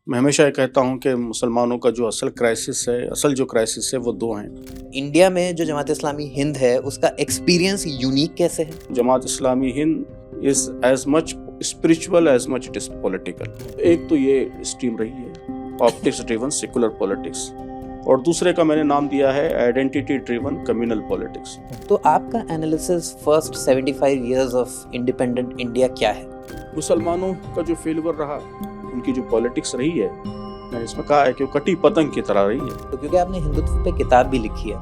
میں ہمیشہ یہ کہتا ہوں کہ مسلمانوں کا جو اصل جو کرائسس ہے وہ دو ہیں۔ انڈیا میں جو جماعت اسلامی ہند ہے اس کا ایکسپیرینس یونیک کیسے ہے؟ Jamaat Islami Hind is as much spiritual as much it is political. ایک تو یہ اسٹریم رہی ہے آپٹکس ڈریون سیکولر پولیٹکس، اور دوسرے کا میں نے نام دیا ہے آئیڈینٹی ڈریون کمیونل پولیٹکس۔ تو آپ کا analysis first 75 years of independent India کیا ہے؟ مسلمانوں کا جو فیلور رہا، ان کی جو پولیٹکس رہی ہے، میں نے اس میں کہا ہے کہ وہ کٹی پتنگ کی طرح رہی ہے۔ تو کیونکہ آپ نے ہندوتو پہ کتاب بھی لکھی ہے،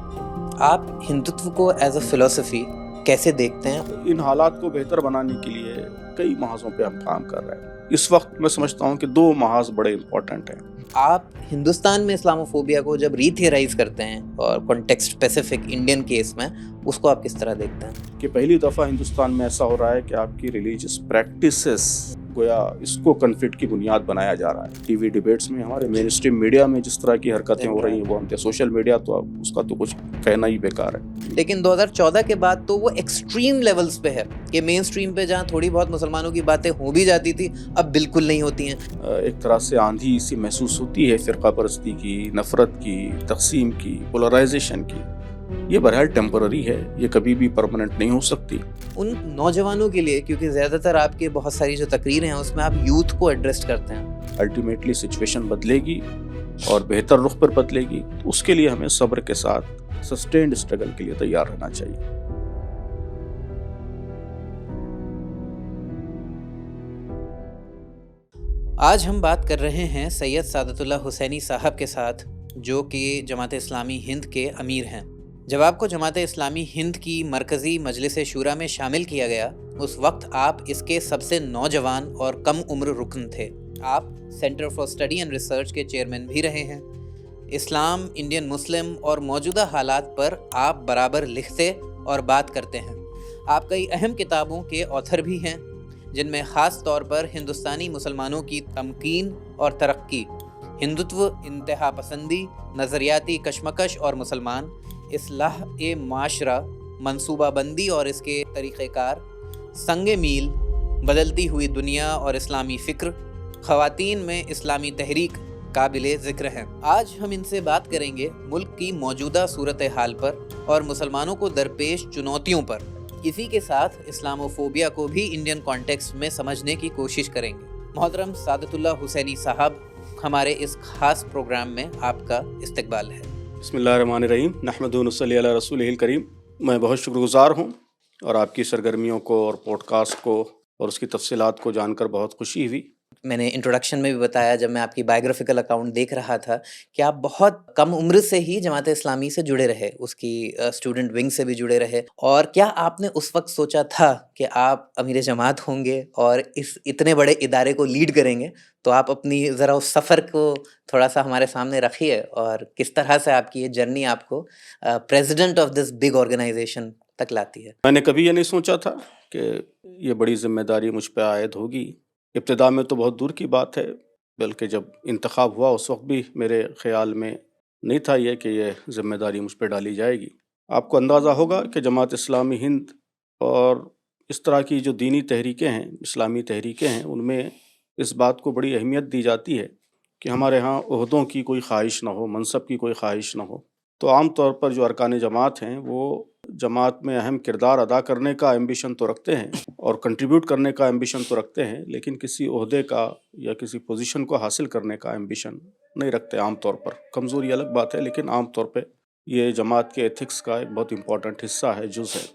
آپ ہندوتو کو ایز اے فلسفی کیسے دیکھتے ہیں؟ ان حالات کو بہتر بنانے کے لیے کئی محاذوں پہ ہم کام کر رہے ہیں۔ اس وقت میں سمجھتا ہوں کہ دو محاذ بڑے امپورٹنٹ ہیں۔ آپ ہندوستان میں اسلاموفوبیا کو جب ری تھیورائز کرتے ہیں اور کانٹیکسٹ اسپیسیفک انڈین کیس میں، اس کو آپ کس طرح دیکھتے ہیں؟ کہ پہلی دفعہ ہندوستان میں ایسا ہو رہا ہے کہ آپ کی ریلیجس پریکٹسز گویا اس کو کنفلکٹ کی بنیاد بنایا جا رہا ہے۔ ٹی وی ڈیبیٹس میں، ہمارے مین اسٹریم میڈیا میں جس طرح کی حرکتیں ہو رہی ہیں وہ ہم سوشل میڈیا تو اس کا تو کچھ کہنا ہی بیکار ہے۔ لیکن 2014 کے بعد تو وہ ایکسٹریم لیولز پہ ہے کہ مین اسٹریم پہ جہاں تھوڑی بہت مسلمانوں کی باتیں ہو بھی جاتی تھی اب بالکل نہیں ہوتی ہیں۔ ایک طرح سے آندھی سی محسوس ہوتی ہے فرقہ پرستی کی، نفرت کی، تقسیم کی، پولرائزیشن کی۔ یہ بہرحال ٹیمپرری ہے، یہ کبھی بھی پرماننٹ نہیں ہو سکتی۔ ان نوجوانوں کے لیے، کیونکہ زیادہ تر آپ کے بہت ساری جو تقریریں ہیں اس میں آپ یوتھ کو ایڈریس کرتے ہیں، الٹیمیٹلی سچویشن بدلے گی اور بہتر رخ پر بدلے گی، تو اس کے لیے ہمیں صبر کے ساتھ سسٹینڈ اسٹرگل کے لیے تیار رہنا چاہیے۔ آج ہم بات کر رہے ہیں سید سعادت اللہ حسینی صاحب کے ساتھ، جو کہ جماعت اسلامی ہند کے امیر ہیں۔ جب آپ کو جماعت اسلامی ہند کی مرکزی مجلس شورا میں شامل کیا گیا، اس وقت آپ اس کے سب سے نوجوان اور کم عمر رکن تھے۔ آپ centre for study and research کے چیئرمین بھی رہے ہیں۔ اسلام، انڈین مسلم اور موجودہ حالات پر آپ برابر لکھتے اور بات کرتے ہیں۔ آپ کئی اہم کتابوں کے آتھر بھی ہیں، جن میں خاص طور پر ہندوستانی مسلمانوں کی تمکین اور ترقی، ہندوتو، انتہا پسندی، نظریاتی کشمکش اور مسلمان، اصلاح معاشرہ، منصوبہ بندی اور اس کے طریقہ کار، سنگ میل، بدلتی ہوئی دنیا اور اسلامی فکر، خواتین میں اسلامی تحریک قابل ذکر ہیں۔ آج ہم ان سے بات کریں گے ملک کی موجودہ صورتحال پر اور مسلمانوں کو درپیش چنوتیوں پر۔ اسی کے ساتھ اسلاموفوبیا کو بھی انڈین کانٹیکسٹ میں سمجھنے کی کوشش کریں گے۔ محترم سعادت اللہ حسینی صاحب، ہمارے اس خاص پروگرام میں آپ کا استقبال ہے۔ بسم اللہ الرحمن الرحیم، نحمدہ و نصلی علی رسولہ الکریم۔ میں بہت شکر گزار ہوں اور آپ کی سرگرمیوں کو اور پوڈ کاسٹ کو اور اس کی تفصیلات کو جان کر بہت خوشی ہوئی۔ میں نے انٹروڈکشن میں بھی بتایا، جب میں آپ کی بایوگرافیکل اکاؤنٹ دیکھ رہا تھا، کہ آپ بہت کم عمر سے ہی جماعت اسلامی سے جڑے رہے، اس کی اسٹوڈنٹ ونگ سے بھی جڑے رہے۔ اور کیا آپ نے اس وقت سوچا تھا کہ آپ امیر جماعت ہوں گے اور اس اتنے بڑے ادارے کو لیڈ کریں گے؟ تو آپ اپنی ذرا اس سفر کو تھوڑا سا ہمارے سامنے رکھیے، اور کس طرح سے آپ کی یہ جرنی آپ کو president of this big organisation تک لاتی ہے۔ میں نے کبھی یہ نہیں سوچا تھا کہ یہ بڑی ذمہ داری مجھ پہ عائد ہوگی۔ ابتدا میں تو بہت دور کی بات ہے، بلکہ جب انتخاب ہوا اس وقت بھی میرے خیال میں نہیں تھا یہ کہ یہ ذمہ داری مجھ پہ ڈالی جائے گی۔ آپ کو اندازہ ہوگا کہ جماعت اسلامی ہند اور اس طرح کی جو دینی تحریکیں ہیں، اسلامی تحریکیں ہیں، ان میں اس بات کو بڑی اہمیت دی جاتی ہے کہ ہمارے ہاں عہدوں کی کوئی خواہش نہ ہو، منصب کی کوئی خواہش نہ ہو۔ تو عام طور پر جو ارکان جماعت ہیں وہ جماعت میں اہم کردار ادا کرنے کا ایمبیشن تو رکھتے ہیں اور کنٹریبیوٹ کرنے کا ایمبیشن تو رکھتے ہیں، لیکن کسی عہدے کا یا کسی پوزیشن کو حاصل کرنے کا ایمبیشن نہیں رکھتے عام طور پر۔ کمزوری الگ بات ہے، لیکن عام طور پہ یہ جماعت کے ایتھکس کا ایک بہت امپورٹنٹ حصہ ہے، جز ہے۔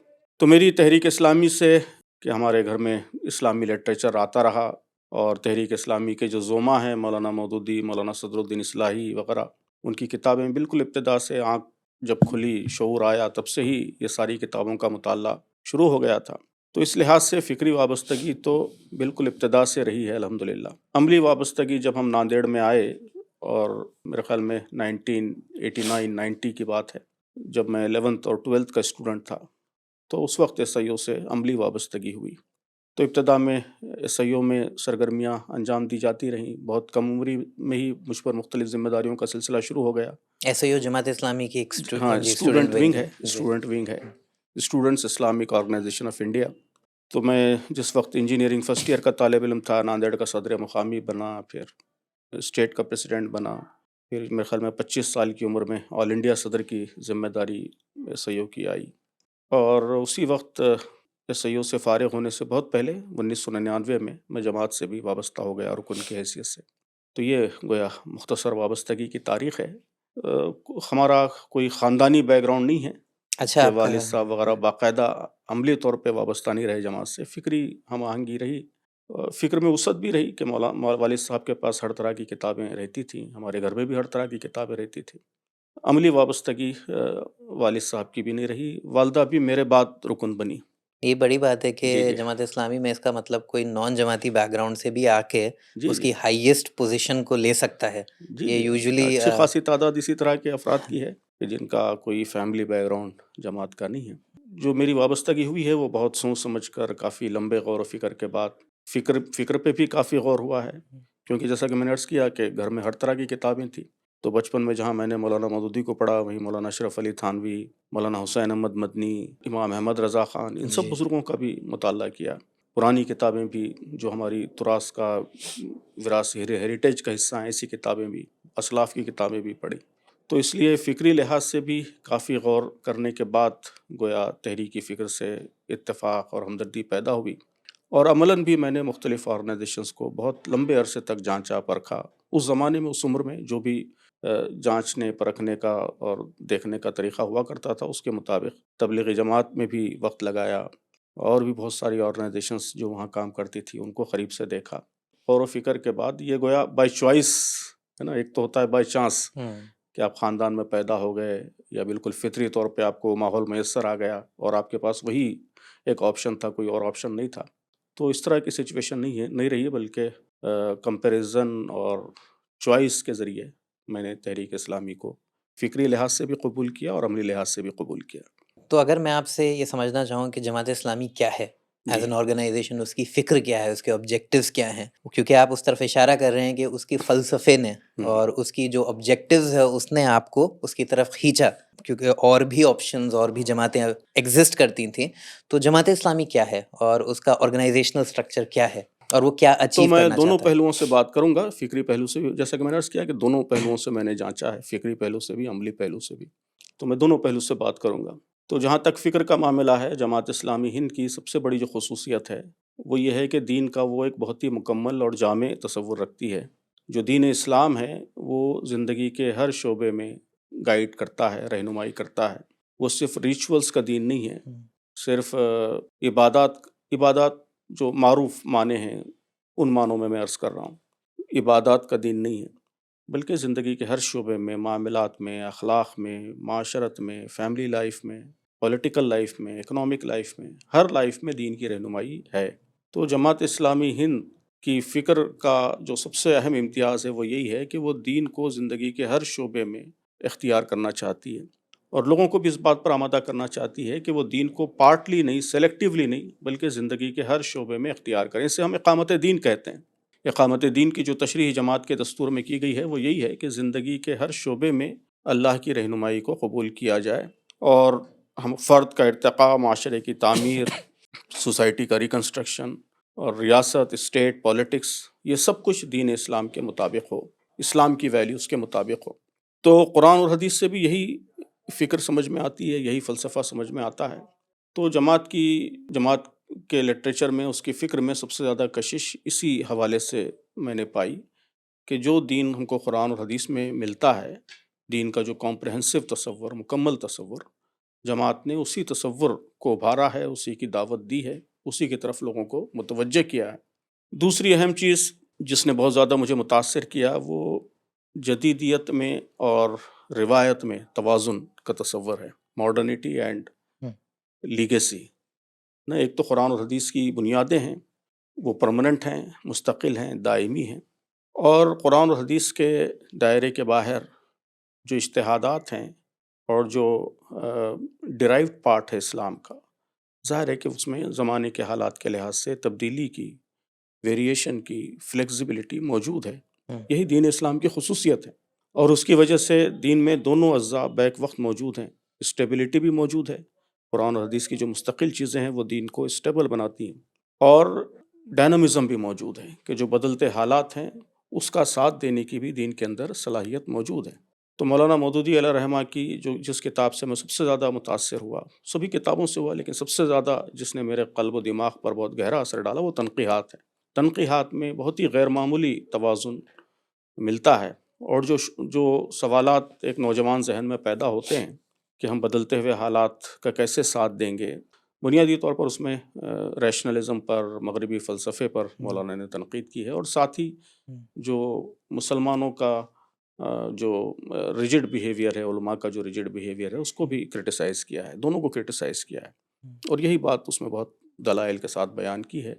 تو میری تحریک اسلامی سے کہ ہمارے گھر میں اسلامی لٹریچر آتا رہا، اور تحریک اسلامی کے جو زوما ہیں مولانا مودودی، مولانا صدر الدین اصلاحی وغیرہ، ان کی کتابیں بالکل ابتدا سے آنکھ جب کھلی، شعور آیا، تب سے ہی یہ ساری کتابوں کا مطالعہ شروع ہو گیا تھا۔ تو اس لحاظ سے فکری وابستگی تو بالکل ابتدا سے رہی ہے الحمدللہ۔ عملی وابستگی جب ہم ناندیڑ میں آئے، اور میرے خیال میں 1989-90 کی بات ہے، جب میں 11th اور 12th کا اسٹوڈنٹ تھا، تو اس وقت ایس آئی او سے عملی وابستگی ہوئی۔ تو ابتدا میں ایس آئی او میں سرگرمیاں انجام دی جاتی رہیں، بہت کم عمری میں ہی مجھ پر مختلف ذمہ داریوں کا سلسلہ شروع ہو گیا۔ ایس آئی او جماعت اسلامی کی ایک ہاں، اسٹوڈنٹ ونگ ہے، students Islamic organisation of India. تو میں جس وقت انجینئرنگ فرسٹ ایئر کا طالب علم تھا، ناندیڑ کا صدر مقامی بنا، پھر اسٹیٹ کا پریزیڈنٹ بنا، پھر میرے خیال میں 25 سال کی عمر میں آل انڈیا صدر کی ذمہ داری ایس آئی او کی آئی، اور اسی وقت ایس آئی او سے فارغ ہونے سے بہت پہلے 1999 میں جماعت سے بھی وابستہ ہو گیا رکن کی حیثیت سے۔ تو یہ گویا مختصر وابستگی کی تاریخ ہے۔ ہمارا کوئی خاندانی بیک گراؤنڈ نہیں ہے اچھا، کہ آپ کا والد صاحب وغیرہ باقاعدہ عملی طور پہ وابستہ نہیں رہے جماعت سے، فکری ہم آہنگی رہی، فکر میں وسعت بھی رہی کہ والد صاحب کے پاس ہر طرح کی کتابیں رہتی تھیں، ہمارے گھر میں بھی ہر طرح کی کتابیں رہتی تھیں۔ عملی وابستگی والد صاحب کی بھی نہیں رہی، والدہ بھی میرے بعد رکن بنی۔ یہ بڑی بات ہے کہ جی جی جماعت اسلامی میں اس کا مطلب کوئی نان جماعتی بیک گراؤنڈ سے بھی آ کے جی اس جی کی ہائیسٹ پوزیشن کو لے سکتا ہے۔ جی یہ جی یوزلی اچھی خاصی تعداد اسی طرح کے افراد کی ہے کہ جن کا کوئی فیملی بیک گراؤنڈ جماعت کا نہیں ہے۔ جو میری وابستگی ہوئی ہے وہ بہت سوچ سمجھ کر، کافی لمبے غور و فکر کے بعد، فکر پہ بھی کافی غور ہوا ہے، کیونکہ جیسا کہ میں نے عرض کیا کہ گھر میں ہر طرح کی کتابیں تھیں۔ تو بچپن میں جہاں میں نے مولانا مودودی کو پڑھا، وہیں مولانا اشرف علی تھانوی، مولانا حسین احمد مدنی، امام احمد رضا خان، ان سب جی بزرگوں کا بھی مطالعہ کیا۔ پرانی کتابیں بھی جو ہماری تراث کا وراثت ہیریٹیج کا حصہ ہیں، ایسی کتابیں بھی، اسلاف کی کتابیں بھی پڑھی۔ تو اس لیے فکری لحاظ سے بھی کافی غور کرنے کے بعد گویا تحریکی فکر سے اتفاق اور ہمدردی پیدا ہوئی، اور عملاً بھی میں نے مختلف آرگنائزیشنز کو بہت لمبے عرصے تک جانچا پرکھا۔ اس زمانے میں، اس عمر میں جو بھی جانچنے پرکھنے کا اور دیکھنے کا طریقہ ہوا کرتا تھا، اس کے مطابق تبلیغی جماعت میں بھی وقت لگایا، اور بھی بہت ساری آرگنائزیشنز جو وہاں کام کرتی تھی ان کو قریب سے دیکھا۔ غور و فکر کے بعد یہ گویا بائی چوائس ہے نا، ایک تو ہوتا ہے بائی چانس کہ آپ خاندان میں پیدا ہو گئے، یا بالکل فطری طور پہ آپ کو ماحول میسر آ گیا اور آپ کے پاس وہی ایک آپشن تھا، کوئی اور آپشن نہیں تھا۔ تو اس طرح کی سچویشن نہیں رہی، بلکہ کمپیریزن اور چوائس کے ذریعے میں نے تحریک اسلامی کو فکری لحاظ سے بھی قبول کیا اور عملی لحاظ سے بھی قبول کیا۔ تو اگر میں آپ سے یہ سمجھنا چاہوں کہ جماعت اسلامی کیا ہے ایز جی این آرگنائزیشن، اس کی فکر کیا ہے، اس کے آبجیکٹیوز کیا ہیں، کیونکہ آپ اس طرف اشارہ کر رہے ہیں کہ اس کی فلسفے نے اور اس کی جو آبجیکٹیوز ہے اس نے آپ کو اس کی طرف کھینچا، کیونکہ اور بھی آپشنز اور بھی جماعتیں ایگزسٹ کرتی تھیں۔ تو جماعت اسلامی کیا ہے اور اس کا آرگنائزیشنل اسٹرکچر کیا ہے اور وہ کیا تو اچیو میں کرنا دونوں چاہتا ہے؟ پہلوؤں سے بات کروں گا، فکری پہلو سے بھی، جیسا کہ میں نے عرض کیا کہ دونوں پہلوؤں سے میں نے جانچا ہے، فکری پہلو سے بھی، عملی پہلو سے بھی، تو میں دونوں پہلو سے بات کروں گا۔ تو جہاں تک فکر کا معاملہ ہے، جماعت اسلامی ہند کی سب سے بڑی جو خصوصیت ہے وہ یہ ہے کہ دین کا وہ ایک بہت ہی مکمل اور جامع تصور رکھتی ہے۔ جو دین اسلام ہے وہ زندگی کے ہر شعبے میں گائیڈ کرتا ہے، رہنمائی کرتا ہے۔ وہ صرف ریچولز کا دین نہیں ہے، صرف عبادات جو معروف معنی ہیں ان معنوں میں عرض کر رہا ہوں، عبادات کا دین نہیں ہے، بلکہ زندگی کے ہر شعبے میں، معاملات میں، اخلاق میں، معاشرت میں، فیملی لائف میں، پولیٹیکل لائف میں، اکنامک لائف میں، ہر لائف میں دین کی رہنمائی ہے۔ تو جماعت اسلامی ہند کی فکر کا جو سب سے اہم امتیاز ہے وہ یہی ہے کہ وہ دین کو زندگی کے ہر شعبے میں اختیار کرنا چاہتی ہے، اور لوگوں کو بھی اس بات پر آمادہ کرنا چاہتی ہے کہ وہ دین کو پارٹلی نہیں، سلیکٹیولی نہیں، بلکہ زندگی کے ہر شعبے میں اختیار کریں۔ اسے ہم اقامت دین کہتے ہیں۔ اقامت دین کی جو تشریح جماعت کے دستور میں کی گئی ہے وہ یہی ہے کہ زندگی کے ہر شعبے میں اللہ کی رہنمائی کو قبول کیا جائے، اور ہم فرد کا ارتقاء، معاشرے کی تعمیر، سوسائٹی کا ریکنسٹرکشن، اور ریاست، اسٹیٹ، پالیٹکس، یہ سب کچھ دین اسلام کے مطابق ہو، اسلام کی ویلیوز کے مطابق ہو۔ تو قرآن اور حدیث سے بھی یہی فکر سمجھ میں آتی ہے، یہی فلسفہ سمجھ میں آتا ہے۔ تو جماعت کے لٹریچر میں، اس کی فکر میں سب سے زیادہ کشش اسی حوالے سے میں نے پائی کہ جو دین ہم کو قرآن اور حدیث میں ملتا ہے، دین کا جو کمپریہنسو تصور، مکمل تصور، جماعت نے اسی تصور کو ابھارا ہے، اسی کی دعوت دی ہے، اسی کی طرف لوگوں کو متوجہ کیا ہے۔ دوسری اہم چیز جس نے بہت زیادہ مجھے متاثر کیا وہ جدیدیت میں اور روایت میں توازن کا تصور ہے، ماڈرنٹی اینڈ لیگیسی۔ نہ ایک تو قرآن اور حدیث کی بنیادیں ہیں، وہ پرماننٹ ہیں، مستقل ہیں، دائمی ہیں، اور قرآن اور حدیث کے دائرے کے باہر جو اجتہادات ہیں اور جو ڈرائیوڈ پارٹ ہے اسلام کا، ظاہر ہے کہ اس میں زمانے کے حالات کے لحاظ سے تبدیلی کی، ویریشن کی، فلیکسیبلٹی موجود ہے۔ یہی دین اسلام کی خصوصیت ہے، اور اس کی وجہ سے دین میں دونوں اجزاء بیک وقت موجود ہیں، اسٹیبلٹی بھی موجود ہے۔ قرآن اور حدیث کی جو مستقل چیزیں ہیں وہ دین کو اسٹیبل بناتی ہیں، اور ڈائنامزم بھی موجود ہے کہ جو بدلتے حالات ہیں اس کا ساتھ دینے کی بھی دین کے اندر صلاحیت موجود ہے۔ تو مولانا مودودی علیہ رحمہ کی جس کتاب سے میں سب سے زیادہ متاثر ہوا، سبھی کتابوں سے ہوا لیکن سب سے زیادہ جس نے میرے قلب و دماغ پر بہت گہرا اثر ڈالا وہ تنقیحات ہے۔ تنقیحات میں بہت ہی غیر معمولی توازن ملتا ہے، اور جو سوالات ایک نوجوان ذہن میں پیدا ہوتے ہیں کہ ہم بدلتے ہوئے حالات کا کیسے ساتھ دیں گے، بنیادی طور پر اس میں ریشنلزم پر، مغربی فلسفے پر مولانا نے تنقید کی ہے، اور ساتھ ہی جو مسلمانوں کا جو ریجڈ بیہیویئر ہے، علماء کا جو ریجڈ بیہیویئر ہے، اس کو بھی کرٹیسائز کیا ہے، دونوں کو کرٹیسائز کیا ہے۔ اور یہی بات اس میں بہت دلائل کے ساتھ بیان کی ہے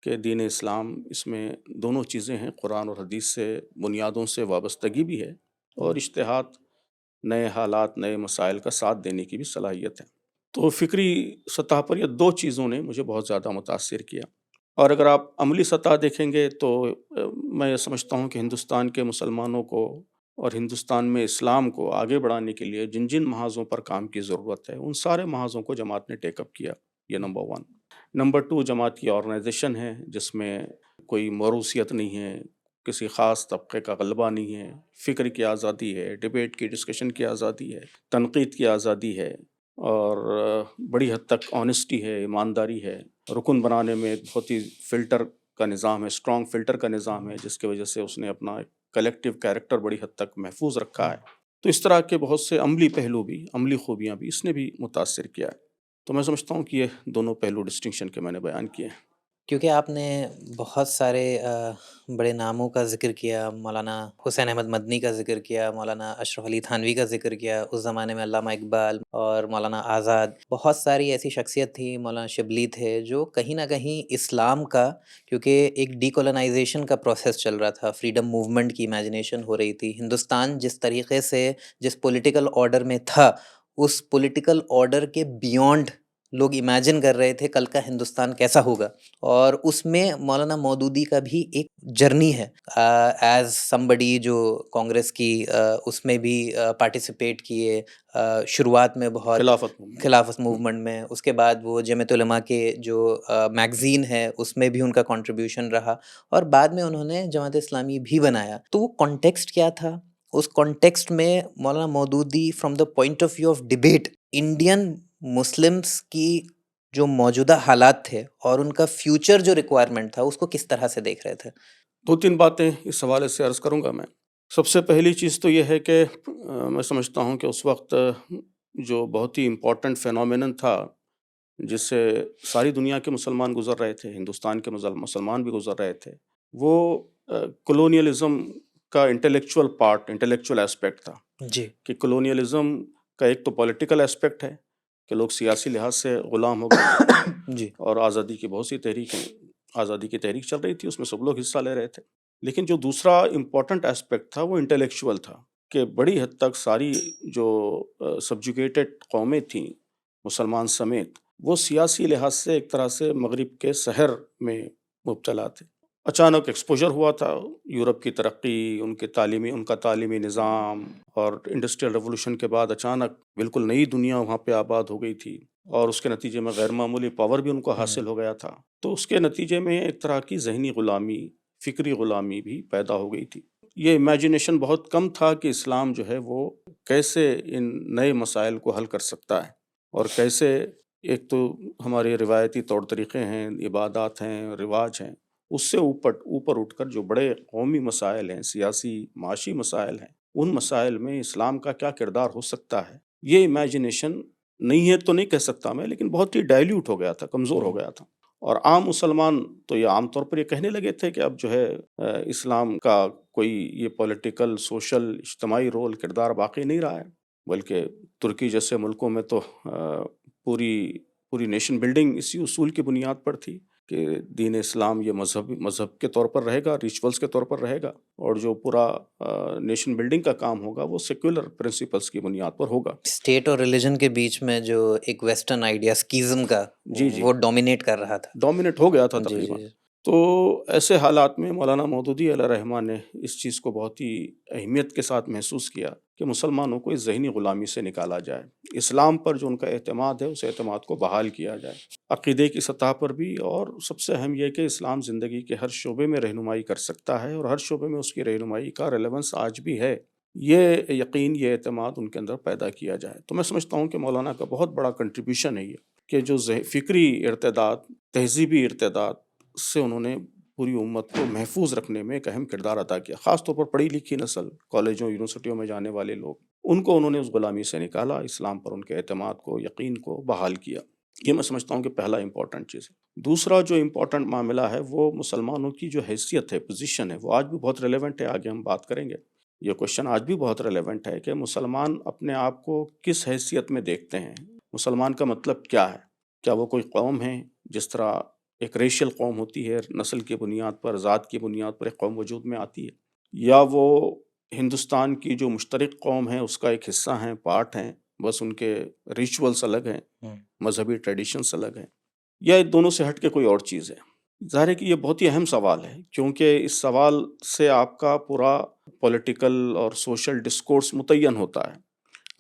کہ دین اسلام اس میں دونوں چیزیں ہیں، قرآن اور حدیث سے بنیادوں سے وابستگی بھی ہے، اور اجتہاد، نئے حالات، نئے مسائل کا ساتھ دینے کی بھی صلاحیت ہے۔ تو فکری سطح پر یہ دو چیزوں نے مجھے بہت زیادہ متاثر کیا۔ اور اگر آپ عملی سطح دیکھیں گے تو میں یہ سمجھتا ہوں کہ ہندوستان کے مسلمانوں کو اور ہندوستان میں اسلام کو آگے بڑھانے کے لیے جن جن محاذوں پر کام کی ضرورت ہے، ان سارے محاذوں کو جماعت نے ٹیک اپ کیا، یہ نمبر 1۔ نمبر 2، جماعت کی آرگنائزیشن ہے جس میں کوئی موروثیت نہیں ہے، کسی خاص طبقے کا غلبہ نہیں ہے، فکر کی آزادی ہے، ڈیبیٹ کی، ڈسکشن کی آزادی ہے، تنقید کی آزادی ہے، اور بڑی حد تک آنیسٹی ہے، ایمانداری ہے۔ رکن بنانے میں ایک بہت ہی فلٹر کا نظام ہے، اسٹرانگ فلٹر کا نظام ہے، جس کی وجہ سے اس نے اپنا کلیکٹیو کیریکٹر بڑی حد تک محفوظ رکھا ہے۔ تو اس طرح کے بہت سے عملی پہلو بھی، عملی خوبیاں بھی اس نے بھی متاثر کیا ہے۔ تو میں سمجھتا ہوں کہ یہ دونوں پہلو ڈسٹنکشن کے میں نے بیان کیے ہیں۔ کیونکہ آپ نے بہت سارے بڑے ناموں کا ذکر کیا، مولانا حسین احمد مدنی کا ذکر کیا، مولانا اشرف علی تھانوی کا ذکر کیا، اس زمانے میں علامہ اقبال اور مولانا آزاد، بہت ساری ایسی شخصیت تھی، مولانا شبلی تھے، جو کہیں نہ کہیں اسلام کا، کیونکہ ایک ڈی کولونائزیشن کا پروسیس چل رہا تھا، فریڈم موومنٹ کی امیجنیشن ہو رہی تھی، ہندوستان جس طریقے سے جس پولیٹیکل آرڈر میں تھا، اس پولیٹیکل آرڈر کے بیونڈ لوگ امیجن کر رہے تھے کل کا ہندوستان کیسا ہوگا، اور اس میں مولانا مودودی کا بھی ایک جرنی ہے ایز سمبڈی جو کانگریس کی اس میں بھی پارٹیسپیٹ کیے، شروعات میں بہت خلافت موومنٹ میں، اس کے بعد وہ جمعیت علماء کے جو میگزین ہے اس میں بھی ان کا کنٹریبیوشن رہا، اور بعد میں انہوں نے جماعت اسلامی بھی بنایا۔ تو وہ کانٹیکسٹ کیا تھا؟ اس کانٹیکسٹ میں Maulana Maududi from the point of view of debate Indian Muslims کی جو موجودہ حالات تھے اور ان کا فیوچر جو ریکوائرمنٹ تھا، اس کو کس طرح سے دیکھ رہے تھے؟ 2-3 باتیں اس حوالے سے عرض کروں گا میں۔ سب سے پہلی چیز تو یہ ہے کہ میں سمجھتا ہوں کہ اس وقت جو بہت ہی امپورٹنٹ فینومینن تھا جس سے ساری دنیا کے مسلمان گزر رہے تھے، ہندوستان کے مسلمان بھی گزر رہے تھے، وہ کولونیلزم کا انٹلیکچوئل پارٹ، انٹلیکچوئل ایسپیکٹ تھا۔ جی، کہ کولونیلزم کا ایک تو پولیٹیکل ایسپیکٹ ہے کہ لوگ سیاسی لحاظ سے غلام ہو گئے جی، اور آزادی کی بہت سی تحریکیں، آزادی کی تحریک چل رہی تھی، اس میں سب لوگ حصہ لے رہے تھے۔ لیکن جو دوسرا امپورٹنٹ ایسپیکٹ تھا وہ انٹلیکچوئل تھا، کہ بڑی حد تک ساری جو سبجوگیٹڈ قومیں تھیں مسلمان سمیت، وہ سیاسی لحاظ سے ایک طرح سے مغرب کے سحر میں مبتلا تھے۔ اچانک ایکسپوجر ہوا تھا، یورپ کی ترقی، ان کا تعلیمی نظام، اور انڈسٹریل ریولوشن کے بعد اچانک بالکل نئی دنیا وہاں پہ آباد ہو گئی تھی، اور اس کے نتیجے میں غیر معمولی پاور بھی ان کو حاصل ہو گیا تھا۔ تو اس کے نتیجے میں ایک طرح کی ذہنی غلامی، فکری غلامی بھی پیدا ہو گئی تھی۔ یہ امیجنیشن بہت کم تھا کہ اسلام جو ہے وہ کیسے ان نئے مسائل کو حل کر سکتا ہے، اور کیسے ایک تو ہمارے روایتی طور طریقے ہیں، عبادات ہیں، رواج ہیں، اس سے اوپر اٹھ کر جو بڑے قومی مسائل ہیں، سیاسی معاشی مسائل ہیں، ان مسائل میں اسلام کا کیا کردار ہو سکتا ہے، یہ امیجنیشن نہیں ہے تو نہیں کہہ سکتا میں، لیکن بہت ہی ڈائلیوٹ ہو گیا تھا، کمزور ہو گیا تھا۔ اور عام مسلمان تو یہ عام طور پر یہ کہنے لگے تھے کہ اب جو ہے اسلام کا کوئی یہ پولیٹیکل، سوشل، اجتماعی رول، کردار باقی نہیں رہا ہے، بلکہ ترکی جیسے ملکوں میں تو پوری نیشن بلڈنگ اسی اصول کی بنیاد پر تھی کہ دین اسلام یہ مذہب کے طور پر رہے گا، ریچولز کے طور پر رہے گا، اور جو پورا نیشن بلڈنگ کا کام ہوگا وہ سیکولر پرنسپلز کی بنیاد پر ہوگا۔ اسٹیٹ اور ریلیجن کے بیچ میں جو ایک ویسٹرن آئیڈیا اسکیزم کا، جی وہ ڈومینیٹ کر رہا تھا، ڈومینیٹ ہو گیا تھا جی تقریباً۔ جی، تو ایسے حالات میں مولانا مودودی علیہ رحمہ نے اس چیز کو بہت ہی اہمیت کے ساتھ محسوس کیا کہ مسلمانوں کو اس ذہنی غلامی سے نکالا جائے، اسلام پر جو ان کا اعتماد ہے اس اعتماد کو بحال کیا جائے، عقیدے کی سطح پر بھی، اور سب سے اہم یہ کہ اسلام زندگی کے ہر شعبے میں رہنمائی کر سکتا ہے اور ہر شعبے میں اس کی رہنمائی کا ریلیونس آج بھی ہے، یہ یقین، یہ اعتماد ان کے اندر پیدا کیا جائے۔ تو میں سمجھتا ہوں کہ مولانا کا بہت بڑا کنٹریبیوشن ہے یہ کہ جو فکری ارتداد، تہذیبی ارتداد سے انہوں نے پوری امت کو محفوظ رکھنے میں ایک اہم کردار ادا کیا، خاص طور پر پڑھی لکھی نسل، کالجوں یونیورسٹیوں میں جانے والے لوگ، ان کو انہوں نے اس غلامی سے نکالا، اسلام پر ان کے اعتماد کو، یقین کو بحال کیا۔ یہ میں سمجھتا ہوں کہ پہلا امپورٹنٹ چیز ہے۔ دوسرا جو امپورٹنٹ معاملہ ہے وہ مسلمانوں کی جو حیثیت ہے، پوزیشن ہے، وہ آج بھی بہت ریلیونٹ ہے، آگے ہم بات کریں گے۔ یہ کوشچن آج بھی بہت ریلیونٹ ہے کہ مسلمان اپنے آپ کو کس حیثیت میں دیکھتے ہیں، مسلمان کا مطلب کیا ہے؟ کیا وہ کوئی قوم ہے جس طرح ایک ریشل قوم ہوتی ہے، نسل کی بنیاد پر، ذات کی بنیاد پر ایک قوم وجود میں آتی ہے، یا وہ ہندوستان کی جو مشترک قوم ہے اس کا ایک حصہ ہیں، پارٹ ہیں، بس ان کے ریچولز الگ ہیں، مذہبی ٹریڈیشنز الگ ہیں، یا ان دونوں سے ہٹ کے کوئی اور چیز ہے؟ ظاہر ہے کہ یہ بہت ہی اہم سوال ہے، کیونکہ اس سوال سے آپ کا پورا پولیٹیکل اور سوشل ڈسکورس متعین ہوتا ہے۔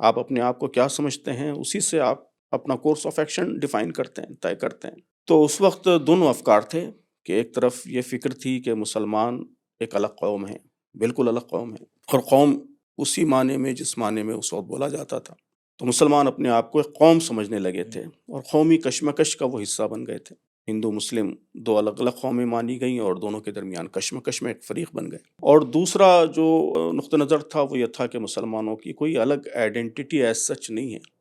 آپ اپنے آپ کو کیا سمجھتے ہیں، اسی سے آپ اپنا کورس آف ایکشن ڈیفائن کرتے ہیں، طے کرتے ہیں۔ تو اس وقت دونوں افکار تھے کہ ایک طرف یہ فکر تھی کہ مسلمان ایک الگ قوم ہے، بالکل الگ قوم ہے، اور قوم اسی معنی میں جس معنی میں اس وقت بولا جاتا تھا، تو مسلمان اپنے آپ کو ایک قوم سمجھنے لگے تھے اور قومی کشمکش کا وہ حصہ بن گئے تھے۔ ہندو مسلم دو الگ الگ قومیں مانی گئیں اور دونوں کے درمیان کشمکش میں ایک فریق بن گئے۔ اور دوسرا جو نقطہ نظر تھا وہ یہ تھا کہ مسلمانوں کی کوئی الگ آئیڈینٹی ایز سچ نہیں ہے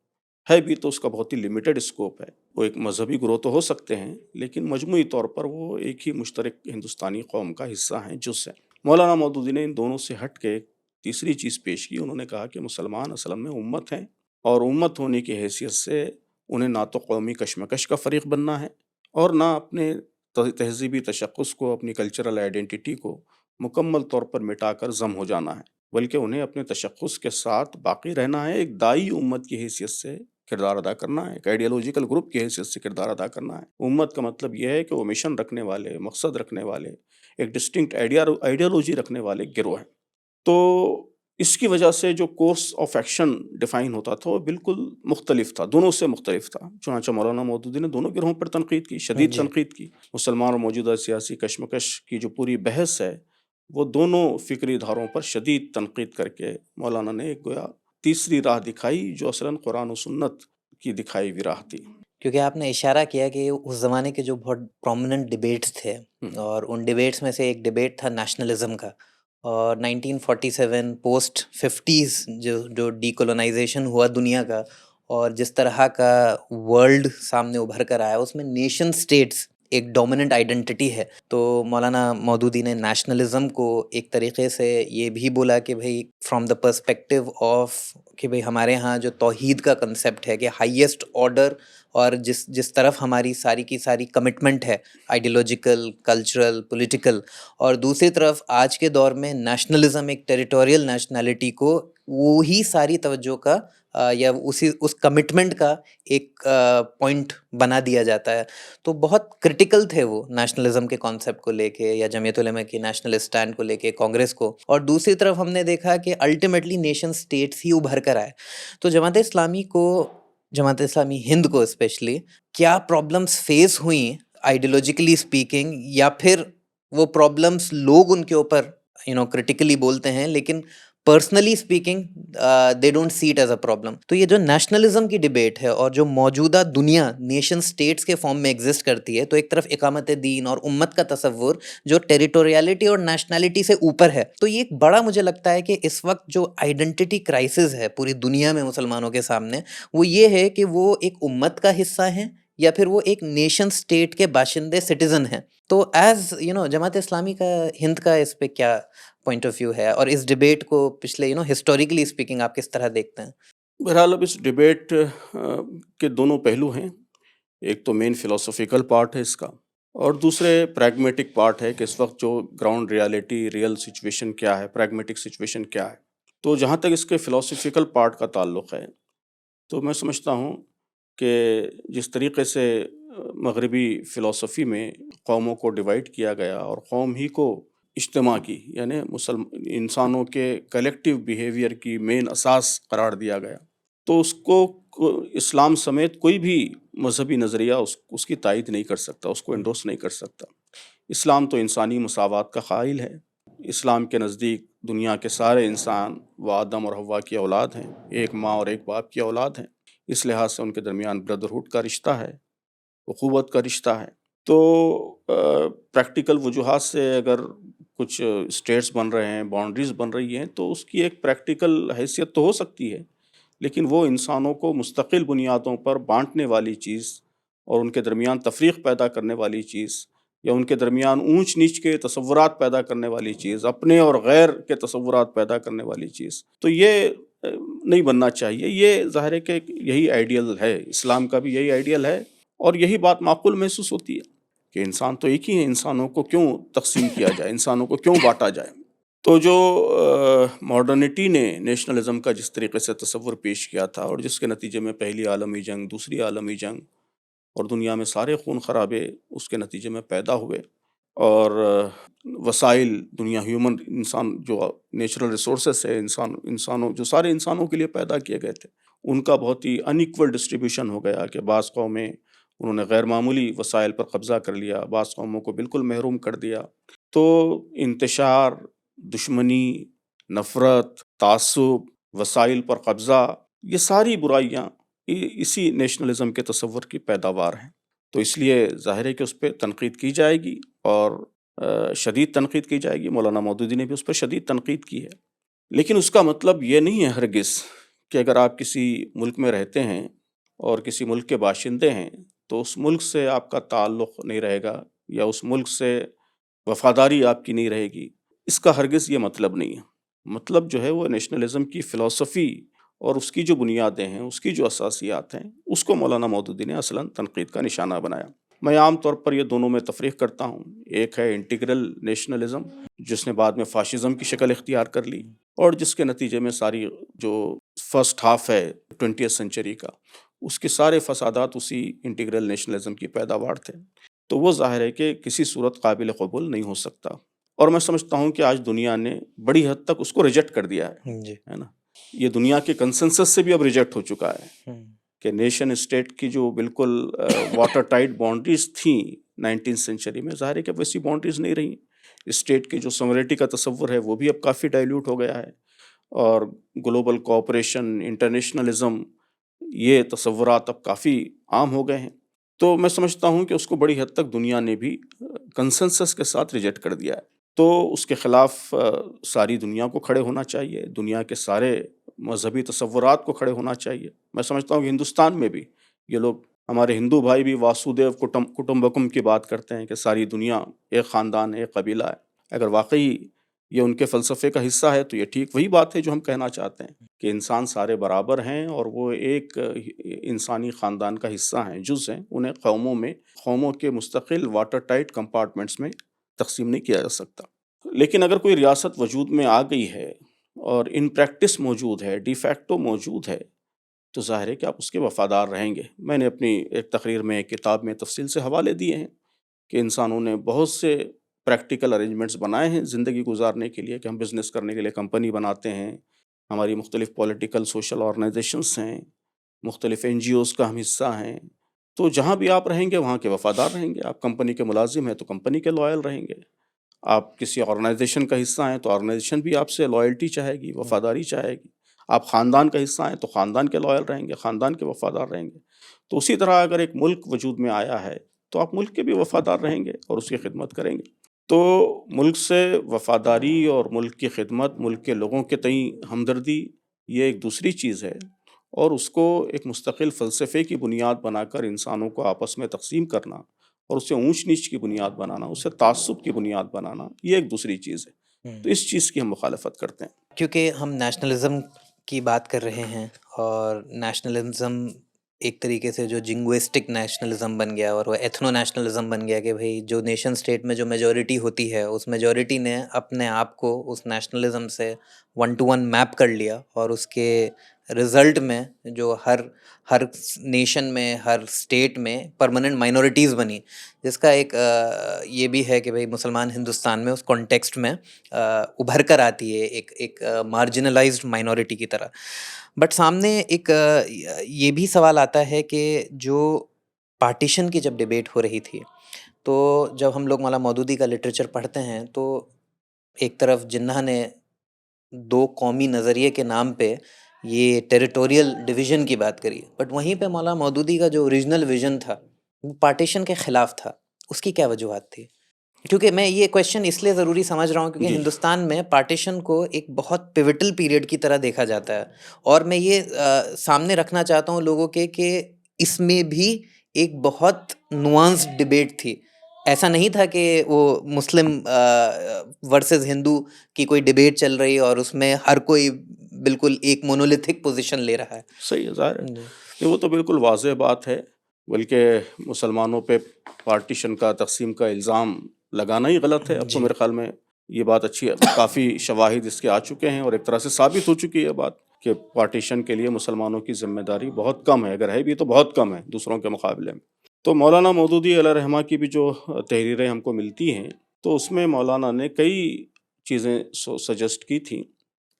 بھی تو اس کا بہت ہی لمیٹڈ اسکوپ ہے۔ وہ ایک مذہبی گروہ تو ہو سکتے ہیں لیکن مجموعی طور پر وہ ایک ہی مشترک ہندوستانی قوم کا حصہ ہیں، جز ہیں۔ مولانا مودودی نے ان دونوں سے ہٹ کے ایک تیسری چیز پیش کی، انہوں نے کہا کہ مسلمان اصل میں امت ہیں، اور امت ہونے کی حیثیت سے انہیں نہ تو قومی کشمکش کا فریق بننا ہے اور نہ اپنے تہذیبی تشخص کو، اپنی کلچرل آئیڈینٹی کو مکمل طور پر مٹا کر ضم ہو جانا ہے، بلکہ انہیں اپنے تشخص کے ساتھ باقی رہنا ہے، ایک دائی امت کی حیثیت سے کردار ادا کرنا ہے، ایک آئیڈیالوجیکل گروپ کی حیثیت سے کردار ادا کرنا ہے۔ امت کا مطلب یہ ہے کہ وہ مشن رکھنے والے، مقصد رکھنے والے، ایک ڈسٹنکٹ آئیڈیالوجی رکھنے والے گروہ ہیں۔ تو اس کی وجہ سے جو کورس آف ایکشن ڈیفائن ہوتا تھا وہ بالکل مختلف تھا، دونوں سے مختلف تھا۔ چنانچہ مولانا مودودی نے دونوں گروہوں پر تنقید کی، شدید تنقید کی۔ مسلمان اور موجودہ سیاسی کشمکش کی جو پوری بحث ہے وہ دونوں فکری دھاروں پر شدید تنقید کر کے مولانا نے ایک گویا تیسری راہ دکھائی جو اصلاً قرآن و سنت کی دکھائی ہوئی راہ تھی۔ کیونکہ آپ نے اشارہ کیا کہ اس زمانے کے جو بہت پرومیننٹ ڈیبیٹس تھے، اور ان ڈیبیٹس میں سے ایک ڈیبیٹ تھا نیشنلزم کا، اور 1947 پوسٹ 50s جو ڈی کولونائزیشن ہوا دنیا کا، اور جس طرح کا ورلڈ سامنے ابھر کر آیا، اس میں نیشن سٹیٹس ایک ڈومیننٹ آئیڈینٹی ہے۔ تو مولانا مودودی نے نیشنلزم کو ایک طریقے سے یہ بھی بولا کہ بھئی فرام دا پرسپیکٹو آف کہ بھئی ہمارے ہاں جو توحید کا کنسیپٹ ہے کہ ہائیسٹ آرڈر، اور جس طرف ہماری ساری کی ساری کمٹمنٹ ہے، آئیڈیالوجیکل، کلچرل، پولیٹیکل، اور دوسری طرف آج کے دور میں نیشنلزم، ایک ٹیریٹوریل نیشنلٹی کو وہی ساری توجہ کا یا اس کمٹمنٹ کا ایک پوائنٹ بنا دیا جاتا ہے۔ تو بہت کرٹیکل تھے وہ نیشنلزم کے کانسیپٹ کو لے کے، یا جمعیت علماء کی نیشنل اسٹینڈ کو لے کے، کانگریس کو، اور دوسری طرف ہم نے دیکھا کہ الٹیمیٹلی نیشن سٹیٹس ہی ابھر کر آئے۔ تو جماعت اسلامی ہند کو اسپیشلی کیا پرابلمس فیس ہوئیں آئیڈیالوجیکلی اسپیکنگ، یا پھر وہ پرابلمس لوگ ان کے اوپر کرٹیکلی بولتے ہیں لیکن personally speaking they don't see it as a problem. تو یہ جو نیشنلزم کی ڈبیٹ ہے اور جو موجودہ دنیا نیشن سٹیٹس کے فارم میں ایگزسٹ کرتی ہے، تو ایک طرف اقامت دین اور امت کا تصور جو ٹیریٹوریالٹی اور نیشنلٹی سے اوپر ہے، تو یہ ایک بڑا مجھے لگتا ہے کہ اس وقت جو آئیڈینٹی کرائسس ہے پوری دنیا میں مسلمانوں کے سامنے، وہ یہ ہے کہ وہ ایک امت کا حصہ ہیں یا پھر وہ ایک نیشن سٹیٹ کے باشندے سٹیزن ہیں۔ تو ایز جماعت اسلامی کا ہند کا اس پہ کیا پوائنٹ آف ویو ہے، اور اس ڈیبیٹ کو پچھلے ہسٹوریکلی اسپیکنگ آپ کس طرح دیکھتے ہیں؟ بہرحال اب اس ڈیبیٹ کے دونوں پہلو ہیں، ایک تو مین فلاسفیکل پارٹ ہے اس کا، اور دوسرے پریگمیٹک پارٹ ہے کہ اس وقت جو گراؤنڈ ریالٹی، ریئل سچویشن کیا ہے، پریگمیٹک سچویشن کیا ہے۔ تو جہاں تک اس کے فلاسفیکل پارٹ کا تعلق ہے تو میں سمجھتا ہوں کہ جس طریقے سے مغربی فلسفی میں قوموں کو ڈیوائیڈ کیا گیا اور قوم ہی کو اجتماع کی، یعنی انسانوں کے کلیکٹیو بیہیویئر کی مین اساس قرار دیا گیا، تو اس کو اسلام سمیت کوئی بھی مذہبی نظریہ اس کی تائید نہیں کر سکتا، اس کو انڈورس نہیں کر سکتا۔ اسلام تو انسانی مساوات کا قائل ہے۔ اسلام کے نزدیک دنیا کے سارے انسان وہ آدم اور حوا کی اولاد ہیں، ایک ماں اور ایک باپ کی اولاد ہیں، اس لحاظ سے ان کے درمیان بردرہوڈ کا رشتہ ہے، اخوت کا رشتہ ہے۔ تو پریکٹیکل وجوہات سے اگر کچھ اسٹیٹس بن رہے ہیں، باؤنڈریز بن رہی ہیں، تو اس کی ایک پریکٹیکل حیثیت تو ہو سکتی ہے، لیکن وہ انسانوں کو مستقل بنیادوں پر بانٹنے والی چیز اور ان کے درمیان تفریق پیدا کرنے والی چیز، یا ان کے درمیان اونچ نیچ کے تصورات پیدا کرنے والی چیز، اپنے اور غیر کے تصورات پیدا کرنے والی چیز، تو یہ نہیں بننا چاہیے۔ یہ ظاہر ہے کہ یہی آئیڈیل ہے، اسلام کا بھی یہی آئیڈیل ہے، اور یہی بات معقول محسوس ہوتی ہے کہ انسان تو ایک ہی ہے، انسانوں کو کیوں تقسیم کیا جائے، انسانوں کو کیوں بانٹا جائے۔ تو جو ماڈرنٹی نے نیشنلزم کا جس طریقے سے تصور پیش کیا تھا، اور جس کے نتیجے میں پہلی عالمی جنگ، دوسری عالمی جنگ، اور دنیا میں سارے خون خرابے اس کے نتیجے میں پیدا ہوئے، اور وسائل دنیا انسان جو نیچرل ریسورسز ہے، انسانوں جو سارے انسانوں کے لیے پیدا کیے گئے تھے، ان کا بہت ہی ان ایکول ڈسٹریبیوشن ہو گیا کہ بعض قومیں انہوں نے غیر معمولی وسائل پر قبضہ کر لیا، بعض قوموں کو بالکل محروم کر دیا۔ تو انتشار، دشمنی، نفرت، تعصب، وسائل پر قبضہ، یہ ساری برائیاں اسی نیشنلزم کے تصور کی پیداوار ہیں۔ تو اس لیے ظاہر ہے کہ اس پہ تنقید کی جائے گی، اور شدید تنقید کی جائے گی۔ مولانا مودودی نے بھی اس پہ شدید تنقید کی ہے، لیکن اس کا مطلب یہ نہیں ہے ہرگز کہ اگر آپ کسی ملک میں رہتے ہیں اور کسی ملک کے باشندے ہیں تو اس ملک سے آپ کا تعلق نہیں رہے گا، یا اس ملک سے وفاداری آپ کی نہیں رہے گی۔ اس کا ہرگز یہ مطلب نہیں ہے۔ مطلب جو ہے وہ نیشنلزم کی فلسفی اور اس کی جو بنیادیں ہیں، اس کی جو اساسیات ہیں، اس کو مولانا مودودی نے اصلاً تنقید کا نشانہ بنایا۔ میں عام طور پر یہ دونوں میں تفریق کرتا ہوں۔ ایک ہے انٹیگرل نیشنلزم، جس نے بعد میں فاشزم کی شکل اختیار کر لی، اور جس کے نتیجے میں ساری جو فرسٹ ہاف ہے 20th سینچری کا، اس کے سارے فسادات اسی انٹیگرل نیشنلزم کی پیداوار تھے۔ تو وہ ظاہر ہے کہ کسی صورت قابل قبول نہیں ہو سکتا، اور میں سمجھتا ہوں کہ آج دنیا نے بڑی حد تک اس کو ریجیکٹ کر دیا ہے نا۔ یہ دنیا کے کنسنسس سے بھی اب ریجیکٹ ہو چکا ہے کہ نیشن اسٹیٹ کی جو بالکل واٹر ٹائٹ باؤنڈریز تھیں 19th سینچری میں، ظاہر ہے کہ ویسی باؤنڈریز نہیں رہیں۔ اسٹیٹ کی جو سوورنٹی کا تصور ہے وہ بھی اب کافی ڈائلیوٹ ہو گیا ہے، اور گلوبل کوآپریشن، انٹرنیشنلزم، یہ تصورات اب کافی عام ہو گئے ہیں۔ تو میں سمجھتا ہوں کہ اس کو بڑی حد تک دنیا نے بھی کنسنسس کے ساتھ ریجیکٹ کر دیا ہے۔ تو اس کے خلاف ساری دنیا کو کھڑے ہونا چاہیے، دنیا کے سارے مذہبی تصورات کو کھڑے ہونا چاہیے۔ میں سمجھتا ہوں کہ ہندوستان میں بھی یہ لوگ، ہمارے ہندو بھائی بھی واسودیو کٹمبکم کی بات کرتے ہیں کہ ساری دنیا ایک خاندان ہے، ایک قبیلہ ہے۔ اگر واقعی یہ ان کے فلسفے کا حصہ ہے تو یہ ٹھیک وہی بات ہے جو ہم کہنا چاہتے ہیں کہ انسان سارے برابر ہیں، اور وہ ایک انسانی خاندان کا حصہ ہیں، جز ہیں۔ انہیں قوموں کے مستقل واٹر ٹائٹ کمپارٹمنٹس میں تقسیم نہیں کیا جا سکتا۔ لیکن اگر کوئی ریاست وجود میں آ گئی ہے اور ان پریکٹس موجود ہے، ڈی فیکٹو موجود ہے، تو ظاہر ہے کہ آپ اس کے وفادار رہیں گے۔ میں نے اپنی ایک تقریر میں، ایک کتاب میں تفصیل سے حوالے دیے ہیں کہ انسانوں نے بہت سے پریکٹیکل ارینجمنٹس بنائے ہیں زندگی گزارنے کے لیے، کہ ہم بزنس کرنے کے لیے کمپنی بناتے ہیں، ہماری مختلف پولیٹیکل سوشل آرگنائزیشنس ہیں، مختلف NGOs کا ہم حصہ ہیں۔ تو جہاں بھی آپ رہیں گے وہاں کے وفادار رہیں گے۔ آپ کمپنی کے ملازم ہیں تو کمپنی کے لائل رہیں گے، آپ کسی آرگنائزیشن کا حصہ ہیں تو آرگنائزیشن بھی آپ سے لائلٹی چاہے گی، وفاداری چاہے گی۔ آپ خاندان کا حصہ ہیں تو خاندان کے لائل رہیں گے، خاندان کے وفادار رہیں گے۔ تو اسی طرح اگر ایک ملک وجود میں آیا ہے تو آپ ملک کے بھی وفادار رہیں گے اور اس کی خدمت کریں گے۔ تو ملک سے وفاداری اور ملک کی خدمت، ملک کے لوگوں کے تئیں ہمدردی، یہ ایک دوسری چیز ہے، اور اس کو ایک مستقل فلسفے کی بنیاد بنا کر انسانوں کو آپس میں تقسیم کرنا، اور اسے اونچ نیچ کی بنیاد بنانا، اسے تعصب کی بنیاد بنانا، یہ ایک دوسری چیز ہے۔ تو اس چیز کی ہم مخالفت کرتے ہیں۔ کیونکہ ہم نیشنلزم کی بات کر رہے ہیں، اور نیشنلزم ایک طریقے سے جو جنگوسٹک نیشنلزم بن گیا، اور وہ ایتھنو نیشنلزم بن گیا کہ بھئی جو نیشن سٹیٹ میں جو میجورٹی ہوتی ہے، اس میجورٹی نے اپنے آپ کو اس نیشنلزم سے 1 to 1 میپ کر لیا، اور اس کے رزلٹ میں جو ہر نیشن میں ہر اسٹیٹ میں پرماننٹ مائنورٹیز بنی، جس کا ایک یہ بھی ہے کہ بھئی مسلمان ہندوستان میں اس کانٹیکسٹ میں ابھر کر آتی ہے ایک مارجنلائزڈ مائنورٹی کی طرح. بٹ سامنے ایک یہ بھی سوال آتا ہے کہ جو پارٹیشن کی جب ڈیبیٹ ہو رہی تھی، تو جب ہم لوگ مولانا مودودی کا لٹریچر پڑھتے ہیں تو ایک طرف جناح نے دو قومی نظریے کے نام پہ یہ ٹیریٹوریل ڈویژن کی بات کری، بٹ وہیں پہ مولانا مودودی کا جو اوریجنل ویژن تھا وہ پارٹیشن کے خلاف تھا. اس کی کیا وجوہات تھی؟ کیونکہ میں یہ کویشچن اس لیے ضروری سمجھ رہا ہوں کیونکہ جی ہندوستان میں پارٹیشن کو ایک بہت پیوٹل پیریڈ کی طرح دیکھا جاتا ہے، اور میں یہ سامنے رکھنا چاہتا ہوں لوگوں کے کہ اس میں بھی ایک بہت نوانس ڈیبیٹ تھی. ایسا نہیں تھا کہ وہ مسلم ورسز ہندو کی کوئی ڈیبیٹ چل رہی اور اس میں ہر کوئی بالکل ایک مونولیتھک پوزیشن لے رہا ہے. صحیح ہے، ظاہر ہے. جی نہیں، وہ تو بالکل واضح بات ہے، بلکہ مسلمانوں پہ پارٹیشن کا تقسیم کا الزام لگانا ہی غلط ہے. اب تو جی میرے خیال میں یہ بات اچھی ہے، کافی شواہد اس کے آ چکے ہیں اور ایک طرح سے ثابت ہو چکی ہے بات کہ پارٹیشن کے لیے مسلمانوں کی ذمہ داری بہت کم ہے، اگر ہے بھی تو بہت کم ہے دوسروں کے مقابلے میں. تو مولانا مودودی علیہ رحمہ کی بھی جو تحریریں ہم کو ملتی ہیں تو اس میں مولانا نے کئی چیزیں سجیسٹ کی تھیں،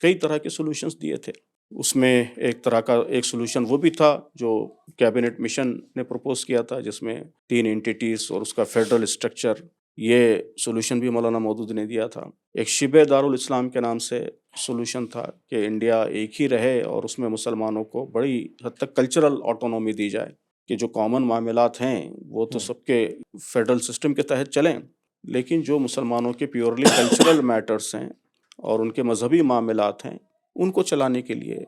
کئی طرح کے سولوشنز دیے تھے. اس میں ایک طرح کا ایک سولوشن وہ بھی تھا جو کیبنٹ مشن نے پروپوز کیا تھا، جس میں 3 انٹیٹیز اور اس کا فیڈرل اسٹرکچر، یہ سولوشن بھی مولانا مودودی نے دیا تھا. ایک شبہ دارالاسلام کے نام سے سولوشن تھا کہ انڈیا ایک ہی رہے اور اس میں مسلمانوں کو بڑی حد تک کلچرل آٹونومی دی جائے، کہ جو کامن معاملات ہیں وہ تو سب کے فیڈرل سسٹم کے تحت چلیں، لیکن جو مسلمانوں کے پیورلی کلچرل میٹرز ہیں اور ان کے مذہبی معاملات ہیں ان کو چلانے کے لیے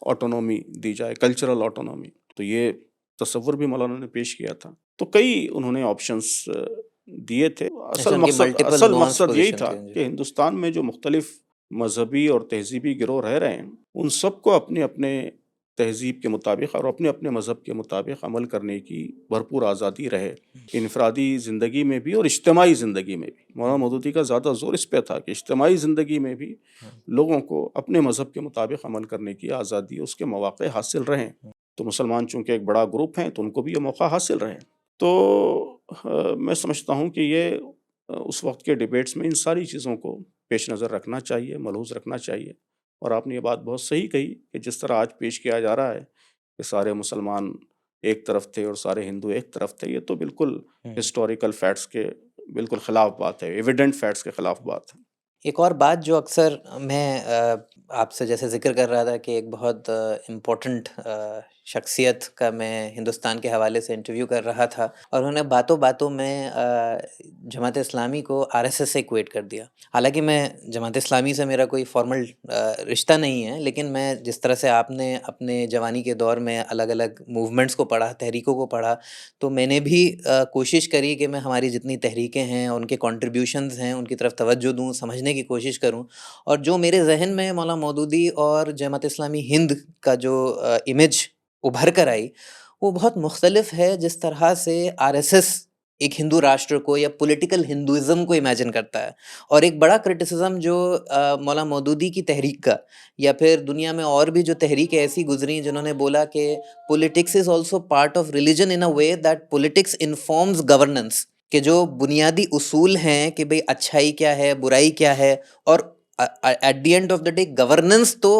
آٹونومی دی جائے، کلچرل آٹونومی. تو یہ تصور بھی مولانا نے پیش کیا تھا. تو کئی انہوں نے آپشنز دیے تھے. ایسا ان کی ملٹیپل اصل نوانس مقصد یہی پوزیشن تھا تھی. کہ ہندوستان میں جو مختلف مذہبی اور تہذیبی گروہ رہ رہے ہیں ان سب کو اپنے اپنے تہذیب کے مطابق اور اپنے اپنے مذہب کے مطابق عمل کرنے کی بھرپور آزادی رہے، انفرادی زندگی میں بھی اور اجتماعی زندگی میں بھی. مولانا مودودی کا زیادہ زور اس پہ تھا کہ اجتماعی زندگی میں بھی لوگوں کو اپنے مذہب کے مطابق عمل کرنے کی آزادی، اس کے مواقع حاصل رہیں. تو مسلمان چونکہ ایک بڑا گروپ ہیں تو ان کو بھی یہ موقع حاصل رہے. تو میں سمجھتا ہوں کہ یہ اس وقت کے ڈیبیٹس میں ان ساری چیزوں کو پیش نظر رکھنا چاہیے، ملحوظ رکھنا چاہیے. اور آپ نے یہ بات بہت صحیح کہی کہ جس طرح آج پیش کیا جا رہا ہے کہ سارے مسلمان ایک طرف تھے اور سارے ہندو ایک طرف تھے، یہ تو بالکل ہسٹوریکل فیکٹس کے بالکل خلاف بات ہے، ایویڈنٹ فیکٹس کے خلاف بات ہے. ایک اور بات جو اکثر میں آپ سے جیسے ذکر کر رہا تھا کہ ایک بہت امپورٹنٹ شخصیت کا میں ہندوستان کے حوالے سے انٹرویو کر رہا تھا اور انہوں نے باتوں باتوں میں جماعت اسلامی کو RSS سے ایکویٹ کر دیا. حالانکہ میں جماعت اسلامی سے میرا کوئی فارمل رشتہ نہیں ہے، لیکن میں جس طرح سے آپ نے اپنے جوانی کے دور میں الگ الگ موومنٹس کو پڑھا، تحریکوں کو پڑھا، تو میں نے بھی کوشش کری کہ میں ہماری جتنی تحریکیں ہیں ان کے کنٹریبیوشنز ہیں ان کی طرف توجہ دوں، سمجھنے کی کوشش کروں. اور جو میرے ذہن میں مولانا مودودی اور جماعت اسلامی ہند کا جو امیج ابھر کر آئی وہ بہت مختلف ہے جس طرح سے RSS ایک ہندو راشٹر کو یا پولیٹیکل ہندوازم کو امیجن کرتا ہے. اور ایک بڑا کرٹیسزم جو مولانا مودودی کی تحریک کا یا پھر دنیا میں اور بھی جو تحریکیں ایسی گزری جنہوں نے بولا کہ politics is also part of religion in a way that politics informs governance, کہ جو بنیادی اصول ہیں کہ بھئی اچھائی کیا ہے، برائی کیا ہے، اور at the end of the day governance تو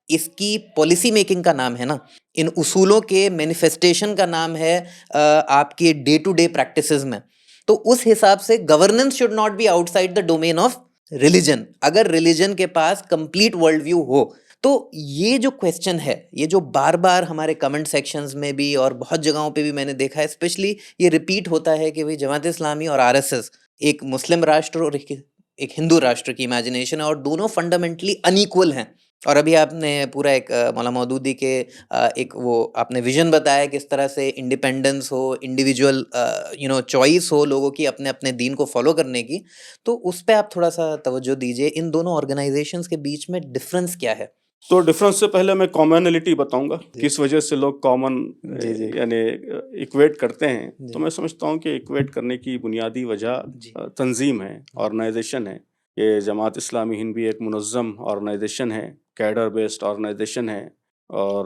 اس کی پالیسی میکنگ کا نام ہے نا، ان اصولوں کے مینیفیسٹیشن کا نام ہے آپ کے ڈے ٹو ڈے پریکٹسز میں. تو اس حساب سے governance should not be outside the domain of religion. اگر ریلیجن کے پاس کمپلیٹ ورلڈ ویو ہو تو یہ جو کویسچن ہے، یہ جو بار بار ہمارے کمنٹ سیکشنز میں بھی اور بہت جگہوں پہ بھی میں نے دیکھا ہے، اسپیشلی یہ ریپیٹ ہوتا ہے کہ جماعت اسلامی اور RSS ایک مسلم راشٹر اور ایک ہندو راشٹر کی امیجنیشن ہے اور دونوں فنڈامنٹلی انیکول ہیں. اور ابھی آپ نے پورا ایک مولانا مودودی کے ایک وہ آپ نے ویژن بتایا کہ اس طرح سے انڈیپینڈنس ہو، انڈیویجول چوائس ہو لوگوں کی اپنے اپنے دین کو فالو کرنے کی. تو اس پہ آپ تھوڑا سا توجہ دیجئے، ان دونوں آرگنائزیشنز کے بیچ میں ڈفرنس کیا ہے؟ تو ڈفرنس سے پہلے میں کامنلٹی بتاؤں گا، کس وجہ سے لوگ کامن یعنی ایکویٹ کرتے ہیں. تو میں سمجھتا ہوں کہ ایکویٹ کرنے کی بنیادی وجہ تنظیم ہے، آرگنائزیشن ہے. کہ جماعت اسلامی ہند بھی ایک منظم آرگنائزیشن ہے، کیڈر بیسڈ آرگنائزیشن ہے، اور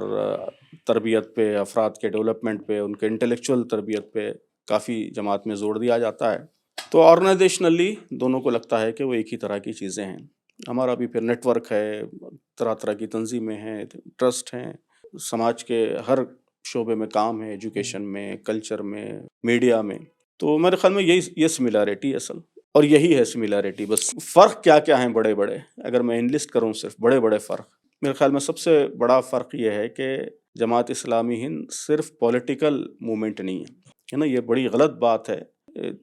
تربیت پہ، افراد کے ڈیولپمنٹ پہ، ان کے انٹلیکچوئل تربیت پہ کافی جماعت میں زور دیا جاتا ہے. تو آرگنائزیشنلی دونوں کو لگتا ہے کہ وہ ایک ہی طرح کی چیزیں ہیں. ہمارا بھی پھر نیٹ ورک ہے، طرح طرح کی تنظیمیں ہیں، ٹرسٹ ہیں، سماج کے ہر شعبے میں کام ہے، ایجوکیشن میں، کلچر میں، میڈیا میں. تو میرے خیال میں یہ سملیرٹی ہے اصل، اور یہی ہے سملیرٹی. بس فرق کیا کیا ہیں بڑے بڑے، اگر میں انلسٹ کروں صرف بڑے بڑے فرق، میرے خیال میں سب سے بڑا فرق یہ ہے کہ جماعت اسلامی ہند صرف پولیٹیکل موومنٹ نہیں ہے نا. یہ بڑی غلط بات ہے.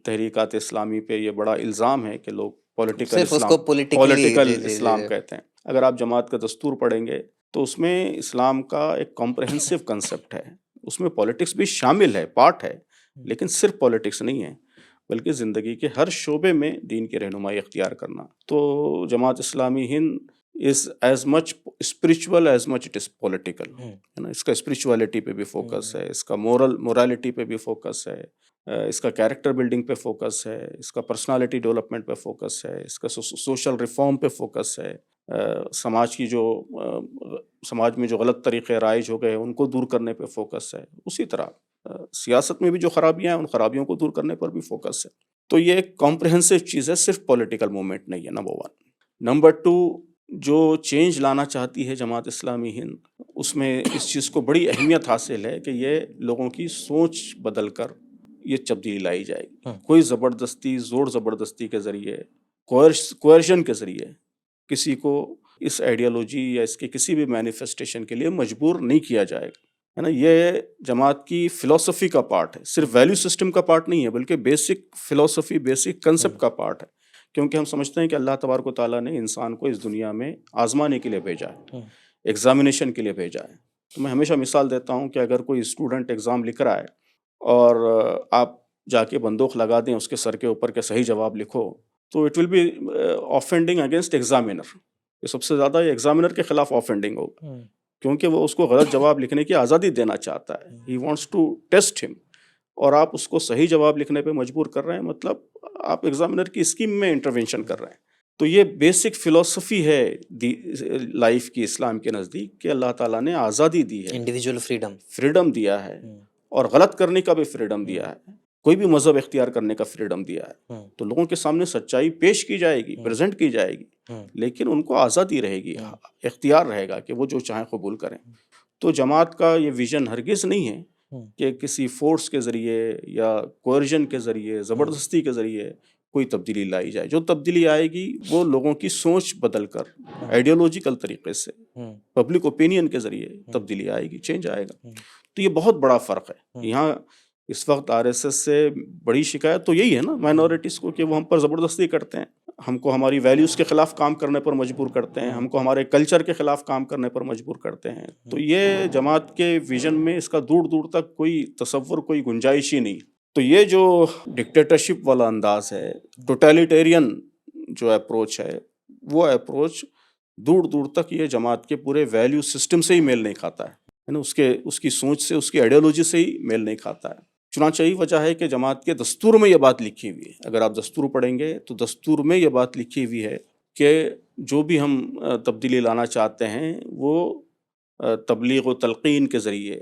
تحریکات اسلامی پہ یہ بڑا الزام ہے کہ لوگ پولیٹیکل صرف اس کو اسلام پولیٹیکلی. پولیٹیکل جی جی اسلام جی. کہتے ہیں. اگر آپ جماعت کا دستور پڑھیں گے تو اس میں اسلام کا ایک کمپریہنسو کنسپٹ ہے. اس میں پولیٹکس بھی شامل ہے، پارٹ ہے، لیکن صرف پولیٹکس نہیں ہے، بلکہ زندگی کے ہر شعبے میں دین کی رہنمائی اختیار کرنا. تو Jamaat Islami Hind is as much spiritual as much it is political ہے نا. اس کا اسپریچولیٹی پہ بھی فوکس ہے، اس کا مورالٹی پہ بھی فوکس ہے، اس کا کیریکٹر بلڈنگ پہ فوکس ہے، اس کا پرسنالٹی ڈیولپمنٹ پہ فوکس ہے، اس کا سوشل ریفارم پہ فوکس ہے، سماج میں جو غلط طریقے رائج ہو گئے ان کو دور کرنے پہ فوکس ہے. اسی طرح سیاست میں بھی جو خرابیاں ہیں ان خرابیوں کو دور کرنے پر بھی فوکس ہے. تو یہ ایک کمپریہنسو چیز ہے، صرف پولیٹیکل موومنٹ نہیں ہے. نمبر 1. نمبر 2، جو چینج لانا چاہتی ہے جماعت اسلامی ہند، اس میں اس چیز کو بڑی اہمیت حاصل ہے کہ یہ لوگوں کی سوچ بدل کر یہ تبدیلی لائی جائے گی. کوئی زبردستی، زور زبردستی کے ذریعے، کوئرشن کے ذریعے کسی کو اس آئیڈیالوجی یا اس کے کسی بھی مینیفیسٹیشن کے لیے مجبور نہیں کیا جائے گا ہے نا. یہ جماعت کی فلسفی کا پارٹ ہے، صرف ویلیو سسٹم کا پارٹ نہیں ہے، بلکہ بیسک فلسفی، بیسک کنسپٹ کا پارٹ ہے. کیونکہ ہم سمجھتے ہیں کہ اللہ تبارک و تعالیٰ نے انسان کو اس دنیا میں آزمانے کے لیے بھیجا ہے، ایگزامینیشن کے لیے بھیجا ہے. تو میں ہمیشہ مثال دیتا ہوں کہ اگر کوئی اسٹوڈنٹ ایگزام لکھ رہا ہے اور آپ جا کے بندوق لگا دیں اس کے سر کے اوپر کہ صحیح جواب لکھو، تو it will be offending against examiner. یہ سب سے زیادہ ایگزامینر کے خلاف آفینڈنگ ہوگا، کیونکہ وہ اس کو غلط جواب لکھنے کی آزادی دینا چاہتا ہے. ہی وانٹس ٹو ٹیسٹ ہم، اور آپ اس کو صحیح جواب لکھنے پہ مجبور کر رہے ہیں، مطلب آپ ایگزامینر کی اسکیم میں انٹروینشن کر رہے ہیں. تو یہ بیسک فلسفی ہے لائف کی اسلام کے نزدیک کہ اللہ تعالیٰ نے آزادی دی ہے، انڈیویجول فریڈم دیا ہے، اور غلط کرنے کا بھی فریڈم دیا ہے، کوئی بھی مذہب اختیار کرنے کا فریڈم دیا ہے. تو لوگوں کے سامنے سچائی پیش کی جائے گی، پریزنٹ کی جائے گی، لیکن ان کو آزادی رہے گی، اختیار رہے گا کہ وہ جو چاہیں قبول کریں. تو جماعت کا یہ ویژن ہرگز نہیں ہے کہ کسی فورس کے ذریعے یا کوئرژن کے ذریعے، زبردستی کے ذریعے کوئی تبدیلی لائی جائے. جو تبدیلی آئے گی وہ لوگوں کی سوچ بدل کر آئیڈیالوجیکل طریقے سے، پبلک اوپینین کے ذریعے تبدیلی آئے گی، چینج آئے گا. تو یہ بہت بڑا فرق ہے. یہاں اس وقت RSS سے بڑی شکایت تو یہی ہے نا مائنورٹیز کو، کہ وہ ہم پر زبردستی کرتے ہیں، ہم کو ہماری ویلیوز کے خلاف کام کرنے پر مجبور کرتے ہیں، ہم کو ہمارے کلچر کے خلاف کام کرنے پر مجبور کرتے ہیں. تو یہ جماعت کے ویژن میں اس کا دور دور تک کوئی تصور، کوئی گنجائش ہی نہیں. تو یہ جو ڈکٹیٹرشپ والا انداز ہے، ٹوٹیلیٹیرین جو اپروچ ہے، وہ اپروچ دور دور تک یہ جماعت کے پورے ویلیو سسٹم سے ہی میل نہیں کھاتا ہے نا. اس کی سوچ سے، اس کی آئیڈیالوجی سے ہی میل نہیں کھاتا ہے. چنانچہ یہی وجہ ہے کہ جماعت کے دستور میں یہ بات لکھی ہوئی ہے. اگر آپ دستور پڑھیں گے تو دستور میں یہ بات لکھی ہوئی ہے کہ جو بھی ہم تبدیلی لانا چاہتے ہیں وہ تبلیغ و تلقین کے ذریعے،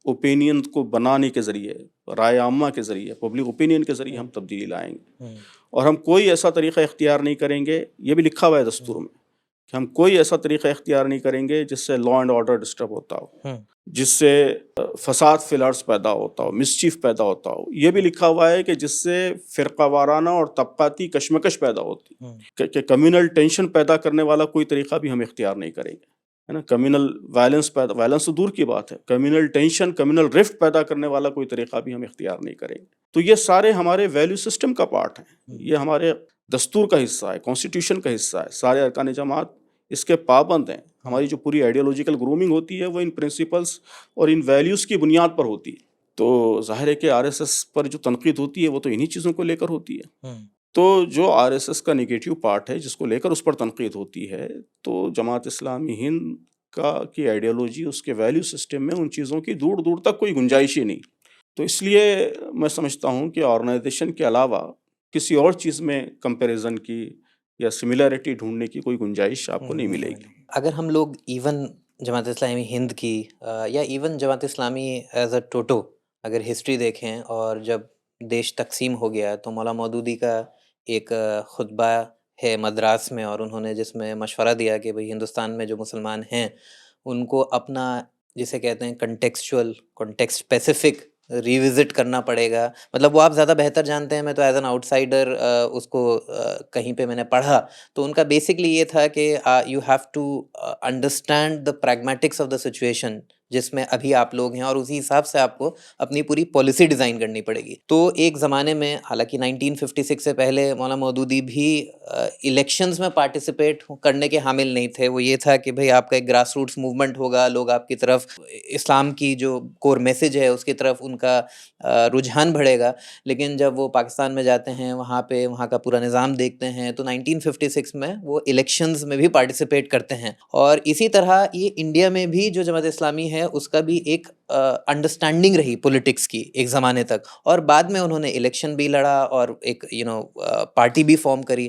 اوپینین کو بنانے کے ذریعے، رائے عامہ کے ذریعے، پبلک اوپینین کے ذریعے ہم تبدیلی لائیں گے. اور ہم کوئی ایسا طریقہ اختیار نہیں کریں گے، یہ بھی لکھا ہوا ہے دستور میں، کہ ہم کوئی ایسا طریقہ اختیار نہیں کریں گے جس سے لا اینڈ آرڈر ڈسٹرب ہوتا ہو، جس سے فساد فی الارض پیدا ہوتا ہو، مسچیف پیدا ہوتا ہو. یہ بھی لکھا ہوا ہے کہ جس سے فرقہ وارانہ اور طبقاتی کشمکش پیدا ہوتی، کہ کمیونل ٹینشن پیدا کرنے والا کوئی طریقہ بھی ہم اختیار نہیں کریں گے، ہے نا. کمیونل وائلنس تو دور کی بات ہے، کمیونل ٹینشن، کمیونل رفٹ پیدا کرنے والا کوئی طریقہ بھی ہم اختیار نہیں کریں گے. تو یہ سارے ہمارے ویلیو سسٹم کا پارٹ ہیں، یہ ہمارے دستور کا حصہ ہے، کانسٹیٹیوشن کا حصہ ہے. سارے ارکان جماعت اس کے پابند ہیں. ہماری جو پوری آئیڈیالوجیکل گرومنگ ہوتی ہے وہ ان پرنسپلس اور ان ویلیوز کی بنیاد پر ہوتی ہے. تو ظاہر ہے کہ RSS پر جو تنقید ہوتی ہے وہ تو انہی چیزوں کو لے کر ہوتی ہے. تو جو RSS کا نگیٹیو پارٹ ہے جس کو لے کر اس پر تنقید ہوتی ہے، تو جماعت اسلامی ہند کی آئیڈیالوجی، اس کے ویلیو سسٹم میں ان چیزوں کی دور دور تک کوئی گنجائش ہی نہیں. تو اس لیے میں سمجھتا ہوں کہ آرگنائزیشن کے علاوہ کسی اور چیز میں کمپیریزن کی یا سملیرٹی ڈھونڈنے کی کوئی گنجائش آپ کو نہیں ملے گی. اگر ہم لوگ ایون جماعت اسلامی ہند کی یا even Jamaat Islami as a ٹوٹو اگر ہسٹری دیکھیں، اور جب دیش تقسیم ہو گیا تو مولا مودودی کا ایک خطبہ ہے مدراس میں، اور انہوں نے جس میں مشورہ دیا کہ بھئی ہندوستان میں جو مسلمان ہیں ان کو اپنا جسے کہتے ہیں کانٹیکسٹ اسپیسیفک ریوزٹ کرنا پڑے گا. مطلب وہ آپ زیادہ بہتر جانتے ہیں، میں تو ایز این آؤٹ سائڈر اس کو کہیں پہ میں نے پڑھا. تو ان کا بیسکلی یہ تھا کہ you have to understand the pragmatics of the situation جس میں ابھی آپ لوگ ہیں، اور اسی حساب سے آپ کو اپنی پوری پالیسی ڈیزائن کرنی پڑے گی. تو ایک زمانے میں، حالانکہ 1956 سے پہلے مولانا مودودی بھی الیکشنز میں پارٹیسپیٹ کرنے کے حامل نہیں تھے. وہ یہ تھا کہ بھئی آپ کا ایک گراس روٹس موومنٹ ہوگا، لوگ آپ کی طرف اسلام کی جو کور میسج ہے اس کی طرف ان کا رجحان بڑھے گا. لیکن جب وہ پاکستان میں جاتے ہیں، وہاں پہ وہاں کا پورا نظام دیکھتے ہیں، تو 1956 میں وہ الیکشنز میں بھی پارٹیسپیٹ کرتے ہیں. اور اسی طرح یہ انڈیا میں بھی جو جماعت اسلامی ہے اس کا بھی ایک انڈرسٹینڈنگ رہی پولیٹکس کی ایک زمانے تک، اور بعد میں انہوں نے الیکشن بھی لڑا اور ایک پارٹی بھی فارم کری.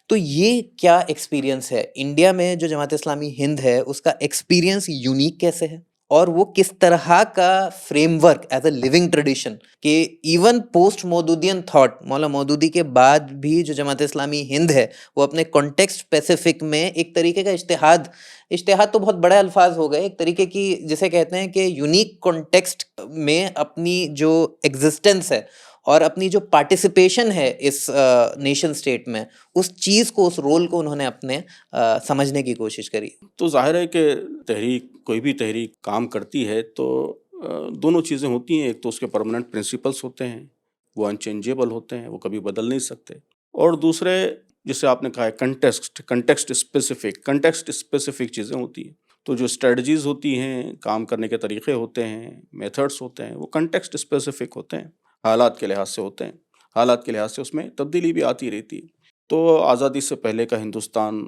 تو یہ کیا ایکسپیرینس ہے انڈیا میں جو جماعت اسلامی ہند ہے، اس کا ایکسپیرینس یونیک کیسے ہے، اور وہ کس طرح کا framework as a living tradition کہ even post Maududian thought, Maulana Maududi کے بعد بھی جو جماعت اسلامی ہند ہے وہ اپنے کانٹیکسٹ اسپیسیفک میں ایک طریقے کا اشتہاد تو بہت بڑے الفاظ ہو گئے، ایک طریقے کی جسے کہتے ہیں کہ یونیک کانٹیکسٹ میں اپنی جو ایگزسٹنس ہے اور اپنی جو پارٹیسپیشن ہے اس نیشن اسٹیٹ میں، اس چیز کو، اس رول کو انہوں نے اپنے سمجھنے کی کوشش کری. تو ظاہر ہے کہ کوئی بھی تحریک کام کرتی ہے تو دونوں چیزیں ہوتی ہیں. ایک تو اس کے پرماننٹ پرنسپلس ہوتے ہیں، وہ انچینجیبل ہوتے ہیں، وہ کبھی بدل نہیں سکتے. اور دوسرے جسے آپ نے کہا ہے کنٹیکسٹ اسپیسیفک چیزیں ہوتی ہیں. تو جو اسٹریٹجیز ہوتی ہیں، کام کرنے کے طریقے ہوتے ہیں، میتھڈس ہوتے ہیں، وہ کنٹیکسٹ اسپیسیفک ہوتے ہیں، حالات کے لحاظ سے ہوتے ہیں. حالات کے لحاظ سے اس میں تبدیلی بھی آتی رہتی ہے. تو آزادی سے پہلے کا ہندوستان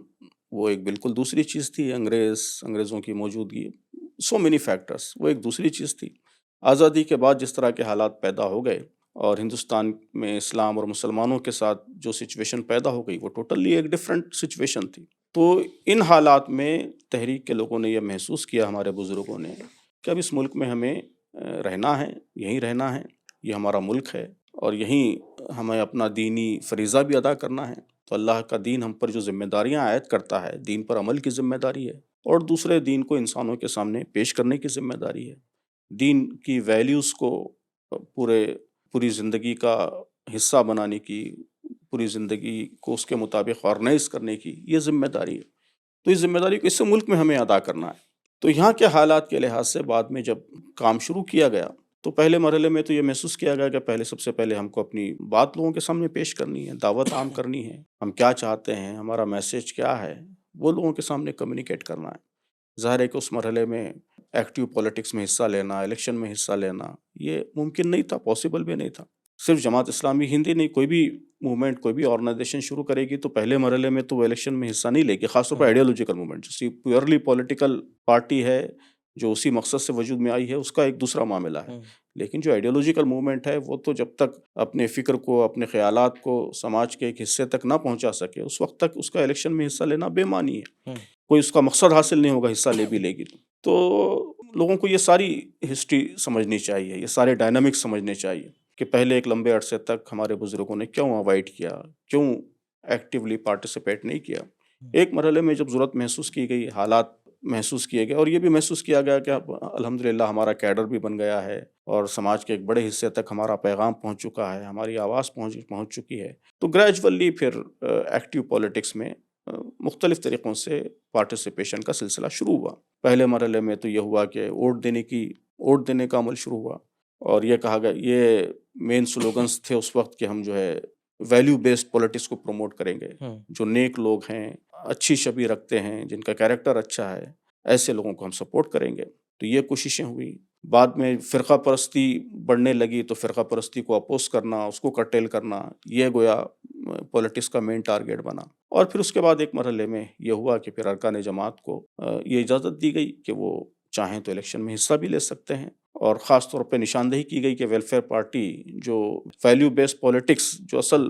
وہ ایک بالکل دوسری چیز تھی. انگریزوں کی موجودگی، سو مینی فیکٹرز، وہ ایک دوسری چیز تھی. آزادی کے بعد جس طرح کے حالات پیدا ہو گئے اور ہندوستان میں اسلام اور مسلمانوں کے ساتھ جو سچویشن پیدا ہو گئی، وہ ٹوٹلی ایک ڈیفرنٹ سچویشن تھی. تو ان حالات میں تحریک کے لوگوں نے یہ محسوس کیا، ہمارے بزرگوں نے، کہ اب اس ملک میں ہمیں رہنا ہے، یہیں رہنا ہے، یہ ہمارا ملک ہے، اور یہیں ہمیں اپنا دینی فریضہ بھی ادا کرنا ہے. تو اللہ کا دین ہم پر جو ذمہ داریاں عائد کرتا ہے، دین پر عمل کی ذمہ داری ہے، اور دوسرے دین کو انسانوں کے سامنے پیش کرنے کی ذمہ داری ہے. دین کی ویلیوز کو پوری زندگی کا حصہ بنانے کی، پوری زندگی کو اس کے مطابق آرگنائز کرنے کی یہ ذمہ داری ہے. تو اس ذمہ داری کو اس ملک میں ہمیں ادا کرنا ہے. تو یہاں کے حالات کے لحاظ سے بعد میں جب کام شروع کیا گیا تو پہلے مرحلے میں تو یہ محسوس کیا گیا کہ سب سے پہلے ہم کو اپنی بات لوگوں کے سامنے پیش کرنی ہے، دعوت عام کرنی ہے، ہم کیا چاہتے ہیں، ہمارا میسج کیا ہے، وہ لوگوں کے سامنے کمیونیکیٹ کرنا ہے. ظاہر ہے کہ اس مرحلے میں ایکٹیو پولیٹکس میں حصہ لینا، الیکشن میں حصہ لینا، یہ ممکن نہیں تھا، پاسبل بھی نہیں تھا. صرف جماعت اسلامی ہند ہی نہیں، کوئی بھی موومنٹ، کوئی بھی آرگنائزیشن شروع کرے گی تو پہلے مرحلے میں تو وہ الیکشن میں حصہ نہیں لے گی، خاص طور پر آئیڈیالوجیکل موومنٹ جیسی پیورلی پولیٹیکل پارٹی ہے جو اسی مقصد سے وجود میں آئی ہے، اس کا ایک دوسرا معاملہ ہے. لیکن جو آئیڈیالوجیکل موومنٹ ہے وہ تو جب تک اپنے فکر کو، اپنے خیالات کو سماج کے ایک حصے تک نہ پہنچا سکے، اس وقت تک اس کا الیکشن میں حصہ لینا بے معنی ہے. کوئی اس کا مقصد حاصل نہیں ہوگا حصہ لے بھی لے گی. تو لوگوں کو یہ ساری ہسٹری سمجھنی چاہیے، یہ سارے ڈائنامکس سمجھنے چاہیے کہ پہلے ایک لمبے عرصے تک ہمارے بزرگوں نے کیوں اوائڈ کیا، کیوں ایکٹیولی پارٹیسپیٹ نہیں کیا. ایک مرحلے میں جب ضرورت محسوس کی گئی، حالات محسوس کیے گئے، اور یہ بھی محسوس کیا گیا کہ الحمدللہ ہمارا کیڈر بھی بن گیا ہے اور سماج کے ایک بڑے حصے تک ہمارا پیغام پہنچ چکا ہے، ہماری آواز پہنچ چکی ہے. تو گریجولی پھر ایکٹیو پولیٹکس میں مختلف طریقوں سے پارٹیسپیشن کا سلسلہ شروع ہوا. پہلے مرحلے میں تو یہ ہوا کہ ووٹ دینے کا عمل شروع ہوا، اور یہ کہا گیا، یہ مین سلوگنز تھے اس وقت کہ ہم جو ہے ویلیو بیسڈ پولیٹکس کو پروموٹ کریں گے. جو نیک لوگ ہیں، اچھی شبیہ رکھتے ہیں، جن کا کیریکٹر اچھا ہے، ایسے لوگوں کو ہم سپورٹ کریں گے. تو یہ کوششیں ہوئی. بعد میں فرقہ پرستی بڑھنے لگی تو فرقہ پرستی کو اپوز کرنا، اس کو کرٹیل کرنا، یہ گویا پولیٹکس کا مین ٹارگیٹ بنا. اور پھر اس کے بعد ایک مرحلے میں یہ ہوا کہ پھر ارکان جماعت کو یہ اجازت دی گئی کہ وہ چاہیں تو الیکشن میں حصہ بھی لے سکتے ہیں. اور خاص طور پہ نشاندہی کی گئی کہ ویلفیئر پارٹی جو ویلیو بیسڈ پولیٹکس، جو اصل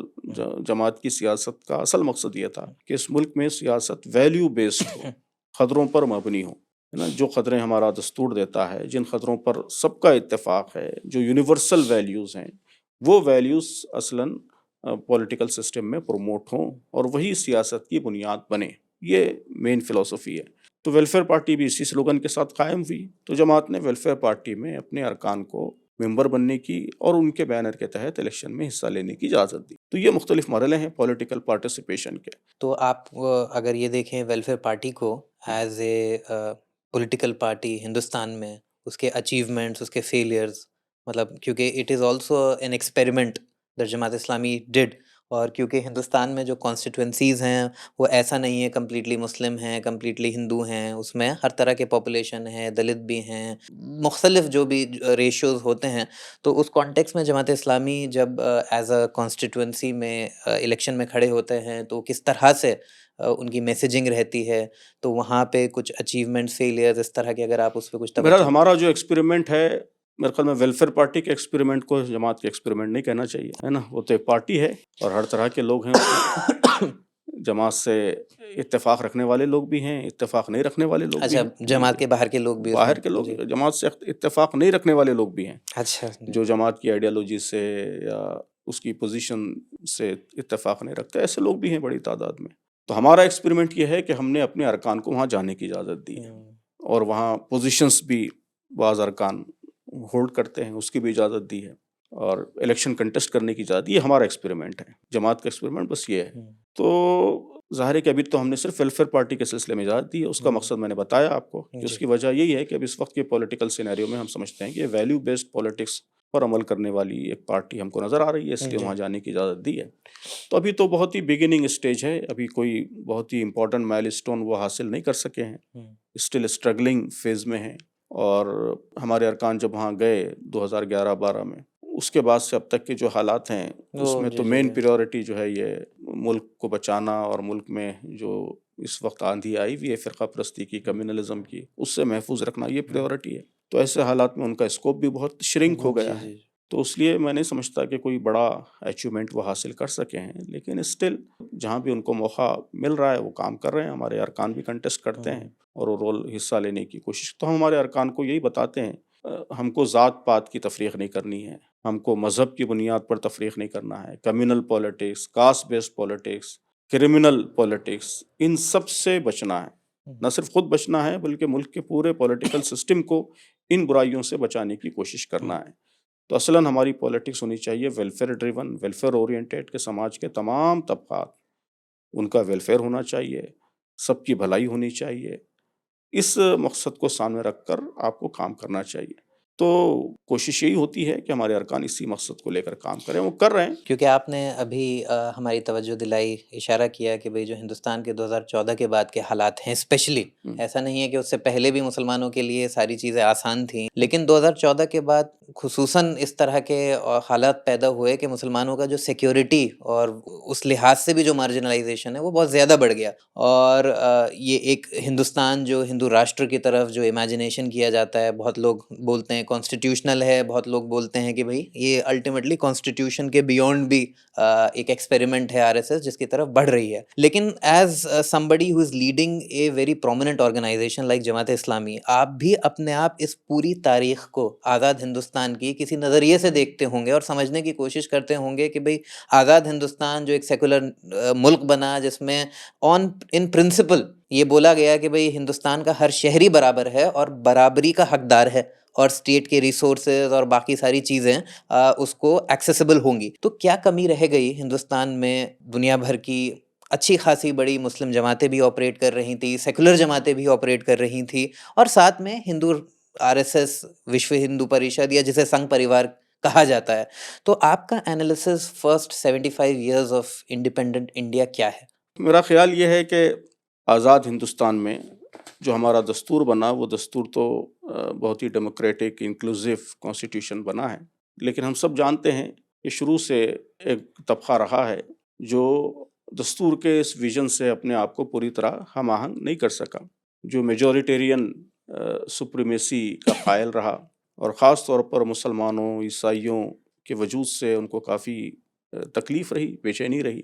جماعت کی سیاست کا اصل مقصد یہ تھا کہ اس ملک میں سیاست ویلیو بیسڈ ہو، خطروں پر مبنی ہو. ہے نا، جو خطرے ہمارا دستور دیتا ہے، جن خطروں پر سب کا اتفاق ہے، جو یونیورسل ویلیوز ہیں، وہ ویلیوز اصلاً پولیٹیکل سسٹم میں پروموٹ ہوں اور وہی سیاست کی بنیاد بنے. یہ مین فلسفی ہے. تو ویلفیئر پارٹی بھی اسی سلوگن کے ساتھ قائم ہوئی. تو جماعت نے ویلفیئر پارٹی میں اپنے ارکان کو ممبر بننے کی اور ان کے بینر کے تحت الیکشن میں حصہ لینے کی اجازت دی. تو یہ مختلف مرحلے ہیں پولیٹیکل پارٹیسپیشن کے. تو آپ اگر یہ دیکھیں ویلفیئر پارٹی کو as a political party Hindustan میں، اس کے اچیومنٹس، اس کے فیلیئرز، مطلب کیونکہ it is also an experiment that Jamaat Islami ڈڈ، اور کیونکہ ہندوستان میں جو کانسٹیٹوئنسیز ہیں وہ ایسا نہیں ہے کمپلیٹلی مسلم ہیں، کمپلیٹلی ہندو ہیں، اس میں ہر طرح کے پاپولیشن ہے، دلت بھی ہیں، مختلف جو بھی ریشیوز ہوتے ہیں. تو اس کانٹیکس میں جماعت اسلامی جب ایز اے کانسٹیٹوئنسی میں الیکشن میں کھڑے ہوتے ہیں تو کس طرح سے ان کی میسیجنگ رہتی ہے، تو وہاں پہ کچھ اچیومنٹ فیلیئرز اس طرح کے اگر آپ اس پہ کچھ بہرحال توجہ. ہمارا جو ایکسپیریمنٹ ہے، میرے خیال میں ویلفیئر پارٹی کے ایکسپیریمنٹ کو جماعت کے ایکسپیریمنٹ نہیں کہنا چاہیے، ہے نا. وہ تو ایک پارٹی ہے اور ہر طرح کے لوگ ہیں اس میں. جماعت سے اتفاق رکھنے والے لوگ بھی ہیں، اتفاق نہیں رکھنے والے لوگ بھی اچھا، ہیں. جماعت کے باہر کے لوگ بھی اس میں. باہر کے لوگ جی. جماعت سے اتفاق نہیں رکھنے والے لوگ بھی ہیں، اچھا جی. جو جماعت کی آئیڈیالوجی سے یا اس کی پوزیشن سے اتفاق نہیں رکھتے. ایسے لوگ بھی ہیں بڑی تعداد میں. تو ہمارا ایکسپیریمنٹ یہ ہے کہ ہم نے اپنے ارکان کو وہاں جانے کی اجازت دی ہے اور وہاں پوزیشنز بھی بعض ارکان ہولڈ کرتے ہیں، اس کی بھی اجازت دی ہے اور الیکشن کنٹیسٹ کرنے کی اجازت دی. یہ ہمارا ایکسپیریمنٹ ہے، جماعت کا ایکسپیریمنٹ بس یہ ہے. تو ظاہر ہے کہ ابھی تو ہم نے صرف ویلفیئر پارٹی کے سلسلے میں اجازت دی ہے. اس کا مقصد میں نے بتایا آپ کو کہ اس کی وجہ یہی ہے کہ اب اس وقت کے پولیٹیکل سینیریو میں ہم سمجھتے ہیں کہ ویلیو بیسڈ پولیٹکس پر عمل کرنے والی ایک پارٹی ہم کو نظر آ رہی ہے، اس لیے وہاں جانے کی اجازت دی ہے. تو ابھی تو بہت ہی بگننگ اسٹیج ہے، ابھی کوئی بہت ہی امپورٹنٹ مائل اسٹون وہ حاصل نہیں کر سکے ہیں، اسٹل اسٹرگلنگ فیز میں ہیں. اور ہمارے ارکان جب وہاں گئے 2011-12 میں، اس کے بعد سے اب تک کے جو حالات ہیں اس میں تو مین پریورٹی جو ہے یہ ملک کو بچانا اور ملک میں جو اس وقت آندھی آئی ہوئی ہے فرقہ پرستی کی، کمیونلزم کی، اس سے محفوظ رکھنا یہ پریورٹی ہے. تو ایسے حالات میں ان کا اسکوپ بھی بہت شرنک ہو گیا ہے. تو اس لیے میں نہیں سمجھتا کہ کوئی بڑا اچیومنٹ وہ حاصل کر سکے ہیں، لیکن اسٹل جہاں بھی ان کو موقع مل رہا ہے وہ کام کر رہے ہیں. ہمارے ارکان بھی کنٹیسٹ کرتے ہیں اور وہ رول حصہ لینے کی کوشش. تو ہم ہمارے ارکان کو یہی بتاتے ہیں، ہم کو ذات پات کی تفریق نہیں کرنی ہے، ہم کو مذہب کی بنیاد پر تفریق نہیں کرنا ہے. Communal politics, caste based politics, criminal politics, ان سب سے بچنا ہے. نہ صرف خود بچنا ہے بلکہ ملک کے پورے پولیٹیکل سسٹم کو ان برائیوں سے بچانے کی کوشش کرنا ہے. تو اصلاً ہماری پولیٹکس ہونی چاہیے ویلفیئر ڈریون، ویلفیئر اورینٹیڈ، کہ سماج کے تمام طبقات ان کا ویلفیئر ہونا چاہیے، سب کی بھلائی ہونی چاہیے. اس مقصد کو سامنے رکھ کر آپ کو کام کرنا چاہیے. تو کوشش یہی ہوتی ہے کہ ہمارے ارکان اسی مقصد کو لے کر کام کریں، وہ کر رہے ہیں. کیونکہ آپ نے ابھی ہماری توجہ دلائی، اشارہ کیا کہ بھئی جو ہندوستان کے 2014 کے بعد کے حالات ہیں اسپیشلی، ایسا نہیں ہے کہ اس سے پہلے بھی مسلمانوں کے لیے ساری چیزیں آسان تھیں، لیکن 2014 کے بعد خصوصاً اس طرح کے حالات پیدا ہوئے کہ مسلمانوں کا جو سیکیورٹی اور اس لحاظ سے بھی جو مارجنلائزیشن ہے وہ بہت زیادہ بڑھ گیا. اور یہ ایک ہندوستان جو ہندو راشٹر کی طرف جو امیجنیشن کیا جاتا ہے، بہت لوگ بولتے ہیں کانسٹیٹیوشنل ہے، بہت لوگ بولتے ہیں کہ بھئی یہ الٹیمیٹلی کانسٹیٹیوشن کے بیونڈ بھی ایک ایکسپیریمنٹ ہے آر ایس ایس جس کی طرف بڑھ رہی ہے. لیکن as somebody who is leading a very prominent organization like Jamaat Islami, آپ بھی اپنے آپ اس پوری تاریخ کو آزاد ہندوستان کی کسی نظریے سے دیکھتے ہوں گے اور سمجھنے کی کوشش کرتے ہوں گے کہ بھئی آزاد ہندوستان جو ایک سیکولر ملک بنا جس میں ان پرنسپل یہ بولا گیا کہ بھئی ہندوستان کا ہر شہری برابر ہے اور برابری کا حقدار ہے اور اسٹیٹ کے ریسورسز اور باقی ساری چیزیں اس کو ایکسیسیبل ہوں گی. تو کیا کمی رہ گئی ہندوستان میں؟ دنیا بھر کی اچھی خاصی بڑی مسلم جماعتیں بھی آپریٹ کر رہی تھیں، سیکولر جماعتیں بھی آپریٹ کر رہی تھیں، اور ساتھ میں ہندو R S S, Vishwa Hindu Parishad یا جسے سنگھ پریوار کہا جاتا ہے. تو آپ کا analysis first 75 years of independent India کیا ہے؟ میرا خیال یہ ہے کہ آزاد ہندوستان میں جو ہمارا دستور بنا وہ دستور تو بہت ہی ڈیموکریٹک انکلوزیو کانسٹیٹیوشن بنا ہے، لیکن ہم سب جانتے ہیں کہ شروع سے ایک طبقہ رہا ہے جو دستور کے اس ویژن سے اپنے آپ کو پوری طرح ہم آہنگ نہیں کر سکا، جو میجورٹیرین سپریمیسی کا قائل رہا، اور خاص طور پر مسلمانوں، عیسائیوں کے وجود سے ان کو کافی تکلیف رہی، بے چینی رہی.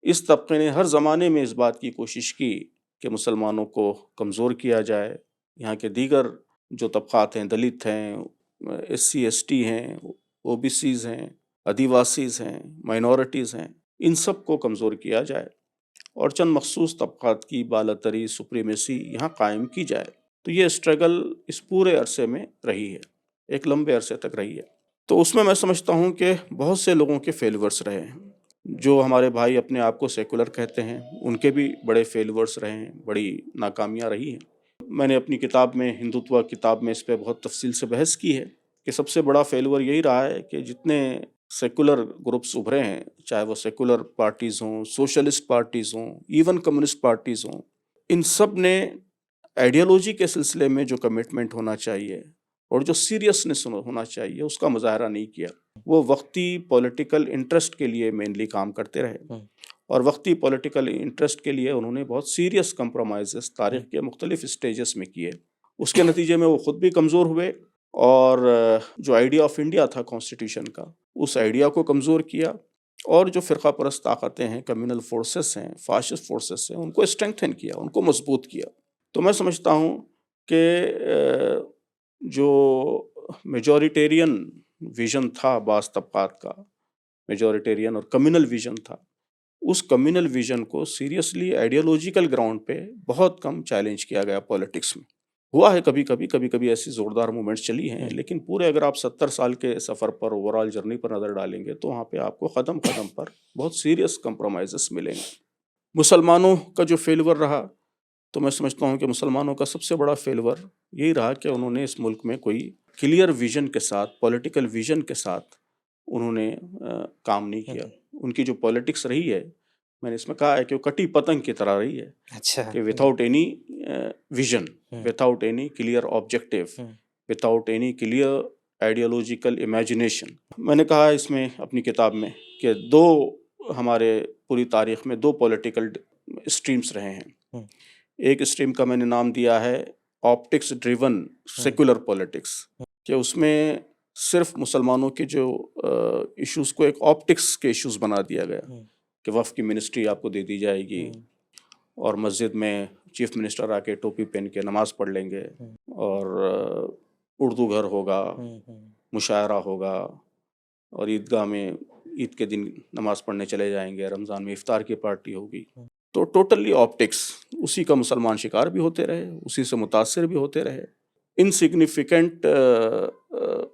اس طبقے نے ہر زمانے میں اس بات کی کوشش کی کہ مسلمانوں کو کمزور کیا جائے، یہاں کے دیگر جو طبقات ہیں، دلت ہیں، SC ST ہیں، OBCs ہیں، آدیواسیز ہیں، مائنورٹیز ہیں، ان سب کو کمزور کیا جائے اور چند مخصوص طبقات کی بالاتری سپریمیسی یہاں قائم کی جائے۔ تو یہ اسٹرگل اس پورے عرصے میں رہی ہے، ایک لمبے عرصے تک رہی ہے۔ تو اس میں سمجھتا ہوں کہ بہت سے لوگوں کے فیلورس رہے ہیں۔ جو ہمارے بھائی اپنے آپ کو سیکولر کہتے ہیں، ان کے بھی بڑے فیلورس رہے ہیں، بڑی ناکامیاں رہی ہیں۔ میں نے اپنی کتاب میں، ہندوتوا کتاب میں، اس پہ بہت تفصیل سے بحث کی ہے کہ سب سے بڑا فیلور یہی رہا ہے کہ جتنے سیکولر گروپس ابھرے ہیں، چاہے وہ سیکولر پارٹیز ہوں، سوشلسٹ پارٹیز ہوں، ایون کمیونسٹ پارٹیز ہوں، ان سب نے آئیڈیالوجی کے سلسلے میں جو کمٹمنٹ ہونا چاہیے اور جو سیریسنس ہونا چاہیے اس کا مظاہرہ نہیں کیا۔ وہ وقتی پولیٹیکل انٹرسٹ کے لیے مینلی کام کرتے رہے، اور وقتی پولیٹیکل انٹرسٹ کے لیے انہوں نے بہت سیریس کمپرومائزز تاریخ کے مختلف اسٹیجز میں کیے۔ اس کے نتیجے میں وہ خود بھی کمزور ہوئے، اور جو آئیڈیا آف انڈیا تھا کانسٹیٹیوشن کا، اس آئیڈیا کو کمزور کیا، اور جو فرقہ پرست طاقتیں ہیں، کمیونل فورسز ہیں، فاشسٹ فورسز ہیں، ان کو اسٹرینگتھن کیا، ان کو مضبوط کیا۔ تو میں سمجھتا ہوں کہ جو میجورٹیرین ویژن تھا بعض طبقات کا، میجورٹیرین اور کمیونل ویژن تھا، اس کمیونل ویژن کو سیریسلی آئیڈیالوجیکل گراؤنڈ پہ بہت کم چیلنج کیا گیا پولیٹکس میں۔ ہوا ہے کبھی ایسی زوردار مومنٹس چلی ہیں، لیکن پورے اگر آپ 70 سال کے سفر پر، اوورال جرنی پر نظر ڈالیں گے تو وہاں پہ آپ کو قدم قدم پر بہت سیریس کمپرومائزز ملیں گے۔ مسلمانوں کا جو فیلور رہا، تو میں سمجھتا ہوں کہ مسلمانوں کا سب سے بڑا فیلور یہی رہا کہ انہوں نے اس ملک میں کوئی کلیئر ویژن کے ساتھ، پولیٹیکل ویژن کے ساتھ انہوں نے کام نہیں کیا۔ ان کی جو پولیٹکس رہی ہے، میں نے اس میں کہا ہے کہ وہ کٹی پتنگ کی طرح رہی ہے، کہ without any vision, without any clear objective, without any clear ideological imagination. میں نے کہا اس میں اپنی کتاب میں کہ ہمارے پوری تاریخ میں دو پولیٹیکل اسٹریمز رہے ہیں۔ ایک اسٹریم کا میں نے نام دیا ہے آپٹکس ڈریون سیکولر پولیٹکس، کہ اس میں صرف مسلمانوں کے جو ایشوز کو ایک آپٹکس کے ایشوز بنا دیا گیا، کہ وقف کی منسٹری آپ کو دے دی جائے گی، اور مسجد میں چیف منسٹر آ کے ٹوپی پہن کے نماز پڑھ لیں گے، اور اردو گھر ہوگا، مشاعرہ ہوگا، اور عیدگاہ میں عید کے دن نماز پڑھنے چلے جائیں گے، رمضان میں افطار کی پارٹی ہوگی۔ تو ٹوٹلی آپٹکس، اسی کا مسلمان شکار بھی ہوتے رہے، اسی سے متاثر بھی ہوتے رہے۔ انسگنیفیکنٹ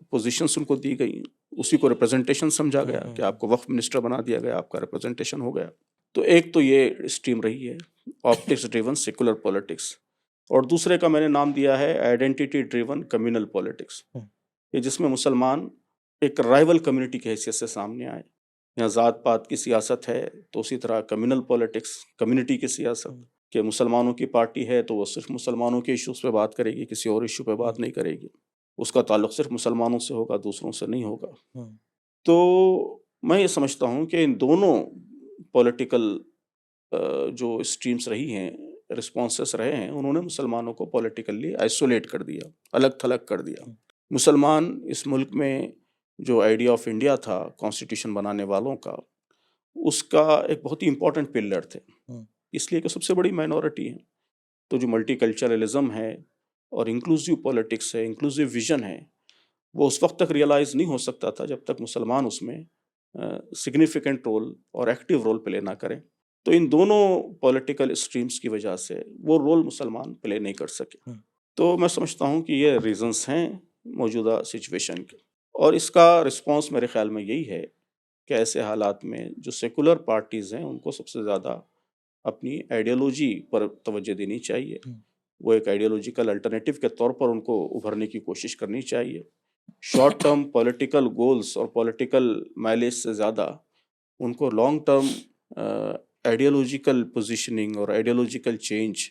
پوزیشنس ان کو دی گئی، اسی کو ریپرزنٹیشن سمجھا گیا کہ آپ کو وقف منسٹر بنا دیا گیا، آپ کا ریپرزنٹیشن ہو گیا۔ تو ایک تو یہ اسٹریم رہی ہے آپٹکس ڈریون سیکولر پولیٹکس، اور دوسرے کا میں نے نام دیا ہے آئیڈینٹی ڈریون کمیونل پولیٹکس، کہ جس میں مسلمان ایک رائیول کمیونٹی کی حیثیت سے سامنے آئے۔ یہاں ذات پات کی سیاست ہے، تو اسی طرح کمیونل پولیٹکس، کمیونٹی کی سیاست، کہ مسلمانوں کی پارٹی ہے تو وہ صرف مسلمانوں کے ایشوز پہ بات کرے گی، کسی اور ایشو پہ بات نہیں کرے گی، اس کا تعلق صرف مسلمانوں سے ہوگا، دوسروں سے نہیں ہوگا۔ تو میں یہ سمجھتا ہوں کہ ان دونوں پولیٹیکل جو اسٹریمز رہی ہیں، رسپانسز رہے ہیں، انہوں نے مسلمانوں کو پولیٹیکلی آئسولیٹ کر دیا، الگ تھلگ کر دیا۔ مسلمان اس ملک میں جو آئیڈیا آف انڈیا تھا کانسٹیٹیوشن بنانے والوں کا، اس کا ایک بہت ہی امپورٹنٹ پلر تھے، اس لیے کہ سب سے بڑی مائنورٹی ہے۔ تو جو ملٹی کلچرلزم ہے اور انکلوسیو پولیٹکس ہے، انکلوسیو ویژن ہے، وہ اس وقت تک ریئلائز نہیں ہو سکتا تھا جب تک مسلمان اس میں سگنیفیکنٹ رول اور ایکٹیو رول پلے نہ کریں۔ تو ان دونوں پولیٹیکل اسٹریمز کی وجہ سے وہ رول مسلمان پلے نہیں کر سکے۔ تو میں سمجھتا ہوں کہ یہ ریزنز ہیں موجودہ سچویشن کے، اور اس کا رسپانس میرے خیال میں یہی ہے کہ ایسے حالات میں جو سیکولر پارٹیز ہیں ان کو سب سے زیادہ اپنی آئیڈیالوجی پر توجہ دینی چاہیے، وہ ایک آئیڈیالوجیکل الٹرنیٹیو کے طور پر ان کو ابھرنے کی کوشش کرنی چاہیے۔ شارٹ ٹرم پولیٹیکل گولز اور پولیٹیکل مائلیج سے زیادہ ان کو لانگ ٹرم آئیڈیالوجیکل پوزیشننگ اور آئیڈیالوجیکل چینج،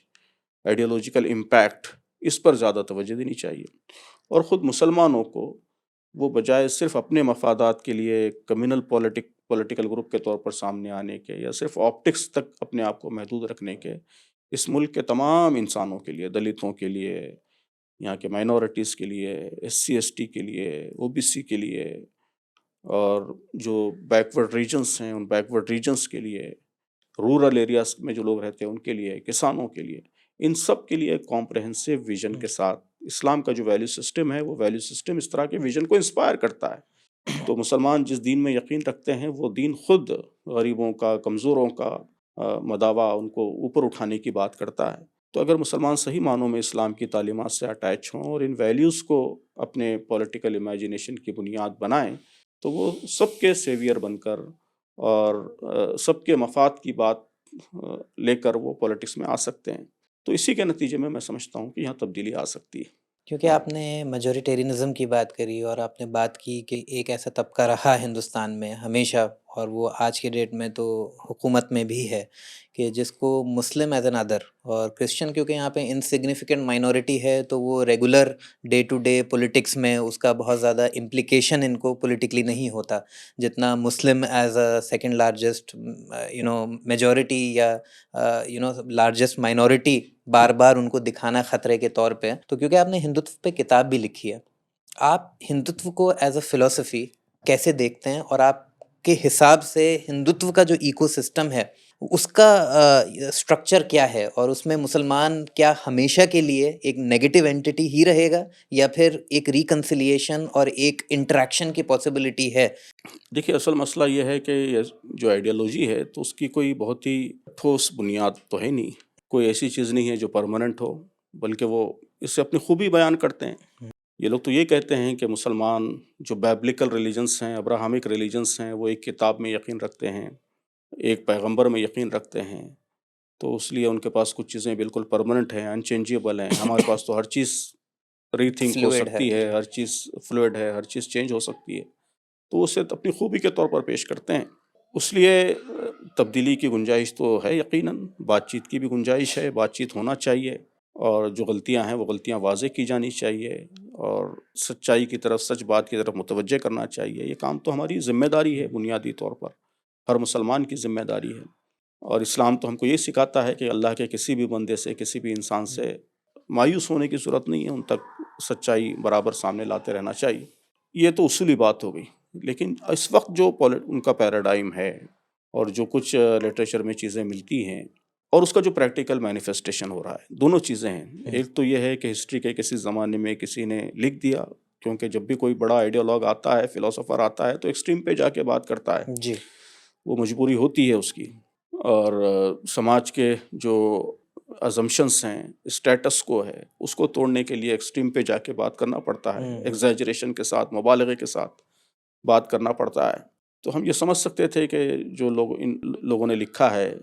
آئیڈیالوجیکل امپیکٹ، اس پر زیادہ توجہ دینی چاہیے۔ اور خود مسلمانوں کو وہ بجائے صرف اپنے مفادات کے لیے کمیونل پولیٹیکل گروپ کے طور پر سامنے آنے کے، یا صرف آپٹکس تک اپنے آپ کو محدود رکھنے کے، اس ملک کے تمام انسانوں کے لیے، دلتوں کے لیے، یہاں کے مائنورٹیز کے لیے، SC ST کے لیے، OBC کے لیے، اور جو بیکورڈ ریجنز ہیں ان بیکورڈ ریجنز کے لیے، رورل ایریاز میں جو لوگ رہتے ہیں ان کے لیے، کسانوں کے لیے، ان سب کے لیے کمپریہنسو ویژن کے ساتھ اسلام کا جو ویلیو سسٹم ہے وہ ویلیو سسٹم اس طرح کے ویژن کو انسپائر کرتا ہے. تو مسلمان جس دین میں یقین رکھتے ہیں وہ دین خود غریبوں کا، کمزوروں کا مداوا، ان کو اوپر اٹھانے کی بات کرتا ہے. تو اگر مسلمان صحیح معنوں میں اسلام کی تعلیمات سے اٹیچ ہوں اور ان ویلیوز کو اپنے پولیٹیکل امیجینیشن کی بنیاد بنائیں تو وہ سب کے سیویئر بن کر اور سب کے مفاد کی بات لے کر وہ پولیٹکس میں آ سکتے ہیں. تو اسی کے نتیجے میں سمجھتا ہوں کہ یہاں تبدیلی آ سکتی ہے. کیونکہ آپ نے میجورٹیرینزم کی بات کری اور آپ نے بات کی کہ ایک ایسا طبقہ رہا ہندوستان میں ہمیشہ، اور وہ آج کے ڈیٹ میں تو حکومت میں بھی ہے، کہ جس کو مسلم ایز این ادر اور کرسچن، کیونکہ یہاں پہ انسگنیفیکنٹ مائنورٹی ہے تو وہ regular day to day politics میں اس کا بہت زیادہ امپلیکیشن ان کو پولیٹیکلی نہیں ہوتا جتنا Muslim as a second largest majority یا لارجسٹ مائنورٹی بار بار ان کو دکھانا خطرے کے طور پہ. تو کیونکہ آپ نے ہندوتو پہ کتاب بھی لکھی ہے، آپ ہندوتو کو ایز اے فلسفی کیسے دیکھتے ہیں، اور آپ کے حساب سے ہندوتو کا جو ایکو سسٹم ہے اس کا اسٹرکچر کیا ہے، اور اس میں مسلمان کیا ہمیشہ کے لیے ایک نیگیٹو اینٹی ہی رہے گا یا پھر ایک ریکنسیلیشن اور ایک انٹریکشن کی پاسبلٹی ہے؟ دیکھیے اصل مسئلہ یہ ہے کہ یہ جو آئیڈیالوجی ہے تو اس کی کوئی بہت ہی ٹھوس بنیاد تو ہے نہیں، کوئی ایسی چیز نہیں ہے جو پرماننٹ ہو، بلکہ وہ اس سے اپنی خوبی بیان کرتے ہیں. یہ لوگ تو یہ کہتے ہیں کہ مسلمان جو بیبلیکل ریلیجنس ہیں، ابراہمک ریلیجنس ہیں، وہ ایک کتاب میں یقین رکھتے ہیں، ایک پیغمبر میں یقین رکھتے ہیں، تو اس لیے ان کے پاس کچھ چیزیں بالکل پرماننٹ ہیں، انچینجیبل ہیں. ہمارے پاس تو ہر چیز ری تھنک ہو سکتی ہے، ہر چیز فلوئڈ ہے، ہر چیز چینج ہو سکتی ہے. تو اسے اپنی خوبی کے طور پر پیش کرتے ہیں. اس لیے تبدیلی کی گنجائش تو ہے، یقیناً بات چیت کی بھی گنجائش ہے، بات چیت ہونا چاہیے، اور جو غلطیاں ہیں وہ غلطیاں واضح کی جانی چاہیے، اور سچائی کی طرف، سچ بات کی طرف متوجہ کرنا چاہیے. یہ کام تو ہماری ذمہ داری ہے، بنیادی طور پر ہر مسلمان کی ذمہ داری ہے. اور اسلام تو ہم کو یہ سکھاتا ہے کہ اللہ کے کسی بھی بندے سے، کسی بھی انسان سے مایوس ہونے کی ضرورت نہیں ہے، ان تک سچائی برابر سامنے لاتے رہنا چاہیے. یہ تو اصولی بات ہو گئی. لیکن اس وقت جو ان کا پیراڈائم ہے اور جو کچھ لٹریچر میں چیزیں ملتی ہیں اور اس کا جو پریکٹیکل مینیفیسٹیشن ہو رہا ہے، دونوں چیزیں ہیں. ایک تو یہ ہے کہ ہسٹری کے کسی زمانے میں کسی نے لکھ دیا، کیونکہ جب بھی کوئی بڑا آئیڈیالوگ آتا ہے، فلسفر آتا ہے، تو ایکسٹریم پہ جا کے بات کرتا ہے. جی، وہ مجبوری ہوتی ہے اس کی، اور سماج کے جو ازمپشنس ہیں، اسٹیٹس کو ہے، اس کو توڑنے کے لیے ایکسٹریم پہ جا کے بات کرنا پڑتا ہے، ایگزیجریشن کے ساتھ، مبالغے کے ساتھ بات کرنا پڑتا ہے. تو ہم یہ سمجھ سکتے تھے کہ جو ان لوگوں نے لکھا ہے،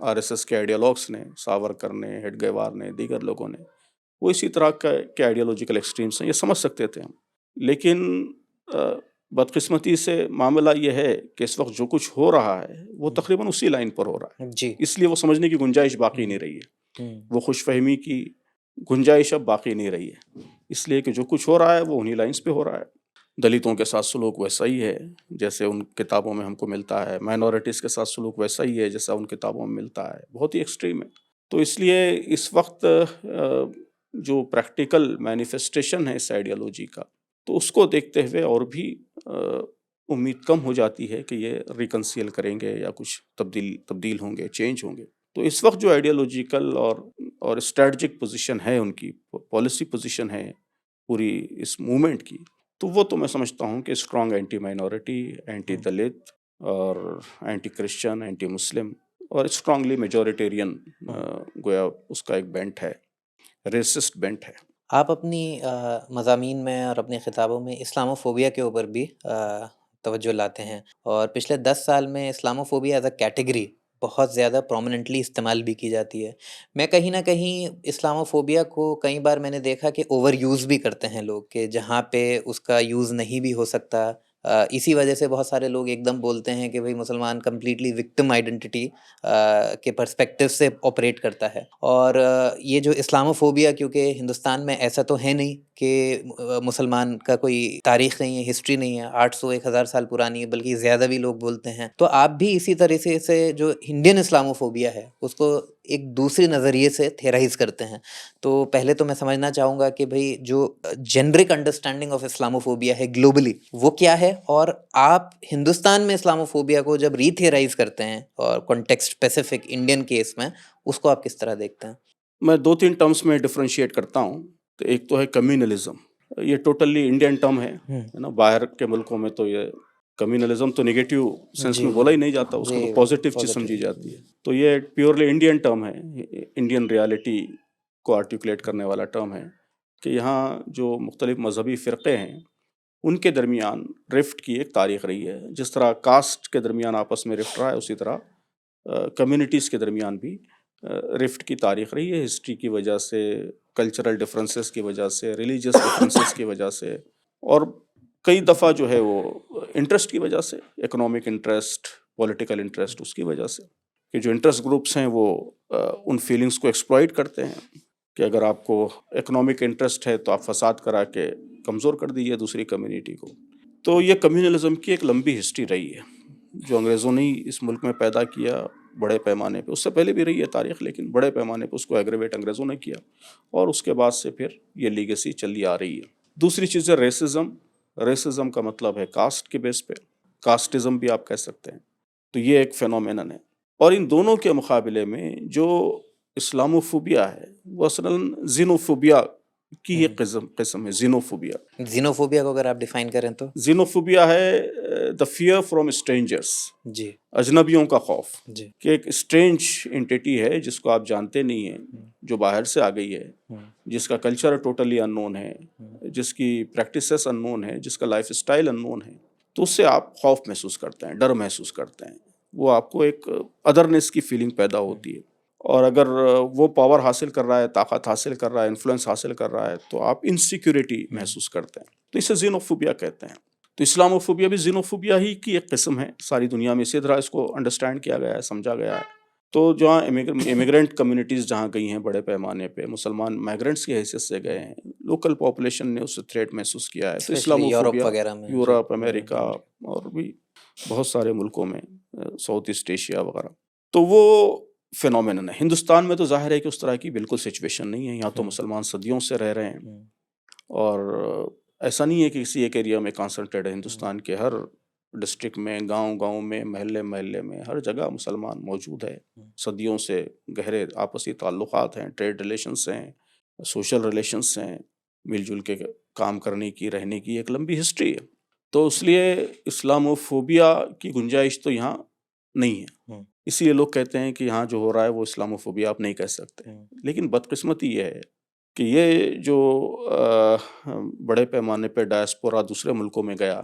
آر ایس ایس کے آئیڈیالوگس نے، ساورکر نے، ہیڈگیوار نے، دیگر لوگوں نے، وہ اسی طرح کے آئیڈیالوجیکل ایکسٹریمس ہیں، یہ سمجھ سکتے تھے ہم. لیکن بدقسمتی سے معاملہ یہ ہے کہ اس وقت جو کچھ ہو رہا ہے وہ تقریباً اسی لائن پر ہو رہا ہے. جی، اس لیے وہ سمجھنے کی گنجائش باقی نہیں رہی ہے، وہ خوش فہمی کی گنجائش اب باقی نہیں رہی ہے، اس لیے کہ جو کچھ ہو رہا ہے وہ انہی لائنز پہ ہو رہا ہے. دلتوں کے ساتھ سلوک ویسا ہی ہے جیسے ان کتابوں میں ہم کو ملتا ہے، مائنورٹیز کے ساتھ سلوک ویسا ہی ہے جیسا ان کتابوں میں ملتا ہے، بہت ہی ایکسٹریم ہے. تو اس لیے اس وقت جو پریکٹیکل مینیفیسٹیشن ہے اس آئیڈیالوجی کا، تو اس کو دیکھتے ہوئے اور بھی امید کم ہو جاتی ہے کہ یہ ریکنسیل کریں گے یا کچھ تبدیل ہوں گے، چینج ہوں گے. تو اس وقت جو آئیڈیالوجیکل اور اسٹریٹجک پوزیشن ہے، ان کی پالیسی پوزیشن ہے پوری اس موومنٹ کی، تو وہ تو میں سمجھتا ہوں کہ strong anti minority, anti Dalit اور اینٹی کرسچن، اینٹی مسلم، اور اسٹرانگلی میجورٹیرین گویا اس کا ایک بینٹ ہے، ریسسٹ بینٹ ہے. آپ اپنی مضامین میں اور اپنی خطابوں میں اسلاموفوبیا کے اوپر بھی توجہ لاتے ہیں، اور پچھلے 10 سال میں اسلاموفوبیا ایز اے کیٹیگری بہت زیادہ پرومیننٹلی استعمال بھی کی جاتی ہے. میں کہیں نہ کہیں اسلاموفوبیا کو کئی بار میں نے دیکھا کہ اوور یوز بھی کرتے ہیں لوگ، کہ جہاں پہ اس کا یوز نہیں بھی ہو سکتا. اسی وجہ سے بہت سارے لوگ ایک دم بولتے ہیں کہ بھئی مسلمان کمپلیٹلی وکٹم آئیڈینٹی کے پرسپیکٹو سے آپریٹ کرتا ہے. اور یہ جو اسلاموفوبیا، کیونکہ ہندوستان میں ایسا تو ہے نہیں کہ مسلمان کا کوئی تاریخ نہیں ہے، ہسٹری نہیں ہے، 800-1000 سال پرانی ہے، بلکہ زیادہ بھی لوگ بولتے ہیں. تو آپ بھی اسی طرح سے جو انڈین اسلاموفوبیا ہے اس کو ایک دوسری نظریے سے تھیرائز کرتے ہیں. تو پہلے تو میں سمجھنا چاہوں گا کہ بھئی جو جنرک انڈرسٹینڈنگ آف اسلاموفوبیا ہے گلوبلی وہ کیا ہے، اور آپ ہندوستان میں اسلاموفوبیا کو جب ری تھیرائز کرتے ہیں اور کانٹیکسٹ اسپیسیفک انڈین کیس میں، اس کو آپ کس طرح دیکھتے ہیں؟ میں 2-3 ٹرمز میں ڈفرینشیٹ کرتا ہوں. تو ایک تو ہے کمیونلزم. یہ ٹوٹلی انڈین ٹرم ہے نا. باہر کے ملکوں میں تو یہ کمیونلزم تو نگیٹیو سینس میں بولا ہی نہیں جاتا، اس کو تو پازیٹیو چیز سمجھی جاتی ہے. تو یہ پیورلی انڈین ٹرم ہے، انڈین ریالٹی کو آرٹیکولیٹ کرنے والا ٹرم ہے کہ یہاں جو مختلف مذہبی فرقے ہیں ان کے درمیان رفٹ کی ایک تاریخ رہی ہے. جس طرح کاسٹ کے درمیان آپس میں رفٹ رہا ہے، اسی طرح کمیونٹیز کے درمیان بھی رفٹ کی تاریخ رہی ہے، ہسٹری کی وجہ سے، کلچرل ڈفرینسز کی وجہ سے، ریلیجیس ڈفرینسز کی وجہ سے، اور کئی دفعہ جو ہے وہ انٹرسٹ کی وجہ سے، اکنامک انٹرسٹ، پولیٹیکل انٹرسٹ، اس کی وجہ سے کہ جو انٹرسٹ گروپس ہیں وہ ان فیلنگس کو ایکسپلائٹ کرتے ہیں کہ اگر آپ کو اکنامک انٹرسٹ ہے تو آپ فساد کرا کے کمزور کر دیجیے دوسری کمیونٹی کو. تو یہ کمیونلزم کی ایک لمبی ہسٹری رہی ہے جو انگریزوں نے اس ملک میں پیدا کیا بڑے پیمانے پہ. اس سے پہلے بھی رہی ہے تاریخ، لیکن بڑے پیمانے پہ اس کو ایگریویٹ انگریزوں نے کیا، اور اس کے بعد سے پھر یہ لیگیسی چلی آ رہی ہے. دوسری چیز ہے ریسزم. ریسزم کا مطلب ہے کاسٹ کے بیس پہ، کاسٹزم بھی آپ کہہ سکتے ہیں. تو یہ ایک فینومینن ہے. اور ان دونوں کے مقابلے میں جو اسلاموفوبیا ہے وہ اصلاً زینوفوبیا کی ایک قسم ہے. زینوفوبیا، زینوفوبیا کو اگر آپ ڈیفائن کریں تو زینوفوبیا ہے دا فیئر فرام اسٹرینجرس، جی اجنبیوں کا خوف. جی کہ ایک اسٹرینج انٹیٹی ہے جس کو آپ جانتے نہیں ہیں، جو باہر سے آ گئی ہے، جس کا کلچر ٹوٹلی ان نون ہے، جس کی پریکٹسز ان نون ہے، جس کا لائف اسٹائل ان نون ہے، تو اس سے آپ خوف محسوس کرتے ہیں، ڈر محسوس کرتے ہیں. وہ آپ کو ایک ادرنیس کی فیلنگ پیدا ہوتی ہے. اور اگر وہ پاور حاصل کر رہا ہے، طاقت حاصل کر رہا ہے، انفلوئنس حاصل کر رہا ہے، تو آپ انسیکیورٹی محسوس کرتے ہیں. تو اسے زینوفوبیا کہتے ہیں. تو اسلاموفوبیا بھی زینوفوبیا ہی کی ایک قسم ہے. ساری دنیا میں اسی طرح اس کو انڈرسٹینڈ کیا گیا ہے، سمجھا گیا ہے. تو جہاں امیگرینٹ کمیونٹیز جہاں گئی ہیں بڑے پیمانے پہ، مسلمان مائیگرینٹس کی حیثیت سے گئے ہیں، لوکل پاپولیشن نے اس سے تھریٹ محسوس کیا ہے. تو اسلاموفوبیا یورپ، امریکہ اور بھی بہت سارے ملکوں میں، ساؤتھ ایسٹ ایشیا وغیرہ. تو وہ فینومینن ہے. ہندوستان میں تو ظاہر ہے کہ اس طرح کی بالکل سچویشن نہیں ہے. یہاں تو مسلمان صدیوں سے رہ رہے ہیں، اور ایسا نہیں ہے کہ کسی ایک ایریا میں کانسنٹریٹ ہے. ہندوستان کے ہر ڈسٹرکٹ میں، گاؤں میں، محلے میں، ہر جگہ مسلمان موجود ہے. صدیوں سے گہرے آپسی تعلقات ہیں، ٹریڈ ریلیشنس ہیں، سوشل ریلیشنس ہیں، مل جل کے کام کرنے کی، رہنے کی ایک لمبی ہسٹری ہے. تو اس لیے اسلاموفوبیا کی گنجائش تو یہاں نہیں ہے. اسی لیے لوگ کہتے ہیں کہ یہاں جو ہو رہا ہے وہ اسلاموفوبیا آپ نہیں کہہ سکتے. لیکن بدقسمتی یہ ہے کہ یہ جو بڑے پیمانے پہ ڈائسپورا دوسرے ملکوں میں گیا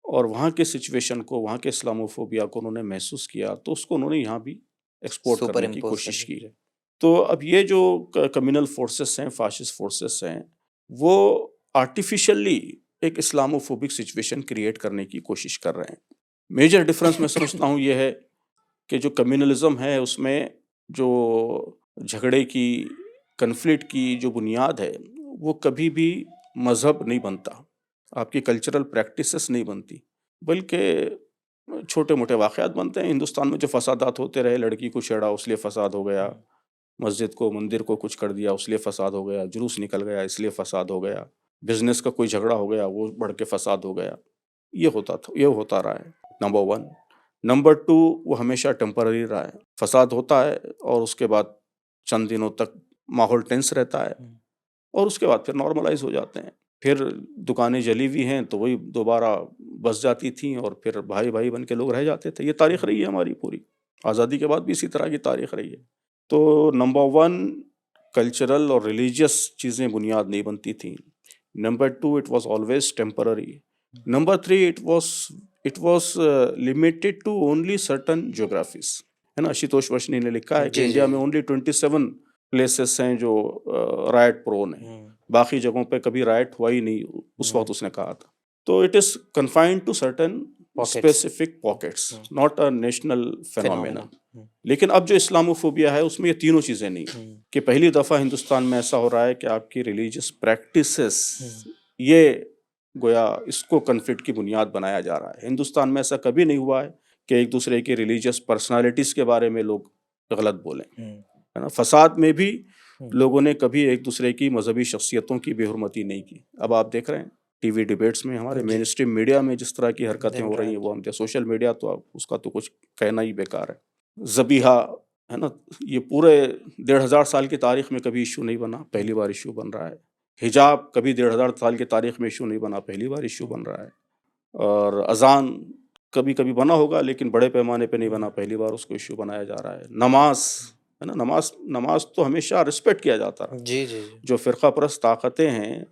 اور وہاں کے سچویشن کو، وہاں کے اسلاموفوبیا کو انہوں نے محسوس کیا، تو اس کو انہوں نے یہاں بھی ایکسپورٹ کرنے کی کوشش کی. تو اب یہ جو کمیونل فورسز ہیں، فاشسٹ فورسز ہیں، وہ آرٹیفیشلی ایک اسلاموفوبک سچویشن کریٹ کرنے کی کوشش کر رہے ہیں. میجر ڈفرنس میں سمجھتا ہوں یہ ہے کہ جو کمیونلزم ہے اس میں جو جھگڑے کی، کنفلکٹ کی جو بنیاد ہے وہ کبھی بھی مذہب نہیں بنتا، آپ کی کلچرل پریکٹسز نہیں بنتی، بلکہ چھوٹے موٹے واقعات بنتے ہیں. ہندوستان میں جو فسادات ہوتے رہے، لڑکی کو چھیڑا اس لیے فساد ہو گیا، مسجد کو، مندر کو کچھ کر دیا اس لیے فساد ہو گیا، جلوس نکل گیا اس لیے فساد ہو گیا، بزنس کا کوئی جھگڑا ہو گیا وہ بڑھ کے فساد ہو گیا. یہ ہوتا رہا ہے. نمبر 1. نمبر 2، وہ ہمیشہ ٹیمپرری رہا ہے. فساد ہوتا ہے اور اس کے بعد چند دنوں تک ماحول ٹینس رہتا ہے، اور اس کے بعد پھر نارملائز ہو جاتے ہیں. پھر دکانیں جلی ہوئی ہیں تو وہی دوبارہ بس جاتی تھیں، اور پھر بھائی بھائی بن کے لوگ رہ جاتے تھے. یہ تاریخ رہی ہے ہماری پوری. آزادی کے بعد بھی اسی طرح کی تاریخ رہی ہے. تو نمبر 1، کلچرل اور ریلیجیس چیزیں بنیاد نہیں بنتی تھیں. Number 2، it was always temporary. Number 3، it was limited to only certain geographies. ہے نا، اشیتوش وشنی نے لکھا ہے کہ انڈیا میں اونلی 27 پلیسز ہیں جو رائٹ پرون ہیں، باقی جگہوں پہ کبھی رائٹ ہوا ہی نہیں اس وقت اس نے کہا تھا. تو it is confined to certain specific pockets, not a national phenomena. لیکن اب جو اسلاموفوبیا ہے اس میں یہ تینوں چیزیں نہیں کہ پہلی دفعہ ہندوستان میں ایسا ہو رہا ہے کہ آپ کی ریلیجیس پریکٹسز، یہ گویا اس کو کنفلکٹ کی بنیاد بنایا جا رہا ہے. ہندوستان میں ایسا کبھی نہیں ہوا ہے کہ ایک دوسرے کی ریلیجیس پرسنالٹیز کے بارے میں لوگ غلط بولیں، ہے نا. فساد میں بھی لوگوں نے کبھی ایک دوسرے کی مذہبی شخصیتوں کی بے حرمتی نہیں کی. اب آپ دیکھ رہے ہیں ٹی وی ڈیبیٹس میں ہمارے مین اسٹریم میڈیا میں جس طرح کی حرکتیں ہو رہی ہیں وہ ہم سوشل میڈیا تو اس کا تو کچھ کہنا ہی بیکار ہے. ذبیحہ ہے نا, یہ پورے 1500 سال کی تاریخ میں کبھی ایشو نہیں بنا, پہلی بار ایشو بن رہا ہے. حجاب کبھی 1500 سال کی تاریخ میں ایشو نہیں بنا, پہلی بار ایشو بن رہا ہے. اور اذان کبھی کبھی بنا ہوگا لیکن بڑے پیمانے پہ نہیں بنا, پہلی بار اس کو ایشو بنایا جا رہا ہے. نماز ہے نا, نماز تو ہمیشہ رسپیکٹ کیا جاتا ہے. جی جی. جو فرقہ پرست طاقتیں ہیں,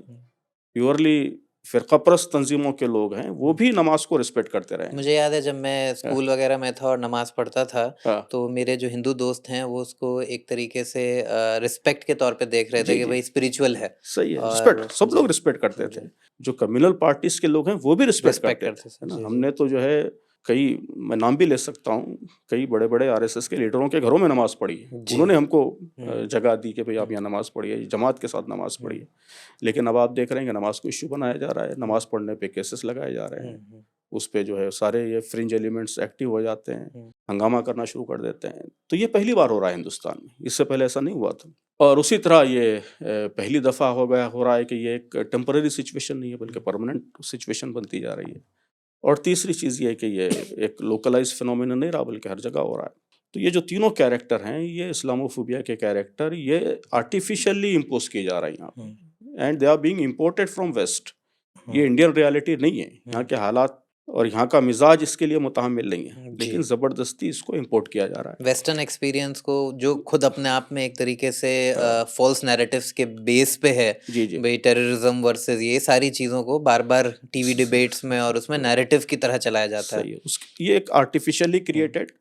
پیورلی فرقہ پرست تنظیموں کے لوگ ہیں, وہ بھی نماز کو رسپیکٹ کرتے رہے. مجھے یاد ہے جب میں اسکول وغیرہ میں تھا اور نماز پڑھتا تھا تو میرے جو ہندو دوست ہیں وہ اس کو ایک طریقے سے رسپیکٹ کے طور پہ دیکھ رہے تھے کہ بھائی اسپریچول ہے. صحیح ہے, رسپیکٹ سب لوگ رسپیکٹ کرتے تھے. جو کمیونل پارٹیز کے لوگ ہیں وہ بھی رسپیکٹ کرتے تھے. ہم نے تو جو ہے کئی, میں نام بھی لے سکتا ہوں, کئی بڑے بڑے RSS کے لیڈروں کے گھروں میں نماز پڑھی ہے. انہوں نے ہم کو جگہ دی کہ بھئی آپ یہاں نماز پڑھیے, جماعت کے ساتھ نماز پڑھیے. لیکن اب آپ دیکھ رہے ہیں کہ نماز کو ایشو بنایا جا رہا ہے, نماز پڑھنے پہ کیسز لگائے جا رہے ہیں, اس پہ جو ہے سارے یہ فرنج ایلیمنٹس ایکٹیو ہو جاتے ہیں, ہنگامہ کرنا شروع کر دیتے ہیں. تو یہ پہلی بار ہو رہا ہے ہندوستان میں, اس سے پہلے ایسا نہیں ہوا تھا. اور اسی طرح یہ پہلی دفعہ ہو رہا ہے کہ یہ ایک ٹیمپرری سچویشن نہیں ہے بلکہ پرماننٹ سچویشن بنتی جا رہی ہے. اور تیسری چیز یہ ہے کہ یہ ایک لوکلائز فینومینا نہیں رہا بلکہ ہر جگہ ہو رہا ہے. تو یہ جو تینوں کیریکٹر ہیں, یہ اسلاموفوبیا کے کیریکٹر, یہ آرٹیفیشلی امپوز کیے جا رہے ہیں یہاں پہ, and they are being imported from west. یہ انڈین ریالٹی نہیں ہے, یہاں کے حالات اور یہاں کا مزاج اس کے لیے متحمل نہیں ہے, لیکن زبردستی اس کو امپورٹ کیا جا رہا ہے. ویسٹرن ایکسپیرینس کو جو خود اپنے آپ میں ایک طریقے سے فالس نیریٹیوز کے بیس پہ ہے, بھئی ٹیررزم ورسز یہ ساری چیزوں کو بار بار ٹی وی ڈیبیٹس میں اور اس میں نیریٹیو کی طرح چلایا جاتا ہے. یہ ایک artificially created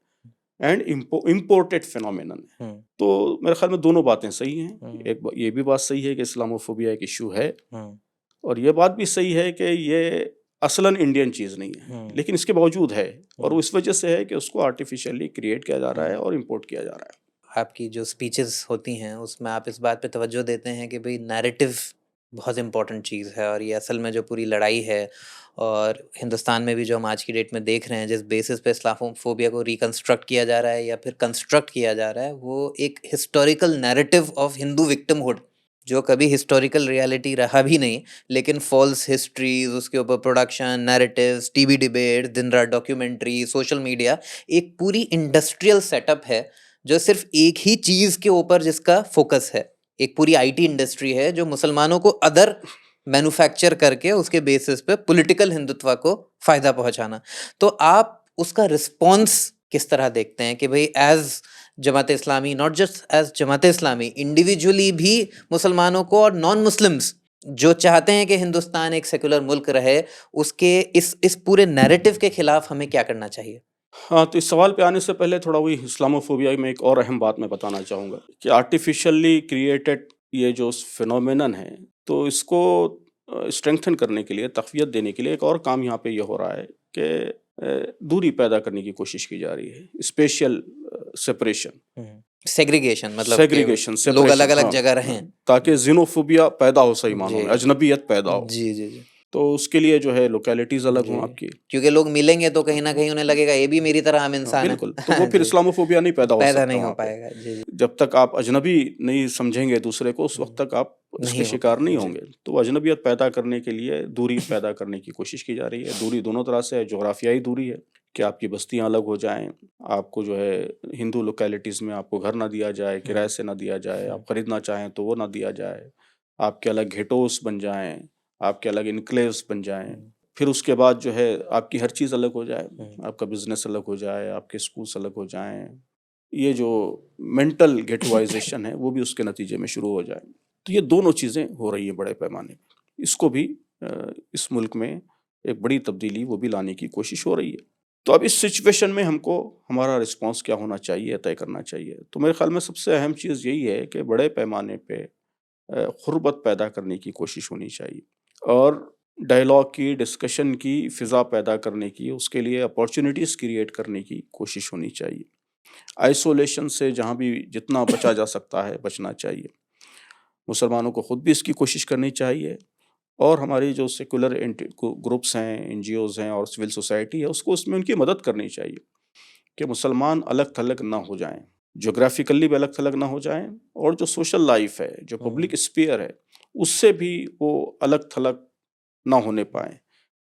and imported phenomenon ہے. تو میرے خیال میں دونوں باتیں صحیح ہیں. ایک یہ بھی بات صحیح ہے کہ اسلاموفوبیا ایک ایشو ہے, اور یہ بات بھی صحیح ہے کہ یہ اصلاً انڈین چیز نہیں ہے, لیکن اس کے باوجود ہے, اور اس وجہ سے ہے کہ اس کو آرٹیفیشلی کریٹ کیا جا رہا ہے اور امپورٹ کیا جا رہا ہے. آپ کی جو سپیچز ہوتی ہیں اس میں آپ اس بات پہ توجہ دیتے ہیں کہ بھئی نیریٹیو بہت امپورٹنٹ چیز ہے, اور یہ اصل میں جو پوری لڑائی ہے, اور ہندوستان میں بھی جو ہم آج کی ڈیٹ میں دیکھ رہے ہیں جس بیسس پہ اسلاموفوبیا کو ریکنسٹرکٹ کیا جا رہا ہے یا پھر کنسٹرکٹ کیا جا رہا ہے, وہ ایک historical narrative of Hindu victimhood جو کبھی ہسٹوریکل ریالٹی رہا بھی نہیں, لیکن فالس ہسٹریز, اس کے اوپر پروڈکشن, نیریٹیوز, ٹی وی ڈیبیٹ, دن رات ڈاکیومنٹری, سوشل میڈیا, ایک پوری انڈسٹریل سیٹ اپ ہے جو صرف ایک ہی چیز کے اوپر جس کا فوکس ہے. ایک پوری IT انڈسٹری ہے جو مسلمانوں کو ادر مینوفیکچر کر کے اس کے بیسس پہ پولیٹیکل ہندوتوا کو فائدہ پہنچانا. تو آپ اس کا رسپانس کس طرح دیکھتے ہیں کہ بھئی as Jamaat Islami, not just as Jamaat Islami, individually بھی مسلمانوں کو اور نان مسلمس جو چاہتے ہیں کہ ہندوستان ایک سیکولر ملک رہے, اس کے اس پورے نیریٹو کے خلاف ہمیں کیا کرنا چاہیے؟ ہاں, تو اس سوال پہ آنے سے پہلے تھوڑا وہی اسلاموفوبیا میں ایک اور اہم بات میں بتانا چاہوں گا کہ آرٹیفیشلی کریٹڈ یہ جو فینومینن ہے, تو اس کو اسٹرینگتھن کرنے کے لیے, تقویت دینے کے لیے ایک اور کام یہاں پہ یہ ہو رہا ہے کہ دوری پیدا کرنے کی کوشش کی جا رہی ہے. اسپیشل سپریشن, سیگریگیشن, مطلب سیگریگیشن, لوگ الگ الگ جگہ رہیں تاکہ زینوفوبیا پیدا ہو, صحیح معنوں میں اجنبیت پیدا ہو. جی جی جی. تو اس کے لیے جو ہے لوکیلٹیز الگ ہوں آپ کی, کیونکہ لوگ ملیں گے تو کہیں نہ کہیں انہیں لگے گا یہ بھی میری طرح عام انسان ہے. بالکل, تو وہ پھر اسلاموفوبیا نہیں پیدا نہیں ہو پائے گا. جب تک آپ اجنبی نہیں سمجھیں گے دوسرے کو, اس وقت تک آپ اس کے شکار نہیں ہوں گے. تو اجنبیت پیدا کرنے کے لیے دوری پیدا کرنے کی کوشش کی جا رہی ہے. دوری دونوں طرح سے ہے, جغرافیائی دوری ہے کہ آپ کی بستیاں الگ ہو جائیں, آپ کو جو ہے ہندو لوکیلٹیز میں آپ کو گھر نہ دیا جائے, کرائے سے نہ دیا جائے, آپ خریدنا چاہیں تو وہ نہ دیا جائے, آپ کے الگ گھیٹوس بن جائیں, آپ کے الگ انکلیوز بن جائیں. پھر اس کے بعد جو ہے آپ کی ہر چیز الگ ہو جائے, آپ کا بزنس الگ ہو جائے, آپ کے اسکولس الگ ہو جائیں. یہ جو مینٹل گیٹوائزیشن ہے وہ بھی اس کے نتیجے میں شروع ہو جائے. تو یہ دونوں چیزیں ہو رہی ہیں بڑے پیمانے پہ. اس کو بھی اس ملک میں ایک بڑی تبدیلی وہ بھی لانے کی کوشش ہو رہی ہے. تو اب اس سچویشن میں ہم کو ہمارا رسپانس کیا ہونا چاہیے, طے کرنا چاہیے. تو میرے خیال میں سب سے اہم چیز یہی ہے کہ بڑے پیمانے پہ قربت پیدا کرنے کی کوشش ہونی چاہیے, اور ڈائلاگ کی, ڈسکشن کی فضا پیدا کرنے کی, اس کے لیے اپارچونیٹیز کریٹ کرنے کی کوشش ہونی چاہیے. آئسولیشن سے جہاں بھی جتنا بچا جا سکتا ہے بچنا چاہیے. مسلمانوں کو خود بھی اس کی کوشش کرنی چاہیے, اور ہماری جو سیکولر گروپس ہیں, NGOز ہیں اور سول سوسائٹی ہے, اس کو اس میں ان کی مدد کرنی چاہیے کہ مسلمان الگ تھلگ نہ ہو جائیں. جغرافیکلی بھی الگ تھلگ نہ ہو جائیں، اور جو سوشل لائف ہے، جو پبلک اسپیئر ہے، اس سے بھی وہ الگ تھلگ نہ ہونے پائیں،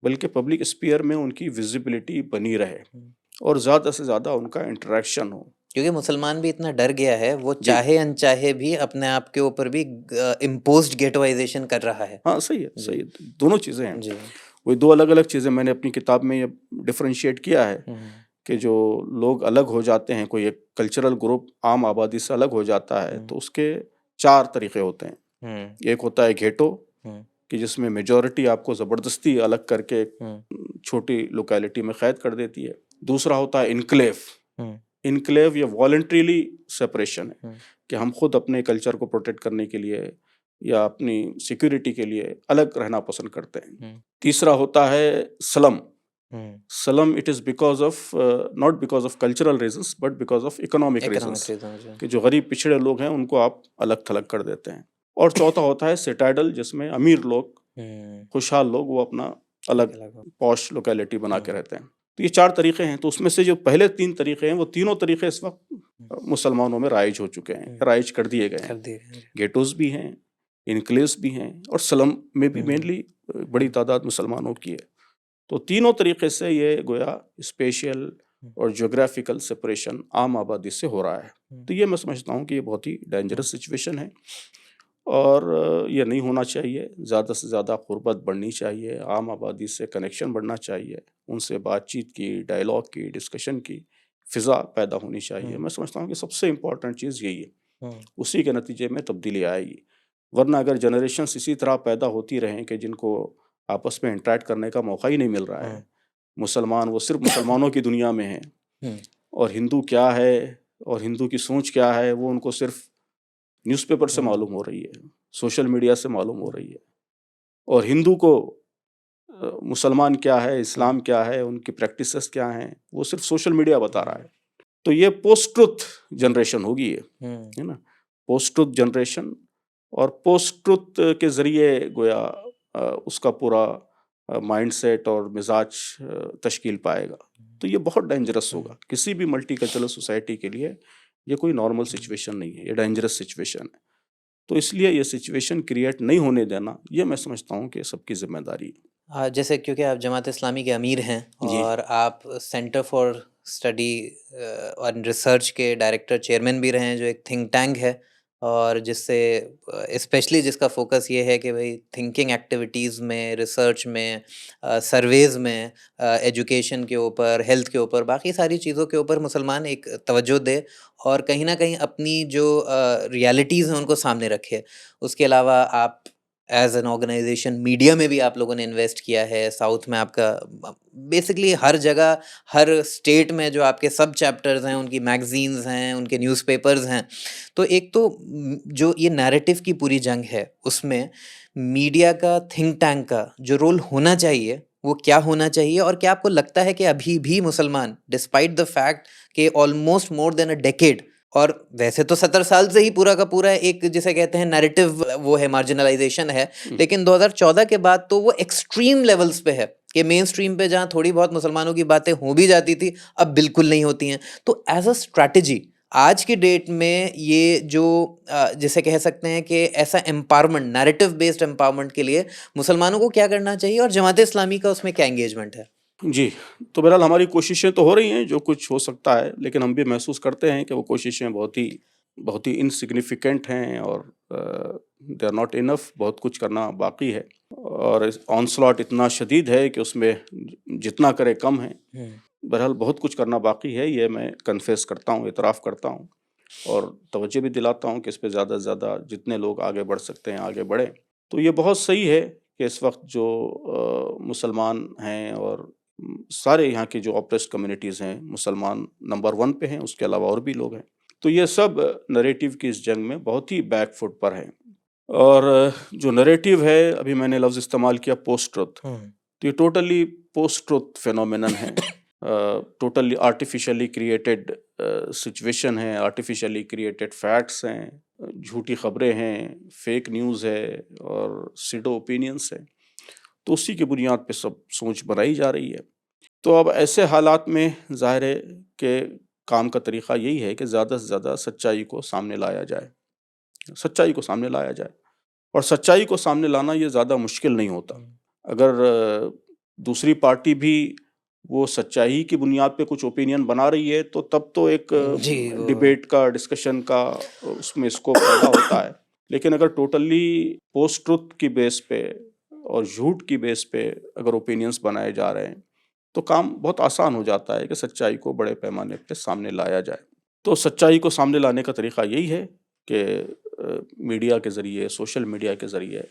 بلکہ پبلک اسپیئر میں ان کی ویزیبلٹی بنی رہے اور زیادہ سے زیادہ ان کا انٹریکشن ہو. کیونکہ مسلمان بھی اتنا ڈر گیا ہے، وہ جی چاہے انچاہے بھی اپنے آپ کے اوپر بھی امپوزڈ گیٹوائزیشن کر رہا ہے. ہاں صحیح ہے، صحیح ہے، دونوں چیزیں ہیں. جی وہی دو الگ الگ چیزیں میں نے اپنی کتاب میں یہ ڈفرینشیٹ کیا ہے کہ جو لوگ الگ ہو جاتے ہیں، کوئی ایک کلچرل گروپ عام آبادی سے الگ ہو جاتا ہے تو اس کے 4 طریقے ہوتے ہیں. ایک ہوتا ہے گھیٹو، کہ جس میں میجورٹی آپ کو زبردستی الگ کر کے ایک چھوٹی لوکیلٹی میں قید کر دیتی ہے. دوسرا ہوتا ہے انکلیو. انکلیو یہ والنٹریلی سپریشن ہے کہ ہم خود اپنے کلچر کو پروٹیکٹ کرنے کے لیے یا اپنی سیکیورٹی کے لیے الگ رہنا پسند کرتے ہیں. تیسرا ہوتا ہے سلم. سلم it is because of not because of cultural reasons but because of economic reasons, کہ جو غریب پچھڑے لوگ ہیں ان کو آپ الگ تھلگ کر دیتے ہیں. اور چوتھا ہوتا ہے سیٹائڈل، جس میں امیر لوگ، خوشحال لوگ، وہ اپنا الگ پوش لوکیلٹی بنا کے رہتے ہیں. تو یہ 4 طریقے ہیں. تو اس میں سے جو پہلے 3 طریقے ہیں، وہ تینوں طریقے اس وقت مسلمانوں میں رائج ہو چکے ہیں، رائج کر دیے گئے ہیں. گیٹوز بھی ہیں، انکلیوز بھی ہیں، اور سلم میں بھی مینلی بڑی تعداد مسلمانوں کی ہے. تو تینوں طریقے سے یہ گویا اسپیشل اور جغرافیکل سپریشن عام آبادی سے ہو رہا ہے. تو یہ میں سمجھتا ہوں کہ یہ بہت ہی ڈینجرس سچویشن ہے اور یہ نہیں ہونا چاہیے. زیادہ سے زیادہ قربت بڑھنی چاہیے، عام آبادی سے کنیکشن بڑھنا چاہیے، ان سے بات چیت کی، ڈائلاگ کی، ڈسکشن کی فضا پیدا ہونی چاہیے. میں سمجھتا ہوں کہ سب سے امپورٹنٹ چیز یہی ہے، اسی کے نتیجے میں تبدیلی آئے گی. ورنہ اگر جنریشنز اسی طرح پیدا ہوتی رہیں کہ جن کو آپس میں انٹریکٹ کرنے کا موقع ہی نہیں مل رہا ہے، مسلمان وہ صرف مسلمانوں کی دنیا میں ہیں، اور ہندو کیا ہے اور ہندو کی سوچ کیا ہے وہ ان کو صرف نیوز پیپر سے معلوم ہو رہی ہے، سوشل میڈیا سے معلوم ہو رہی ہے، اور ہندو کو مسلمان کیا ہے، اسلام کیا ہے، ان کی پریکٹسز کیا ہیں، وہ صرف سوشل میڈیا بتا رہا ہے. تو یہ پوسٹ ٹروتھ جنریشن ہوگی، ہے نا، پوسٹ ٹروتھ جنریشن. اور پوسٹ ٹروتھ کے ذریعے گویا اس کا پورا مائنڈ سیٹ اور مزاج تشکیل پائے گا. تو یہ بہت ڈینجرس ہوگا کسی بھی ملٹی کلچرل سوسائٹی کے لیے. یہ کوئی نارمل سچویشن نہیں ہے، یہ ڈینجرس سچویشن ہے. تو اس لیے یہ سچویشن کریٹ نہیں ہونے دینا، یہ میں سمجھتا ہوں کہ سب کی ذمہ داری ہے. جیسے کیونکہ آپ جماعت اسلامی کے امیر ہیں اور آپ سینٹر فار اسٹڈی اور ریسرچ کے ڈائریکٹر چیئرمین بھی رہے ہیں، جو ایک تھنک ٹینک ہے، اور جس سے اسپیشلی جس کا فوکس یہ ہے کہ بھائی تھنکنگ ایکٹیویٹیز میں، ریسرچ میں، سرویز میں، ایجوکیشن کے اوپر، ہیلتھ کے اوپر، باقی ساری چیزوں کے اوپر مسلمان ایک توجہ دے اور کہیں نہ کہیں اپنی جو ریالٹیز ہیں ان کو سامنے رکھے. اس کے علاوہ آپ ایز این آرگنائزیشن میڈیا میں بھی آپ لوگوں نے انویسٹ کیا ہے. ساؤتھ میں آپ کا بیسکلی ہر جگہ، ہر اسٹیٹ میں جو آپ کے سب چیپٹرز ہیں، ان کی میگزینز ہیں، ان کے نیوز پیپرز ہیں. تو ایک تو جو یہ نیریٹو کی پوری جنگ ہے، اس میں میڈیا کا، تھنک ٹینک کا جو رول ہونا چاہیے وہ کیا ہونا چاہیے؟ اور کیا آپ کو لگتا ہے کہ ابھی بھی مسلمان ڈسپائٹ دا فیکٹ کہ almost more than a decade, اور ویسے تو 70 سال سے ہی پورا کا پورا ایک جسے کہتے ہیں نیریٹو وہ ہے، مارجنلائزیشن ہے، لیکن 2014 کے بعد تو وہ ایکسٹریم لیولز پہ ہے کہ مین سٹریم پہ جہاں تھوڑی بہت مسلمانوں کی باتیں ہو بھی جاتی تھی اب بالکل نہیں ہوتی ہیں. تو ایز اے اسٹریٹجی آج کی ڈیٹ میں یہ جو جسے کہہ سکتے ہیں کہ ایسا امپاورمنٹ، نیریٹو بیسڈ امپاورمنٹ کے لیے مسلمانوں کو کیا کرنا چاہیے، اور جماعت اسلامی کا اس میں کیا انگیجمنٹ ہے؟ جی، تو بہرحال ہماری کوششیں تو ہو رہی ہیں جو کچھ ہو سکتا ہے، لیکن ہم بھی محسوس کرتے ہیں کہ وہ کوششیں بہت ہی انسگنیفیکنٹ ہیں اور دے آر ناٹ انف. بہت کچھ کرنا باقی ہے، اور آنسلاٹ اتنا شدید ہے کہ اس میں جتنا کرے کم ہے. بہرحال بہت کچھ کرنا باقی ہے، یہ میں کنفیس کرتا ہوں، اعتراف کرتا ہوں، اور توجہ بھی دلاتا ہوں کہ اس پہ زیادہ سے زیادہ جتنے لوگ آگے بڑھ سکتے ہیں آگے بڑھیں. تو یہ بہت صحیح ہے کہ اس وقت جو مسلمان ہیں اور سارے یہاں کی جو آپریسڈ کمیونٹیز ہیں، مسلمان نمبر 1 پہ ہیں، اس کے علاوہ اور بھی لوگ ہیں. تو یہ سب نریٹیو کی اس جنگ میں بہت ہی بیک فٹ پر ہیں. اور جو نریٹیو ہے، ابھی میں نے لفظ استعمال کیا پوسٹ ٹروتھ، تو یہ ٹوٹلی پوسٹ ٹروتھ فینومینن ہے، ٹوٹلی آرٹیفیشلی کریٹڈ سچویشن ہے، آرٹیفیشلی کریٹڈ فیکٹس ہیں، جھوٹی خبریں ہیں، فیک نیوز ہے اور سیڈو اوپینینس ہیں. تو اسی کی بنیاد پہ سب سوچ بنائی جا رہی ہے. تو اب ایسے حالات میں ظاہر ہے کہ کام کا طریقہ یہی ہے کہ زیادہ سے زیادہ سچائی کو سامنے لایا جائے، سچائی کو سامنے لایا جائے، اور سچائی کو سامنے لانا یہ زیادہ مشکل نہیں ہوتا۔ اگر دوسری پارٹی بھی وہ سچائی کی بنیاد پہ کچھ اوپینین بنا رہی ہے تو تب تو ایک ڈیبیٹ کا، ڈسکشن کا اس میں اسکوپ پیدا ہوتا ہے، لیکن اگر ٹوٹلی پوسٹ ٹروتھ کی بیس پہ اور جھوٹ کی بیس پہ اگر اوپینینس بنائے جا رہے ہیں تو کام بہت آسان ہو جاتا ہے کہ سچائی کو بڑے پیمانے پہ سامنے لایا جائے۔ تو سچائی کو سامنے لانے کا طریقہ یہی ہے کہ میڈیا کے ذریعے، سوشل میڈیا کے ذریعے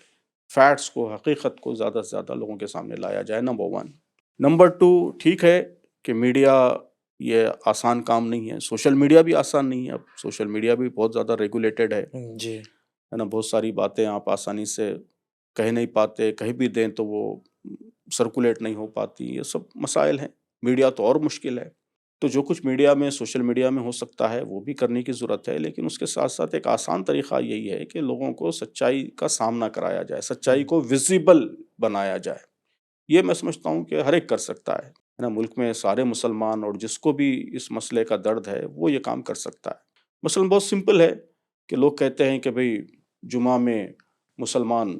فیکٹس کو، حقیقت کو زیادہ سے زیادہ لوگوں کے سامنے لایا جائے، نمبر 1۔ نمبر 2، ٹھیک ہے کہ میڈیا یہ آسان کام نہیں ہے، سوشل میڈیا بھی آسان نہیں ہے، اب سوشل میڈیا بھی بہت زیادہ ریگولیٹڈ ہے نا، بہت ساری باتیں آپ آسانی سے کہہ نہیں پاتے، کہیں بھی دیں تو وہ سرکولیٹ نہیں ہو پاتی، یہ سب مسائل ہیں۔ میڈیا تو اور مشکل ہے، تو جو کچھ میڈیا میں، سوشل میڈیا میں ہو سکتا ہے وہ بھی کرنے کی ضرورت ہے، لیکن اس کے ساتھ ساتھ ایک آسان طریقہ یہی ہے کہ لوگوں کو سچائی کا سامنا کرایا جائے، سچائی کو ویزیبل بنایا جائے۔ یہ میں سمجھتا ہوں کہ ہر ایک کر سکتا ہے نا، ملک میں سارے مسلمان اور جس کو بھی اس مسئلے کا درد ہے وہ یہ کام کر سکتا ہے۔ مثلاً بہت سمپل ہے کہ لوگ کہتے ہیں کہ بھئی جمعہ میں مسلمان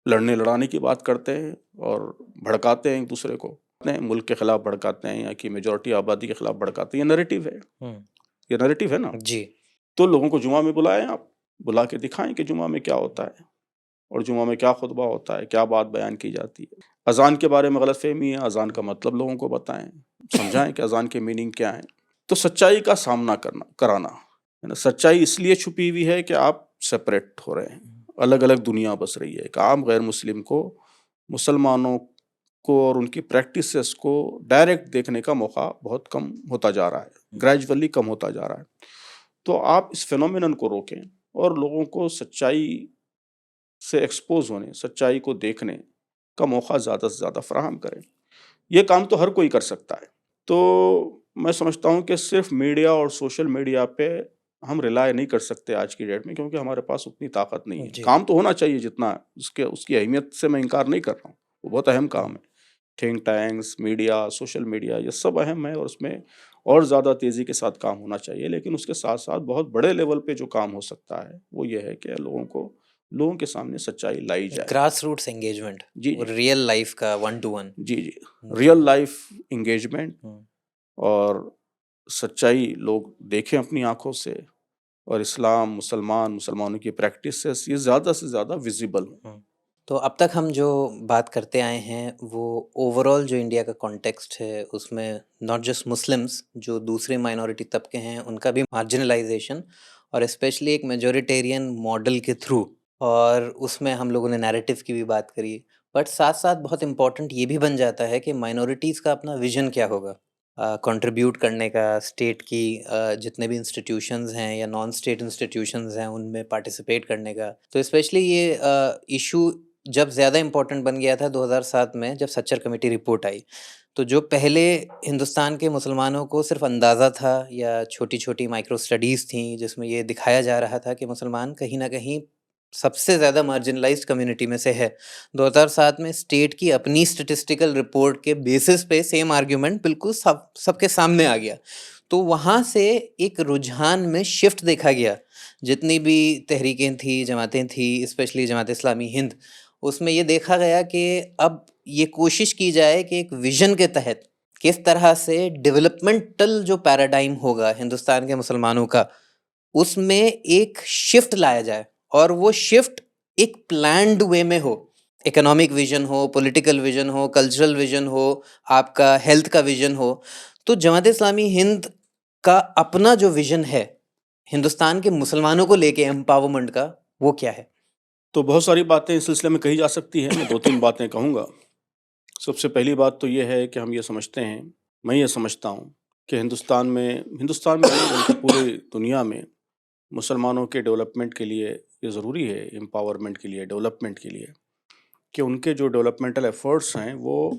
لڑنے لڑانے کی بات کرتے ہیں اور بھڑکاتے ہیں ایک دوسرے کو، ملک کے خلاف بھڑکاتے ہیں یا کہ میجورٹی آبادی کے خلاف بھڑکاتے ہیں، یہ نیریٹو ہے، یہ نیریٹو ہے نا جی۔ تو لوگوں کو جمعہ میں بلائیں، آپ بلا کے دکھائیں کہ جمعہ میں کیا ہوتا ہے اور جمعہ میں کیا خطبہ ہوتا ہے، کیا بات بیان کی جاتی ہے۔ اذان کے بارے میں غلط فہمی ہے، اذان کا مطلب لوگوں کو بتائیں، سمجھائیں کہ اذان کے میننگ کیا ہے۔ تو سچائی کا سامنا کرانا ہے نا، سچائی اس لیے چھپی ہوئی ہے کہ آپ سپریٹ ہو رہے ہیں، الگ الگ دنیا بس رہی ہے، ایک عام غیر مسلم کو مسلمانوں کو اور ان کی پریکٹسز کو ڈائریکٹ دیکھنے کا موقع بہت کم ہوتا جا رہا ہے، گریجولی کم ہوتا جا رہا ہے۔ تو آپ اس فینومینن کو روکیں اور لوگوں کو سچائی سے ایکسپوز ہونے، سچائی کو دیکھنے کا موقع زیادہ سے زیادہ فراہم کریں۔ یہ کام تو ہر کوئی کر سکتا ہے۔ تو میں سمجھتا ہوں کہ صرف میڈیا اور سوشل میڈیا پہ ہم ریلائی نہیں کر سکتے آج کی ڈیٹ میں، کیونکہ ہمارے پاس اتنی طاقت نہیں ہے۔ کام تو ہونا چاہیے جتنا اس کی اہمیت سے میں انکار نہیں کر رہا ہوں، وہ بہت اہم کام ہے۔ Think tanks, media, social media, یہ سب اہم ہے اور اس میں اور زیادہ تیزی کے ساتھ کام ہونا چاہیے، لیکن اس کے ساتھ ساتھ بہت بڑے لیول پہ جو کام ہو سکتا ہے وہ یہ ہے کہ لوگوں کے سامنے سچائی لائی جائے، گراس روٹس انگیجمنٹ، جی ریئل لائف کا 1 to 1، جی ریئل لائف انگیجمنٹ، اور سچائی لوگ دیکھیں اپنی آنکھوں سے، اور اسلام، مسلمانوں کی پریکٹسز یہ زیادہ سے زیادہ ویزیبل ہوں۔ تو اب تک ہم جو بات کرتے آئے ہیں وہ اوور آل جو انڈیا کا کانٹیکسٹ ہے اس میں ناٹ جسٹ مسلمس، جو دوسرے مائنورٹی طبقے ہیں ان کا بھی مارجنلائزیشن، اور اسپیشلی ایک میجورٹیرین ماڈل کے تھرو، اور اس میں ہم لوگوں نے نیریٹو کی بھی بات کری، بٹ ساتھ ساتھ بہت امپورٹنٹ یہ بھی بن جاتا ہے کہ مائنورٹیز کا اپنا ویژن کیا ہوگا کنٹریبیوٹ کرنے کا، اسٹیٹ کی جتنے بھی انسٹیٹیوشنز ہیں یا نان اسٹیٹ انسٹیٹیوشنز ہیں ان میں پارٹیسپیٹ کرنے کا۔ تو اسپیشلی یہ ایشو جب زیادہ امپورٹنٹ بن گیا تھا 2007 میں جب سچر کمیٹی رپورٹ آئی، تو جو پہلے ہندوستان کے مسلمانوں کو صرف اندازہ تھا یا چھوٹی چھوٹی مائکرو اسٹڈیز تھیں جس میں یہ دکھایا جا رہا تھا کہ مسلمان کہیں نہ کہیں سب سے زیادہ مارجنلائزڈ کمیونٹی میں سے ہے، 2007 میں اسٹیٹ کی اپنی اسٹیٹسٹیکل رپورٹ کے بیسس پہ سیم آرگیومنٹ بالکل سب کے سامنے آ گیا۔ تو وہاں سے ایک رجحان میں شفٹ دیکھا گیا، جتنی بھی تحریکیں تھیں، جماعتیں تھیں، اسپیشلی جماعت اسلامی ہند، اس میں یہ دیکھا گیا کہ اب یہ کوشش کی جائے کہ ایک ویژن کے تحت کس طرح سے ڈیولپمنٹل جو پیراڈائم ہوگا ہندوستان کے مسلمانوں کا، اس میں ایک شفٹ لایا جائے، اور وہ شفٹ ایک پلانڈ وے میں ہو، اکنامک ویژن ہو، پولیٹیکل ویژن ہو، کلچرل ویژن ہو، آپ کا ہیلتھ کا ویژن ہو۔ تو جماعت اسلامی ہند کا اپنا جو ویژن ہے ہندوستان کے مسلمانوں کو لے کے امپاورمنٹ کا، وہ کیا ہے؟ تو بہت ساری باتیں اس سلسلے میں کہی جا سکتی ہیں، میں 2-3 باتیں کہوں گا۔ سب سے پہلی بات تو یہ ہے کہ ہم یہ سمجھتے ہیں، میں یہ سمجھتا ہوں کہ ہندوستان میں نہیں بلکہ پوری دنیا میں مسلمانوں کے ڈیولپمنٹ کے لیے یہ ضروری ہے، امپاورمنٹ کے لیے، ڈیولپمنٹ کے لیے، کہ ان کے جو ڈیولپمنٹل ایفرٹس ہیں وہ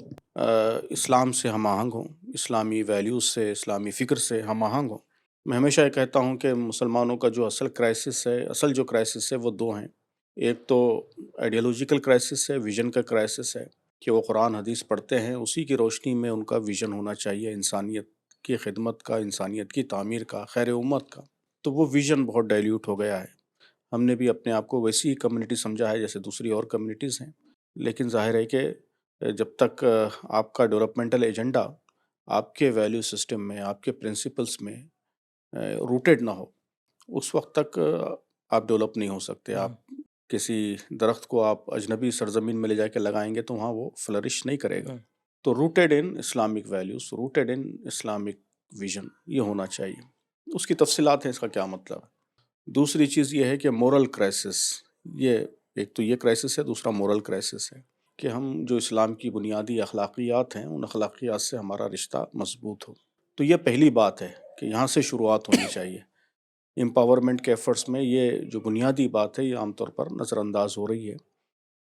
اسلام سے ہم آہنگ ہوں، اسلامی ویلیوز سے، اسلامی فکر سے ہم آہنگ ہوں۔ میں ہمیشہ یہ کہتا ہوں کہ مسلمانوں کا جو اصل جو کرائسس ہے وہ 2 ہیں۔ ایک تو آئیڈیالوجیکل کرائسس ہے، ویژن کا کرائسس ہے، کہ وہ قرآن حدیث پڑھتے ہیں، اسی کی روشنی میں ان کا ویژن ہونا چاہیے انسانیت کی خدمت کا، انسانیت کی تعمیر کا، خیر امت کا، تو وہ ویژن بہت ڈائلیوٹ ہو گیا ہے۔ ہم نے بھی اپنے آپ کو ویسی کمیونٹی سمجھا ہے جیسے دوسری اور کمیونٹیز ہیں، لیکن ظاہر ہے کہ جب تک آپ کا ڈیولپمنٹل ایجنڈا آپ کے ویلیو سسٹم میں، آپ کے پرنسپلس میں روٹیڈ نہ ہو، اس وقت تک آپ ڈیولپ نہیں ہو سکتے۔ آپ کسی درخت کو آپ اجنبی سرزمین میں لے جا کے لگائیں گے تو وہاں وہ فلرش نہیں کرے گا۔ تو rooted in Islamic values, rooted in Islamic vision, یہ ہونا چاہیے۔ اس کی تفصیلات ہیں، اس کا کیا مطلب ہے۔ دوسری چیز یہ ہے کہ مورل کرائسس، یہ ایک تو یہ کرائسس ہے، دوسرا مورل کرائسس ہے کہ ہم جو اسلام کی بنیادی اخلاقیات ہیں، ان اخلاقیات سے ہمارا رشتہ مضبوط ہو۔ تو یہ پہلی بات ہے کہ یہاں سے شروعات ہونی چاہیے۔ امپاورمنٹ کے ایفرٹس میں یہ جو بنیادی بات ہے یہ عام طور پر نظر انداز ہو رہی ہے،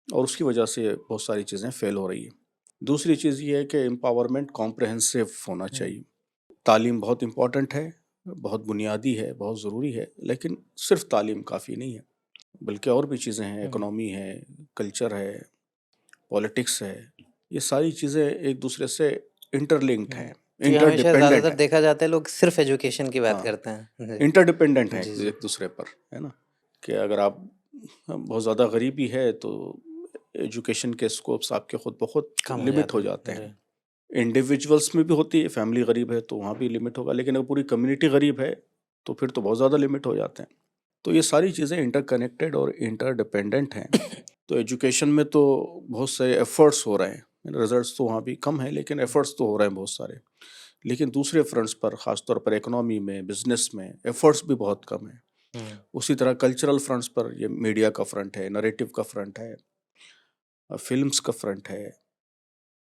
اور اس کی وجہ سے بہت ساری چیزیں فیل ہو رہی ہیں۔ دوسری چیز یہ ہے کہ امپاورمنٹ کمپریہنسو ہونا چاہیے۔ تعلیم بہت امپورٹنٹ ہے، بہت بنیادی ہے، بہت ضروری ہے، لیکن صرف تعلیم کافی نہیں ہے، بلکہ اور بھی چیزیں ہیں، اکنامی ہے، کلچر ہے، پولیٹکس ہے۔ یہ ساری چیزیں ایک دوسرے سے انٹر لنکڈ ہیں، یہ انٹر ہمیشہ زیادہ ڈپینڈنٹ تر ہیں۔ دیکھا جاتا ہے لوگ صرف ایجوکیشن کی بات ہاں، کرتے ہیں۔ انٹر ڈپینڈنٹ ہیں جی جی ایک دوسرے پر، ہے نا، کہ اگر آپ بہت زیادہ غریبی ہے تو ایجوکیشن کے اسکوپس آپ کے خود بہت کم ہو لمٹ جاتے ہو ہیں جاتے جی۔ ہیں۔ انڈیویجولس میں بھی ہوتی ہے، فیملی غریب ہے تو وہاں بھی لمٹ ہوگا، لیکن اگر پوری کمیونٹی غریب ہے تو پھر تو بہت زیادہ لمٹ ہو جاتے ہیں۔ تو یہ ساری چیزیں انٹر کنیکٹڈ اور انٹر ڈپینڈنٹ ہیں۔ تو ایجوکیشن میں تو بہت سے ایفرٹس ہو رہے ہیں، رزلٹس تو وہاں بھی کم ہیں لیکن ایفرٹس تو ہو رہے ہیں بہت سارے، لیکن دوسرے فرنٹس پر، خاص طور پر اکنامی میں، بزنس میں، ایفرٹس بھی بہت کم ہیں۔ اسی طرح کلچرل فرنٹس پر یہ میڈیا کا فرنٹ ہے، نریٹو کا فرنٹ ہے، فلمز کا فرنٹ ہے،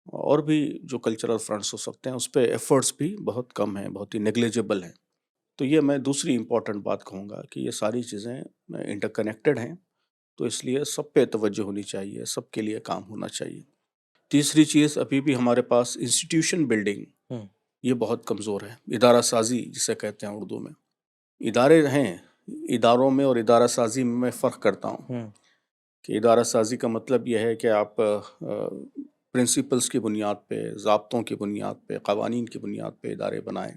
اور بھی جو کلچرل فرنٹس ہو سکتے ہیں، اس پہ ایفرٹس بھی بہت کم ہیں، بہت ہی نیگلیجبل ہیں۔ تو یہ میں دوسری امپورٹنٹ بات کہوں گا کہ یہ ساری چیزیں انٹر کنیکٹڈ ہیں، تو اس لیے سب پہ توجہ ہونی چاہیے، سب کے لیے کام ہونا چاہیے۔ تیسری چیز، ابھی بھی ہمارے پاس انسٹیٹیوشن بلڈنگ یہ بہت کمزور ہے، ادارہ سازی جسے کہتے ہیں اردو میں۔ ادارے ہیں، اداروں میں اور ادارہ سازی میں فرق کرتا ہوں کہ ادارہ سازی کا مطلب یہ ہے کہ آپ پرنسپلز کی بنیاد پہ، ضابطوں کی بنیاد پہ، قوانین کی بنیاد پہ ادارے بنائیں۔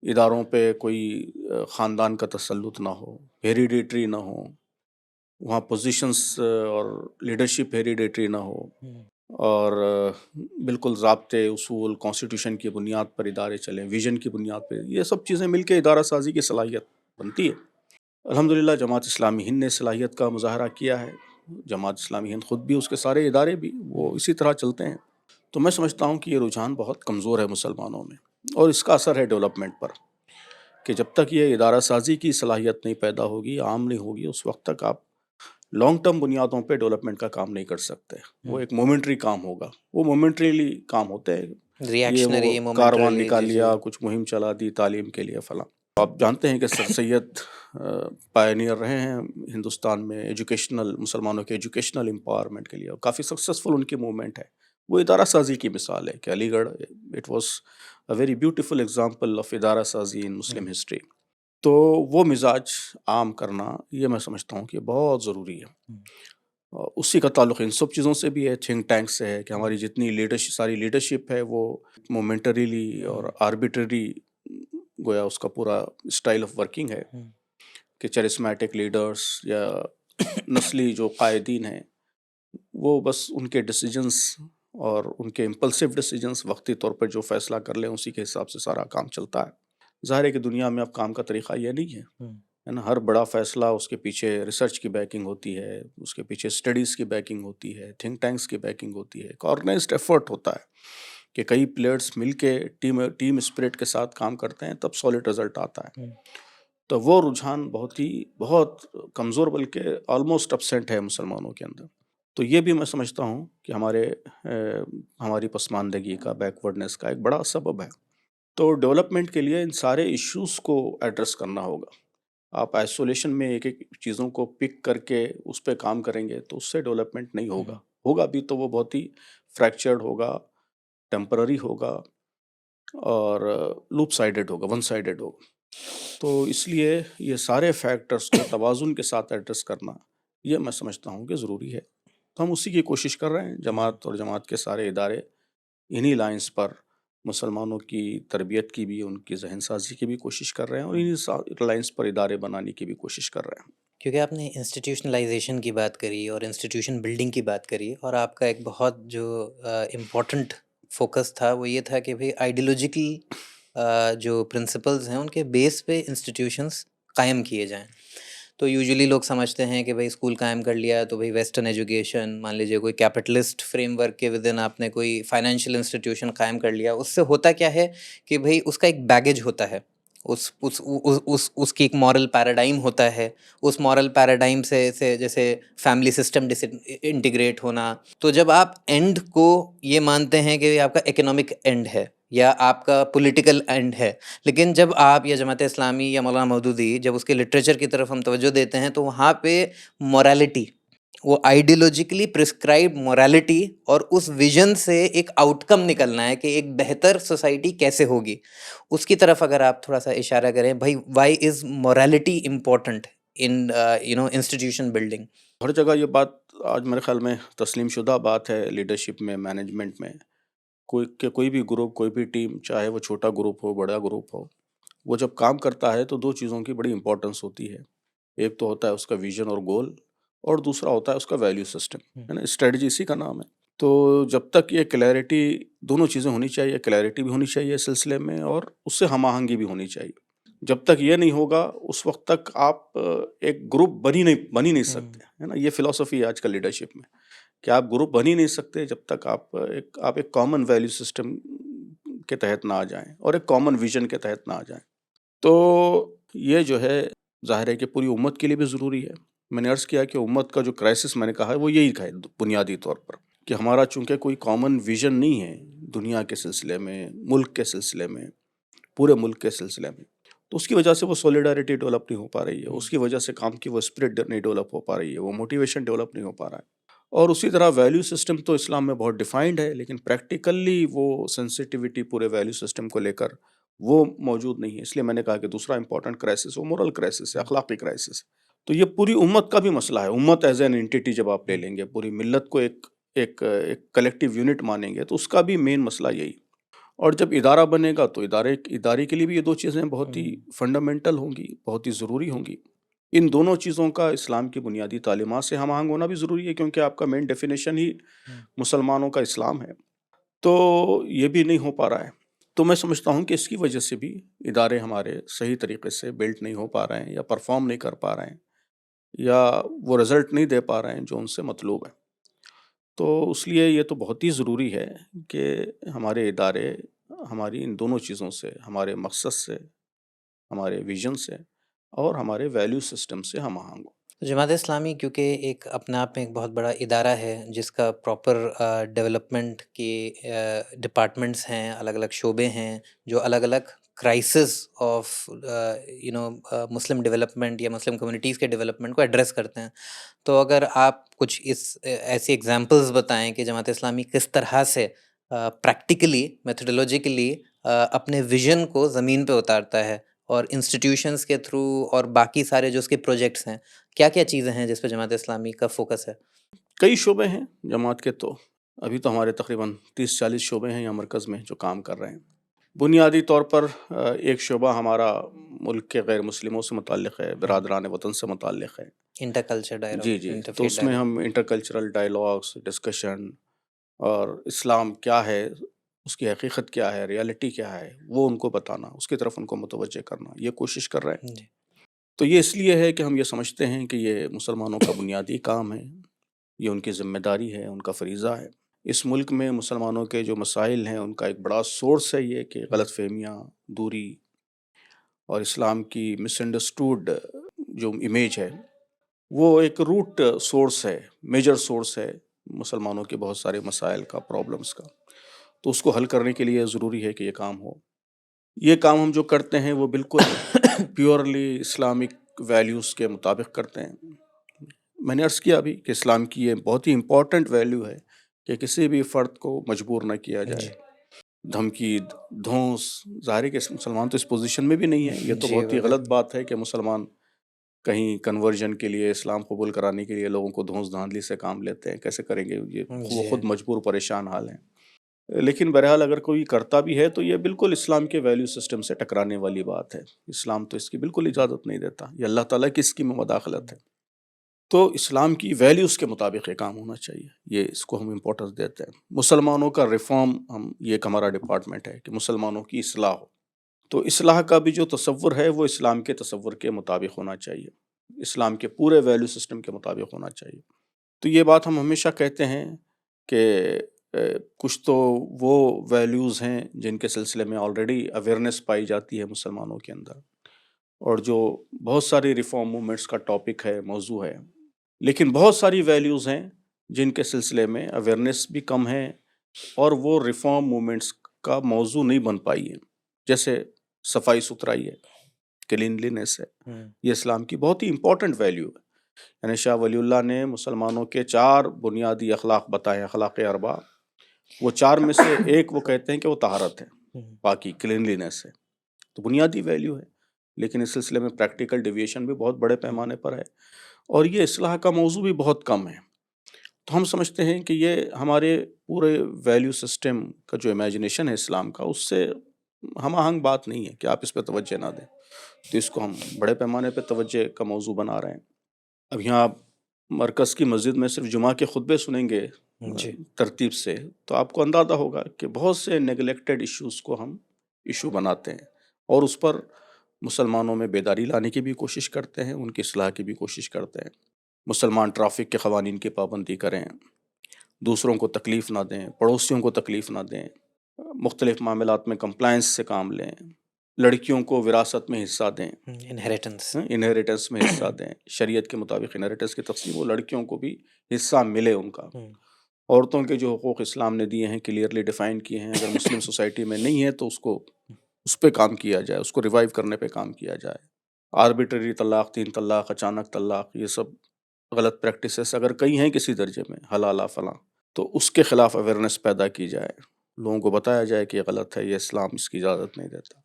اداروں پہ کوئی خاندان کا تسلط نہ ہو، ہیریڈیٹری نہ ہو، وہاں پوزیشنز اور لیڈرشپ ہیریڈیٹری نہ ہو، اور بالکل ضابطے، اصول، کانسٹیٹیوشن کی بنیاد پر ادارے چلیں، ویژن کی بنیاد پہ، یہ سب چیزیں مل کے ادارہ سازی کی صلاحیت بنتی ہے۔ الحمدللہ جماعت اسلامی ہند نے صلاحیت کا مظاہرہ کیا ہے، جماعت اسلامی ہند خود بھی، اس کے سارے ادارے بھی، وہ اسی طرح چلتے ہیں۔ تو میں سمجھتا ہوں کہ یہ رجحان بہت کمزور ہے مسلمانوں میں، اور اس کا اثر ہے ڈیولپمنٹ پر، کہ جب تک یہ ادارہ سازی کی صلاحیت نہیں پیدا ہوگی، عام نہیں ہوگی، اس وقت تک آپ لانگ ٹرم بنیادوں پہ ڈیولپمنٹ کا کام نہیں کر سکتے۔ وہ ایک مومنٹری کام ہوگا، وہ مومنٹریلی کام ہوتے ہیں، یہ وہ ریئیکشنری، کاروان مومنٹریلی، نکال جی جی۔ لیا، کچھ مہم چلا دی تعلیم کے لیے فلاں۔ آپ جانتے ہیں کہ سر سید پائنیئر رہے ہیں ہندوستان میں ایجوکیشنل، مسلمانوں کے ایجوکیشنل امپاورمنٹ کے لیے، اور کافی سکسیسفل ان کی موومنٹ ہے۔ وہ ادارہ سازی کی مثال ہے کہ علی گڑھ، it was a very beautiful example of ادارہ سازی ان مسلم ہسٹری۔ تو وہ مزاج عام کرنا، یہ میں سمجھتا ہوں کہ بہت ضروری ہے۔ اسی کا تعلق ان سب چیزوں سے بھی ہے، تھنک ٹینک سے ہے، کہ ہماری جتنی لیڈرشپ، ساری لیڈرشپ ہے، وہ مومنٹریلی اور آربیٹری، گویا اس کا پورا اسٹائل آف ورکنگ ہے کہ چیرسمیٹک لیڈرز یا نسلی جو قائدین ہیں، وہ بس ان کے ڈیسیجنز اور ان کے امپلسو ڈیسیجنز وقتی طور پر جو فیصلہ کر لیں اسی کے حساب سے سارا کام چلتا ہے۔ ظاہر ہے کہ دنیا میں اب کام کا طریقہ یہ نہیں ہے نا، ہر بڑا فیصلہ اس کے پیچھے ریسرچ کی بیکنگ ہوتی ہے، اس کے پیچھے اسٹڈیز کی بیکنگ ہوتی ہے، تھنک ٹینکس کی بیکنگ ہوتی ہے، ایک آرگنائزڈ ایفرٹ ہوتا ہے کہ کئی پلیئرز مل کے ٹیم اسپرٹ کے ساتھ کام کرتے ہیں، تب سالڈ رزلٹ آتا ہے۔ تو وہ رجحان بہت کمزور، بلکہ آلموسٹ ابسینٹ ہے مسلمانوں کے اندر۔ تو یہ بھی میں سمجھتا ہوں کہ ہماری پسماندگی کا، بیکورڈنس کا ایک بڑا سبب ہے۔ تو ڈیولپمنٹ کے لیے ان سارے ایشوز کو ایڈریس کرنا ہوگا۔ آپ آئسولیشن میں ایک ایک چیزوں کو پک کر کے اس پہ کام کریں گے تو اس سے ڈیولپمنٹ نہیں ہوگا بھی تو وہ بہت ہی فریکچرڈ ہوگا، ٹیمپرری ہوگا، اور لوپ سائیڈڈ ہوگا، ون سائیڈڈ ہوگا۔ تو اس لیے یہ سارے فیکٹرز کو توازن کے ساتھ ایڈریس کرنا، یہ میں سمجھتا ہوں کہ ضروری ہے۔ تو ہم اسی کی کوشش کر رہے ہیں، جماعت اور جماعت کے سارے ادارے انہی لائنز پر مسلمانوں کی تربیت کی بھی، ان کی ذہن سازی کی بھی کوشش کر رہے ہیں، اور انہیں لائنس پر ادارے بنانے کی بھی کوشش کر رہے ہیں۔ کیونکہ آپ نے انسٹیٹیوشنلائزیشن کی بات کری اور انسٹیٹیوشن بلڈنگ کی بات کری، اور آپ کا ایک بہت جو امپورٹنٹ فوکس تھا وہ یہ تھا کہ بھئی آئیڈیولوجیکل جو پرنسپلز ہیں ان کے بیس پہ انسٹیٹیوشنس قائم کیے جائیں۔ تو یوزلی لوگ سمجھتے ہیں کہ بھئی اسکول قائم کر لیا تو بھئی ویسٹرن ایجوکیشن، مان لیجیے کوئی کیپٹلسٹ فریم ورک کے ودن آپ نے کوئی فائنینشیل انسٹیٹیوشن قائم کر لیا، اس سے ہوتا کیا ہے کہ بھئی اس کا ایک بیگیج ہوتا ہے، اس کی ایک مورل پیراڈائم ہوتا ہے، اس مورل پیراڈائم سے جیسے فیملی سسٹم انٹیگریٹ ہونا۔ تو جب آپ اینڈ کو یہ مانتے ہیں کہ آپ کا اکنامک اینڈ ہے یا آپ کا پولیٹیکل اینڈ ہے، لیکن جب آپ یا جماعت اسلامی یا مولانا مودودی جب اس کے لٹریچر کی طرف ہم توجہ دیتے ہیں تو وہاں پہ موریلٹی، وہ آئیڈیولوجیکلی پرسکرائبڈ موریلٹی اور اس ویژن سے ایک آؤٹ کم نکلنا ہے کہ ایک بہتر سوسائٹی کیسے ہوگی، اس کی طرف اگر آپ تھوڑا سا اشارہ کریں، بھائی why is morality important in institution building? ہر جگہ یہ بات آج میرے خیال میں تسلیم شدہ بات ہے، لیڈرشپ میں، مینجمنٹ میں، کوئی بھی گروپ، کوئی بھی ٹیم، چاہے وہ چھوٹا گروپ ہو، بڑا گروپ ہو، وہ جب کام کرتا ہے تو دو چیزوں کی بڑی امپورٹنس ہوتی ہے۔ ایک تو ہوتا ہے اس کا ویژن اور گول، اور دوسرا ہوتا ہے اس کا ویلیو سسٹم، ہے نا، اسٹریٹجی اسی کا نام ہے۔ تو جب تک یہ کلیئرٹی، دونوں چیزیں ہونی چاہیے، کلیئرٹی بھی ہونی چاہیے اس سلسلے میں، اور اس سے ہم آہنگی بھی ہونی چاہیے۔ جب تک یہ نہیں ہوگا اس وقت تک آپ ایک گروپ بن ہی نہیں سکتے، ہے نا۔ یہ فلسفی ہے آج کل لیڈرشپ میں کہ آپ گروپ بن ہی نہیں سکتے جب تک آپ ایک کامن ویلیو سسٹم کے تحت نہ آ جائیں اور ایک کامن ویژن کے تحت نہ آ جائیں۔ تو یہ جو ہے ظاہر ہے کہ پوری امت کے لیے بھی ضروری ہے۔ میں نے عرض کیا کہ امت کا جو کرائسس میں نے کہا ہے وہ یہی ہے بنیادی طور پر، کہ ہمارا چونکہ کوئی کامن ویژن نہیں ہے دنیا کے سلسلے میں، ملک کے سلسلے میں، پورے ملک کے سلسلے میں، تو اس کی وجہ سے وہ سولیڈارٹی ڈیولپ نہیں ہو پا رہی ہے، اس کی وجہ سے کام کی وہ اسپرٹ نہیں ڈیولپ ہو پا رہی ہے، وہ موٹیویشن ڈیولپ نہیں ہو پا رہا ہے۔ اور اسی طرح ویلیو سسٹم تو اسلام میں بہت ڈیفائنڈ ہے، لیکن پریکٹیکلی وہ سینسٹیوٹی پورے ویلیو سسٹم کو لے کر وہ موجود نہیں ہے۔ اس لیے میں نے کہا کہ دوسرا امپورٹنٹ کرائسس وہ مورل کرائسس ہے، اخلاقی کرائسس۔ تو یہ پوری امت کا بھی مسئلہ ہے۔ امت ایز این انٹیٹی جب آپ لے لیں گے، پوری ملت کو ایک کلیکٹیو یونٹ مانیں گے، تو اس کا بھی مین مسئلہ یہی۔ اور جب ادارہ بنے گا تو ادارے کے لیے بھی یہ دو چیزیں بہت ہی فنڈامنٹل ہوں گی، بہت ہی ضروری ہوں گی۔ ان دونوں چیزوں کا اسلام کی بنیادی تعلیمات سے ہم آہنگ ہونا بھی ضروری ہے، کیونکہ آپ کا مین ڈیفینیشن ہی مسلمانوں کا اسلام ہے۔ تو یہ بھی نہیں ہو پا رہا ہے۔ تو میں سمجھتا ہوں کہ اس کی وجہ سے بھی ادارے ہمارے صحیح طریقے سے بلڈ نہیں ہو پا رہے ہیں، یا پرفارم نہیں کر پا رہے ہیں، یا وہ رزلٹ نہیں دے پا رہے ہیں جو ان سے مطلوب ہے۔ تو اس لیے یہ تو بہت ہی ضروری ہے کہ ہمارے ادارے ہماری ان دونوں چیزوں سے، ہمارے مقصد سے، ہمارے ویژن سے اور ہمارے ویلیو سسٹم سے ہم آہنگ ہوں۔ جماعت اسلامی کیونکہ ایک اپنے آپ میں ایک بہت بڑا ادارہ ہے جس کا پراپر ڈیولپمنٹ کے ڈپارٹمنٹس ہیں، الگ الگ شعبے ہیں جو الگ الگ کرائسس آف مسلم ڈیولپمنٹ یا مسلم کمیونٹیز کے ڈیولپمنٹ کو ایڈریس کرتے ہیں۔ تو اگر آپ کچھ ایسی ایگزامپلز بتائیں کہ جماعت اسلامی کس طرح سے پریکٹیکلی، میتھڈولوجیکلی اپنے ویژن کو زمین پہ اتارتا ہے، اور انسٹیٹیوشنس کے تھرو اور باقی سارے جو اس کے پروجیکٹس ہیں، کیا کیا چیزیں ہیں جس پہ جماعت اسلامی کا فوکس ہے؟ کئی شعبے ہیں جماعت کے، تو ابھی تو ہمارے تقریباً 30-40 شعبے ہیں یا مرکز میں جو کام کر رہے ہیں۔ بنیادی طور پر ایک شعبہ ہمارا ملک کے غیر مسلموں سے متعلق ہے، برادران وطن سے متعلق ہے۔ انٹر کلچر جی ڈائلاگ، تو اس میں ہم انٹر کلچرل ڈائلاگس، ڈسکشن، اور اسلام کیا ہے، اس کی حقیقت کیا ہے، ریالٹی کیا ہے، وہ ان کو بتانا، اس کی طرف ان کو متوجہ کرنا، یہ کوشش کر رہے ہیں۔ تو یہ اس لیے ہے کہ ہم یہ سمجھتے ہیں کہ یہ مسلمانوں کا بنیادی کام ہے، یہ ان کی ذمہ داری ہے، ان کا فریضہ ہے۔ اس ملک میں مسلمانوں کے جو مسائل ہیں ان کا ایک بڑا سورس ہے یہ کہ غلط فہمیاں، دوری، اور اسلام کی مس انڈرسٹوڈ جو امیج ہے، وہ ایک روٹ سورس ہے، میجر سورس ہے مسلمانوں کے بہت سارے مسائل کا، پرابلمس کا۔ تو اس کو حل کرنے کے لیے ضروری ہے کہ یہ کام ہو۔ یہ کام ہم جو کرتے ہیں وہ بالکل پیورلی اسلامک ویلیوز کے مطابق کرتے ہیں۔ میں نے عرض کیا ابھی کہ اسلام کی یہ بہت ہی امپورٹنٹ ویلیو ہے کہ کسی بھی فرد کو مجبور نہ کیا جائے، دھمکی، دھونس۔ ظاہر ہے کہ مسلمان تو اس پوزیشن میں بھی نہیں ہے، یہ تو بہت ہی غلط بات ہے کہ مسلمان کہیں کنورژن کے لیے، اسلام قبول کرانے کے لیے لوگوں کو دھونس دھاندلی سے کام لیتے ہیں۔ کیسے کریں گے؟ یہ وہ خود مجبور پریشان حال ہیں۔ لیکن بہرحال اگر کوئی کرتا بھی ہے تو یہ بالکل اسلام کے ویلیو سسٹم سے ٹکرانے والی بات ہے. اسلام تو اس کی بالکل اجازت نہیں دیتا، یہ اللہ تعالیٰ کی اسکیم میں مداخلت ہے. تو اسلام کی ویلیوز کے مطابق یہ کام ہونا چاہیے، یہ اس کو ہم امپورٹنس دیتے ہیں. مسلمانوں کا ریفارم، یہ ایک ہمارا ڈپارٹمنٹ ہے کہ مسلمانوں کی اصلاح ہو. تو اصلاح کا بھی جو تصور ہے وہ اسلام کے تصور کے مطابق ہونا چاہیے، اسلام کے پورے ویلیو سسٹم کے مطابق ہونا چاہیے. تو یہ بات ہم ہمیشہ کہتے ہیں کہ کچھ تو وہ ویلیوز ہیں جن کے سلسلے میں آلریڈی اویئرنیس پائی جاتی ہے مسلمانوں کے اندر، اور جو بہت ساری ریفارم موومنٹس کا ٹاپک ہے، موضوع ہے. لیکن بہت ساری ویلیوز ہیں جن کے سلسلے میں اویئرنیس بھی کم ہے اور وہ ریفارم موومنٹس کا موضوع نہیں بن پائی ہے. جیسے صفائی ستھرائی ہے، کلینلینس ہے، یہ اسلام کی بہت ہی امپورٹنٹ ویلیو ہے. یعنی شاہ ولی اللہ نے مسلمانوں کے 4 بنیادی اخلاق بتائے، اخلاق اربع. وہ 4 میں سے ایک وہ کہتے ہیں کہ وہ طہارت ہے، پاکی، کلینلینس ہے. تو بنیادی ویلیو ہے، لیکن اس سلسلے میں پریکٹیکل ڈیویشن بھی بہت بڑے پیمانے پر ہے، اور یہ اصلاح کا موضوع بھی بہت کم ہے. تو ہم سمجھتے ہیں کہ یہ ہمارے پورے ویلیو سسٹم کا جو امیجنیشن ہے اسلام کا، اس سے ہم آہنگ بات نہیں ہے کہ آپ اس پہ توجہ نہ دیں. تو اس کو ہم بڑے پیمانے پہ توجہ کا موضوع بنا رہے ہیں. اب یہاں آپ مرکز کی مسجد میں صرف جمعہ کے خطبے سنیں گے ترتیب سے تو آپ کو اندازہ ہوگا کہ بہت سے نیگلیکٹڈ ایشوز کو ہم ایشو بناتے ہیں، اور اس پر مسلمانوں میں بیداری لانے کی بھی کوشش کرتے ہیں، ان کی اصلاح کی بھی کوشش کرتے ہیں. مسلمان ٹرافک کے قوانین کی پابندی کریں، دوسروں کو تکلیف نہ دیں، پڑوسیوں کو تکلیف نہ دیں، مختلف معاملات میں کمپلائنس سے کام لیں، لڑکیوں کو وراثت میں حصہ دیں، انہیریٹنس میں حصہ دیں. شریعت کے مطابق انہیریٹنس کی تقسیم، وہ لڑکیوں کو بھی حصہ ملے ان کا. عورتوں کے جو حقوق اسلام نے دیے ہیں، کلیئرلی ڈیفائن کیے ہیں، اگر مسلم سوسائٹی میں نہیں ہے تو اس پہ کام کیا جائے، اس کو ریوائیو کرنے پہ کام کیا جائے. آربیٹری طلاق، 3 طلاق، اچانک طلاق، یہ سب غلط پریکٹسز اگر کئی ہیں کسی درجے میں، حلالہ فلاں، تو اس کے خلاف اویئرنیس پیدا کی جائے، لوگوں کو بتایا جائے کہ یہ غلط ہے، یہ اسلام اس کی اجازت نہیں دیتا.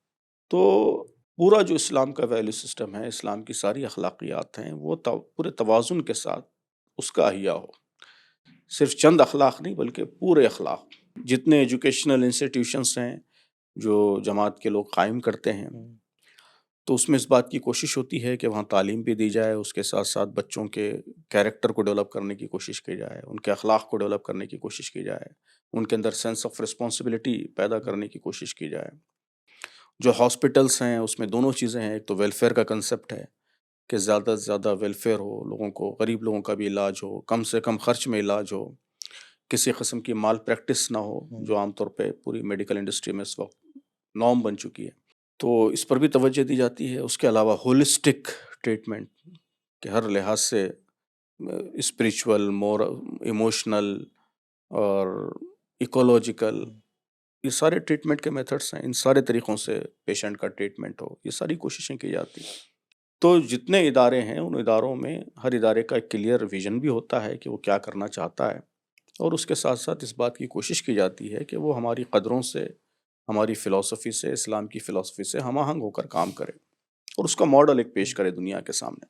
تو پورا جو اسلام کا ویلیو سسٹم ہے، اسلام کی ساری اخلاقیات ہیں، وہ پورے توازن کے ساتھ اس کا احیاء ہو. صرف چند اخلاق نہیں بلکہ پورے اخلاق. جتنے ایجوکیشنل انسٹیٹیوشنس ہیں جو جماعت کے لوگ قائم کرتے ہیں، تو اس میں اس بات کی کوشش ہوتی ہے کہ وہاں تعلیم بھی دی جائے، اس کے ساتھ ساتھ بچوں کے کیریکٹر کو ڈیولپ کرنے کی کوشش کی جائے، ان کے اخلاق کو ڈیولپ کرنے کی کوشش کی جائے، ان کے اندر سینس آف رسپانسبلٹی پیدا کرنے کی کوشش کی جائے. جو ہاسپٹلس ہیں اس میں دونوں چیزیں ہیں، ایک تو ویلفیئر کا کنسپٹ ہے کہ زیادہ سے زیادہ ویلفیئر ہو، لوگوں کو، غریب لوگوں کا بھی علاج ہو، کم سے کم خرچ میں علاج ہو، کسی قسم کی مال پریکٹس نہ ہو جو عام طور پہ پوری میڈیکل انڈسٹری میں اس وقت نارم بن چکی ہے. تو اس پر بھی توجہ دی جاتی ہے. اس کے علاوہ ہولسٹک ٹریٹمنٹ کہ ہر لحاظ سے اسپریچول، ایموشنل اور ایکولوجیکل، یہ سارے ٹریٹمنٹ کے میتھڈس ہیں، ان سارے طریقوں سے پیشنٹ کا ٹریٹمنٹ ہو، یہ ساری کوششیں کی جاتی ہیں. تو جتنے ادارے ہیں ان اداروں میں ہر ادارے کا ایک کلیئر ویژن بھی ہوتا ہے کہ وہ کیا کرنا چاہتا ہے، اور اس کے ساتھ ساتھ اس بات کی کوشش کی جاتی ہے کہ وہ ہماری قدروں سے، ہماری فلسفی سے، اسلام کی فلسفی سے ہم آہنگ ہو کر کام کرے، اور اس کا ماڈل ایک پیش کرے دنیا کے سامنے.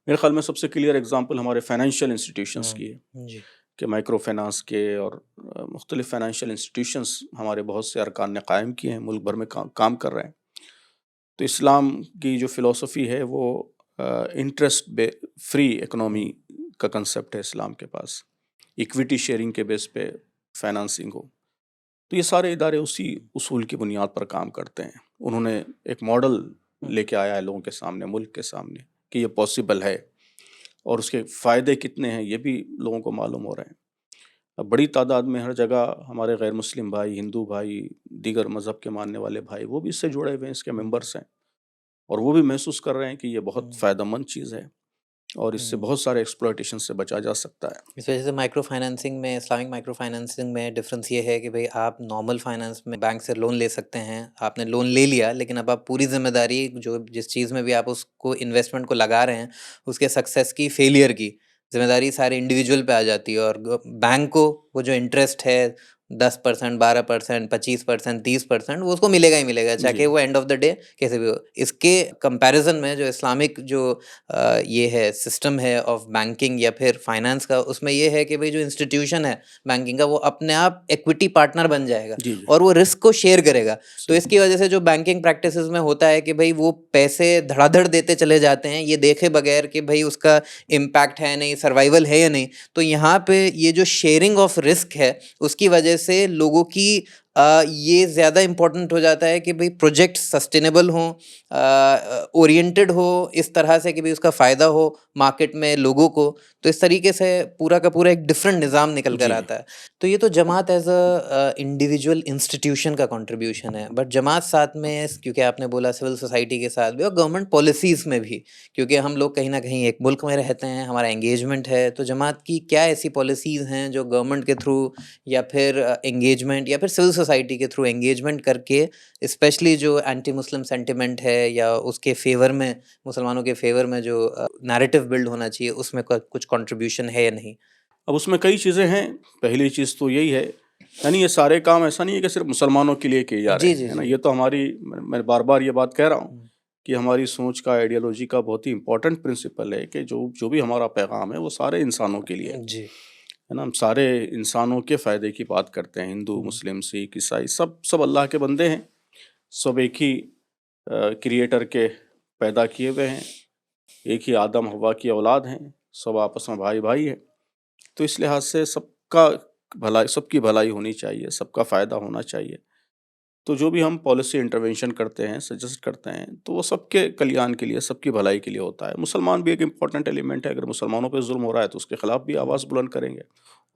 میرے خیال میں سب سے کلیئر اگزامپل ہمارے فائنینشیل انسٹیٹیوشنس کی ہے کہ مائکرو فائنانس کے اور مختلف فائنینشیل انسٹیٹیوشنس ہمارے بہت سے ارکان نے قائم کیے ہیں، ملک بھر میں کام کر رہے ہیں. تو اسلام کی جو فلسفی ہے وہ انٹرسٹ فری اکنامی کا کنسپٹ ہے اسلام کے پاس، ایکویٹی شیئرنگ کے بیس پہ فائنانسنگ ہو. تو یہ سارے ادارے اسی اصول کی بنیاد پر کام کرتے ہیں. انہوں نے ایک ماڈل لے کے آیا ہے لوگوں کے سامنے، ملک کے سامنے، کہ یہ پاسبل ہے، اور اس کے فائدے کتنے ہیں یہ بھی لوگوں کو معلوم ہو رہے ہیں. اب بڑی تعداد میں ہر جگہ ہمارے غیر مسلم بھائی، ہندو بھائی، دیگر مذہب کے ماننے والے بھائی، وہ بھی اس سے جڑے ہوئے ہیں، اس کے ممبرس ہیں، اور وہ بھی محسوس کر رہے ہیں کہ یہ بہت فائدہ مند چیز ہے اور اس سے بہت سارے ایکسپلائٹیشن سے بچا جا سکتا ہے. اس وجہ سے مائکرو فائنانسنگ میں، اسلامک مائکرو فائنانسنگ میں ڈفرینس یہ ہے کہ بھئی آپ نارمل فائنانس میں بینک سے لون لے سکتے ہیں، آپ نے لون لے لیا، لیکن اب آپ پوری ذمہ داری جس چیز میں بھی آپ اس کو انویسٹمنٹ کو لگا رہے ہیں، اس کے سکسیس کی، فیلئر کی ذمہ داری سارے انڈیویجول پہ آ جاتی ہے، اور بینک کو وہ جو انٹرسٹ ہے 10%, 12%, 25%, 30%, وہ اس کو ملے گا ہی ملے گا، چاہے جی وہ اینڈ آف دا ڈے کیسے بھی ہو. اس کے کمپیریزن میں جو اسلامک جو یہ ہے سسٹم ہے آف بینکنگ یا پھر فائنانس کا، اس میں یہ ہے کہ بھائی جو انسٹیٹیوشن ہے بینکنگ کا وہ اپنے آپ ایکویٹی پارٹنر بن جائے گا جی جی اور وہ رسک کو شیئر کرے گا. تو صحیح. اس کی وجہ سے جو بینکنگ پریکٹسز میں ہوتا ہے کہ بھائی وہ پیسے دھڑا دھڑ دیتے چلے جاتے ہیں یہ دیکھے بغیر کہ بھائی اس کا امپیکٹ ہے نہیں، سروائیول ہے یا نہیں. تو یہاں پہ یہ جو شیئرنگ آف رسک ہے اس کی وجہ سے لوگوں کی یہ زیادہ امپورٹنٹ ہو جاتا ہے کہ بھئی پروجیکٹ سسٹینیبل ہوں، اورینٹڈ ہو اس طرح سے کہ بھئی اس کا فائدہ ہو مارکیٹ میں لوگوں کو. تو اس طریقے سے پورا کا پورا ایک ڈفرینٹ نظام نکل کر جی آتا ہے. تو یہ تو جماعت ایز اے انڈیویجول انسٹیٹیوشن کا کنٹریبیوشن ہے، بٹ جماعت ساتھ میں کیونکہ آپ نے بولا سول سوسائٹی کے ساتھ بھی اور گورنمنٹ پالیسیز میں بھی، کیونکہ ہم لوگ کہیں نہ کہیں ایک ملک میں رہتے ہیں، ہمارا انگیجمنٹ ہے. تو جماعت کی کیا ایسی پالیسیز ہیں جو گورنمنٹ کے تھرو یا پھر انگیجمنٹ یا پھر سول سوسائٹی کے تھرو انگیجمنٹ کر کے اسپیشلی جو اینٹی مسلم سینٹیمنٹ ہے یا اس کے فیور میں مسلمانوں کے فیور میں جو نیریٹو بلڈ ہونا چاہیے اس میں کچھ کنٹریبیوشن ہے یا نہیں؟ اب اس میں کئی چیزیں ہیں. پہلی چیز تو یہی ہے، یعنی یہ سارے کام ایسا نہیں ہے کہ صرف مسلمانوں کے لیے کیے جا رہے جی ہیں، جی ہے نا. جی. یہ تو ہماری، میں بار بار یہ بات کہہ رہا ہوں کہ ہماری سوچ کا، آئیڈیالوجی کا بہت ہی امپورٹنٹ پرنسپل ہے کہ جو بھی ہمارا پیغام ہے وہ سارے انسانوں کے لیے جی ہے نا. ہم سارے انسانوں کے فائدے کی بات کرتے ہیں، ہندو، مسلم، سکھ، عیسائی، سب اللہ کے بندے ہیں، سب ایک ہی کریٹر کے پیدا کیے ہوئے ہیں، ایک ہی آدم حوا کی اولاد ہیں، سب آپس میں بھائی بھائی ہیں. تو اس لحاظ سے سب کی بھلائی ہونی چاہیے، سب کا فائدہ ہونا چاہیے. تو جو بھی ہم پالیسی انٹروینشن کرتے ہیں، سجیسٹ کرتے ہیں، تو وہ سب کے کلیان کے لیے، سب کی بھلائی کے لیے ہوتا ہے. مسلمان بھی ایک امپورٹنٹ ایلیمنٹ ہے. اگر مسلمانوں پہ ظلم ہو رہا ہے تو اس کے خلاف بھی آواز بلند کریں گے،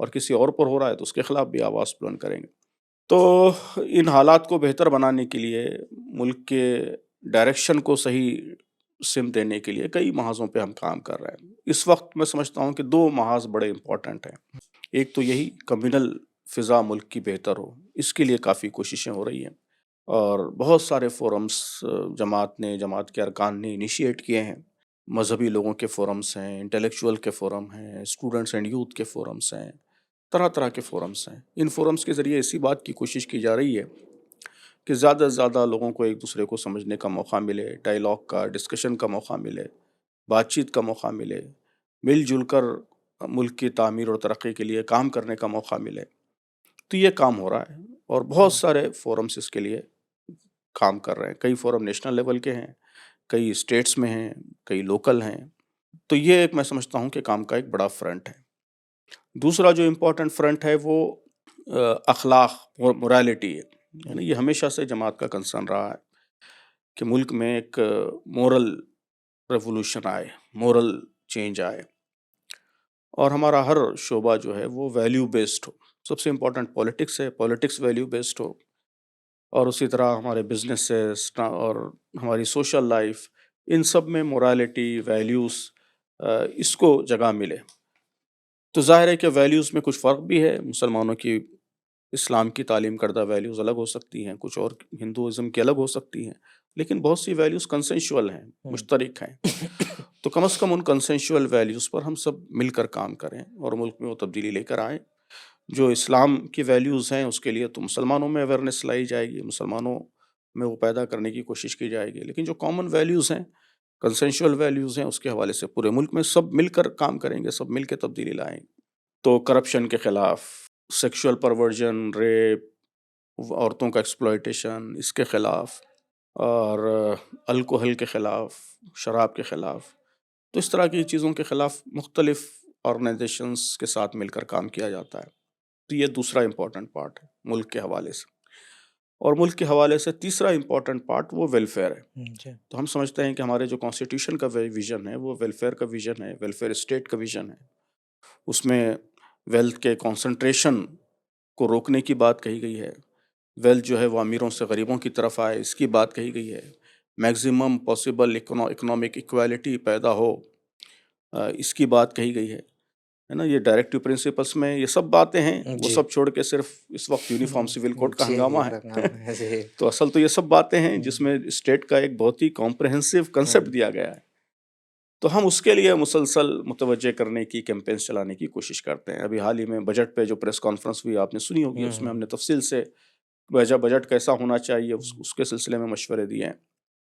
اور کسی اور پر ہو رہا ہے تو اس کے خلاف بھی آواز بلند کریں گے. تو ان حالات کو بہتر بنانے کے لیے، ملک کے ڈائریکشن کو صحیح سمت دینے کے لیے کئی محاذوں پہ ہم کام کر رہے ہیں. اس وقت میں سمجھتا ہوں کہ 2 محاذ بڑے امپورٹنٹ ہیں. ایک تو یہی کمیونل فضا ملک کی بہتر ہو، اس کے لیے کافی کوششیں ہو رہی ہیں، اور بہت سارے فورمز جماعت کے ارکان نے انیشیٹ کیے ہیں. مذہبی لوگوں کے فورمز ہیں، انٹلیکچوئل کے فورم ہیں، اسٹوڈنٹس اینڈ یوتھ کے فورمز ہیں، طرح طرح کے فورمز ہیں. ان فورمز کے ذریعے اسی بات کی کوشش کی جا رہی ہے کہ زیادہ سے زیادہ لوگوں کو ایک دوسرے کو سمجھنے کا موقع ملے، ڈائیلاگ کا، ڈسکشن کا موقع ملے، بات چیت کا موقع ملے، مل جل کر ملک کی تعمیر اور ترقی کے لیے کام کرنے کا موقع ملے. تو یہ کام ہو رہا ہے، اور بہت سارے فورمز اس کے لیے کام کر رہے ہیں. کئی فورم نیشنل لیول کے ہیں، کئی اسٹیٹس میں ہیں، کئی لوکل ہیں. تو یہ ایک میں سمجھتا ہوں کہ کام کا ایک بڑا فرنٹ ہے. دوسرا جو امپورٹنٹ فرنٹ ہے وہ اخلاق اور مورالٹی ہے. یعنی یہ ہمیشہ سے جماعت کا کنسرن رہا ہے کہ ملک میں ایک مورل ریولوشن آئے، مورل چینج آئے، اور ہمارا ہر شعبہ جو ہے وہ ویلیو بیسڈ ہو. سب سے امپورٹنٹ پولیٹکس ہے، پولیٹکس ویلیو بیسڈ ہو، اور اسی طرح ہمارے بزنسز اور ہماری سوشل لائف، ان سب میں مورالٹی، ویلیوز، اس کو جگہ ملے. تو ظاہر ہے کہ ویلیوز میں کچھ فرق بھی ہے. مسلمانوں کی، اسلام کی تعلیم کردہ ویلیوز الگ ہو سکتی ہیں، کچھ اور ہندوازم کی الگ ہو سکتی ہیں، لیکن بہت سی ویلیوز کنسنشول ہیں، مشترک ہیں. تو کم از کم ان کنسنشول ویلیوز پر ہم سب مل کر کام کریں اور ملک میں وہ تبدیلی لے کر آئیں. جو اسلام کی ویلیوز ہیں اس کے لیے تو مسلمانوں میں اویئرنیس لائی جائے گی، مسلمانوں میں وہ پیدا کرنے کی کوشش کی جائے گی. لیکن جو کامن ویلیوز ہیں، کنسنشول ویلیوز ہیں، اس کے حوالے سے پورے ملک میں سب مل کر کام کریں گے، سب مل کے تبدیلی لائیں. تو کرپشن کے خلاف، سیکشول پرورژن، ریپ، عورتوں کا ایکسپلائٹیشن، اس کے خلاف، اور الکوہل کے خلاف، شراب کے خلاف، تو اس طرح کی چیزوں کے خلاف مختلف آرگنائزیشنز کے ساتھ مل کر کام کیا جاتا ہے. تو یہ دوسرا امپورٹنٹ پارٹ ہے ملک کے حوالے سے. اور ملک کے حوالے سے تیسرا امپورٹنٹ پارٹ وہ ویلفیئر ہے. تو ہم سمجھتے ہیں کہ ہمارے جو کانسٹیٹیوشن کا ویژن ہے وہ ویلفیئر کا ویژن ہے، ویلفیئر اسٹیٹ کا ویژن ہے. اس میں ویلتھ کے کنسنٹریشن کو روکنے کی بات کہی گئی ہے. ویلتھ جو ہے وہ امیروں سے غریبوں کی طرف آئے، اس کی بات کہی گئی ہے. میکسیمم پاسبل اکنامک ایکویلٹی پیدا ہو، اس کی بات کہی گئی ہے نا. یہ ڈائریکٹیو پرنسپلس میں یہ سب باتیں ہیں. وہ سب چھوڑ کے صرف اس وقت یونیفارم سول کوڈ کا ہنگامہ ہے. تو اصل تو یہ سب باتیں ہیں جس میں اسٹیٹ کا ایک بہت ہی کمپریہنسو کنسیپٹ دیا گیا ہے. تو ہم اس کے لیے مسلسل متوجہ کرنے کی کیمپینز چلانے کی کوشش کرتے ہیں. ابھی حال ہی میں بجٹ پہ جو پریس کانفرنس ہوئی آپ نے سنی ہوگی، اس میں ہم نے تفصیل سے بجٹ کیسا ہونا چاہیے اس کے سلسلے میں مشورے دیے ہیں.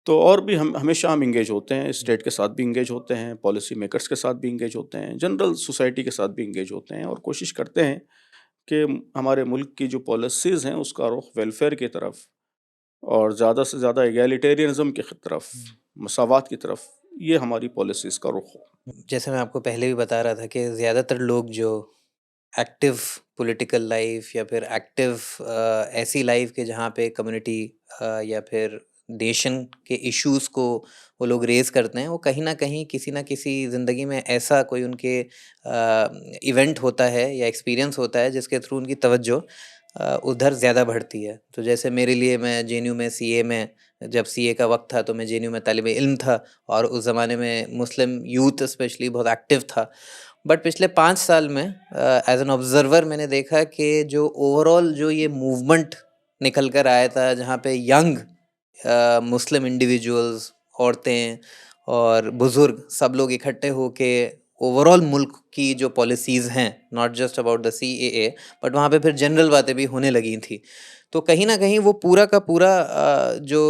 تو اور بھی ہمیشہ ہم انگیج ہوتے ہیں، اسٹیٹ کے ساتھ بھی انگیج ہوتے ہیں، پالیسی میکرز کے ساتھ بھی انگیج ہوتے ہیں، جنرل سوسائٹی کے ساتھ بھی انگیج ہوتے ہیں، اور کوشش کرتے ہیں کہ ہمارے ملک کی جو پالیسیز ہیں اس کا رخ ویلفیئر کی طرف اور زیادہ سے زیادہ ایگیلیٹیرینزم کی طرف، مساوات کی طرف، یہ ہماری پالیسیز کا رخ ہو. جیسے میں آپ کو پہلے بھی بتا رہا تھا کہ زیادہ تر لوگ جو ایکٹیو پولیٹیکل لائف یا پھر ایکٹیو ایسی لائف کے جہاں پہ کمیونٹی یا پھر نیشن کے ایشوز کو وہ لوگ ریز کرتے ہیں، وہ کہیں نہ کہیں کسی نہ کسی زندگی میں ایسا کوئی ان کے ایونٹ ہوتا ہے یا ایکسپیرینس ہوتا ہے جس کے تھرو ان کی توجہ ادھر زیادہ بڑھتی ہے. تو جیسے میرے لیے، میں جے این یو میں سی اے میں، جب سی اے کا وقت تھا تو میں جے این یو میں طالب علم تھا، اور اس زمانے میں مسلم یوتھ اسپیشلی بہت ایکٹیو تھا. بٹ پچھلے 5 سال میں ایز این آبزرور میں نے دیکھا کہ جو اوور آل جو یہ موومنٹ نکل کر آیا تھا، جہاں پہ ینگ مسلم انڈیویجولز، عورتیں اور بزرگ سب لوگ اکٹھے ہو کے اوور آل ملک کی جو پالیسیز ہیں، not just about the C A A, but وہاں پہ پھر جنرل باتیں بھی ہونے لگی تھیں. تو کہیں نہ کہیں وہ پورا کا پورا جو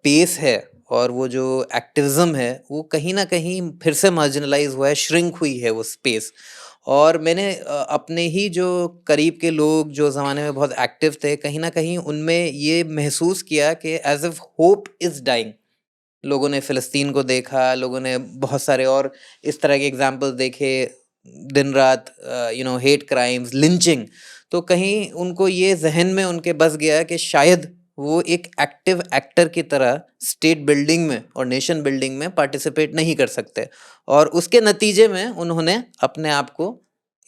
پیس ہے اور وہ جو ایکٹیوزم ہے، وہ کہیں نہ کہیں پھر سے مارجنلائز ہوا ہے، شرنک ہوئی ہے وہ اسپیس. اور میں نے اپنے ہی جو قریب کے لوگ جو زمانے میں بہت ایکٹیو تھے، کہیں نہ کہیں ان میں یہ محسوس کیا کہ as if hope is dying. لوگوں نے فلسطین کو دیکھا، لوگوں نے بہت سارے اور اس طرح کے ایگزامپل دیکھے، دن رات ہیٹ کرائمز، لنچنگ. تو کہیں ان کو یہ ذہن میں ان کے بس گیا کہ شاید وہ ایک ایکٹیو ایکٹر کی طرح اسٹیٹ بلڈنگ میں اور نیشن بلڈنگ میں پارٹیسپیٹ نہیں کر سکتے، اور اس کے نتیجے میں انہوں نے اپنے آپ کو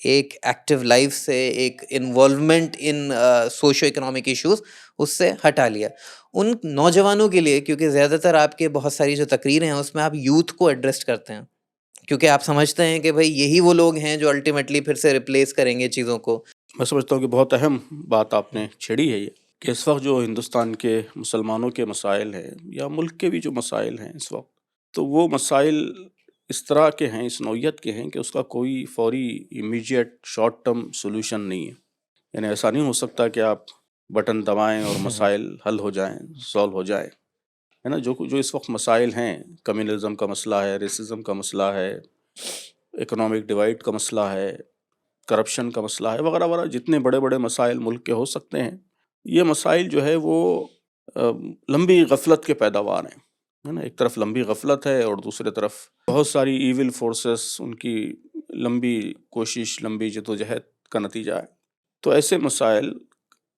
ایک ایکٹیو لائف سے، ایک involvement in socio economic issues, اس سے ہٹا لیا. ان نوجوانوں کے لیے، کیونکہ زیادہ تر آپ کے بہت ساری جو تقریریں ہیں اس میں آپ یوتھ کو ایڈریس کرتے ہیں، کیونکہ آپ سمجھتے ہیں کہ بھائی یہی وہ لوگ ہیں جو الٹیمیٹلی پھر سے ریپلیس کریں گے چیزوں کو. میں سمجھتا ہوں کہ بہت اہم بات آپ نے چھیڑی ہے یہ، کہ اس وقت جو ہندوستان کے مسلمانوں کے مسائل ہیں یا ملک کے بھی جو مسائل ہیں اس وقت، تو وہ مسائل اس طرح کے ہیں، اس نوعیت کے ہیں کہ اس کا کوئی فوری امیجیٹ شارٹ ٹرم سولوشن نہیں ہے. یعنی ایسا نہیں ہو سکتا کہ آپ بٹن دبائیں اور مسائل حل ہو جائیں، سولو ہو جائیں، ہے نا. جو اس وقت مسائل ہیں، کمیونزم کا مسئلہ ہے، ریسزم کا مسئلہ ہے، اکنامک ڈیوائڈ کا مسئلہ ہے، کرپشن کا مسئلہ ہے، وغیرہ وغیرہ، جتنے بڑے بڑے مسائل ملک کے ہو سکتے ہیں، یہ مسائل جو ہے وہ لمبی غفلت کے پیداوار ہیں، ہے نا. ایک طرف لمبی غفلت ہے اور دوسری طرف بہت ساری ایول فورسز، ان کی لمبی کوشش، لمبی جدوجہد کا نتیجہ ہے. تو ایسے مسائل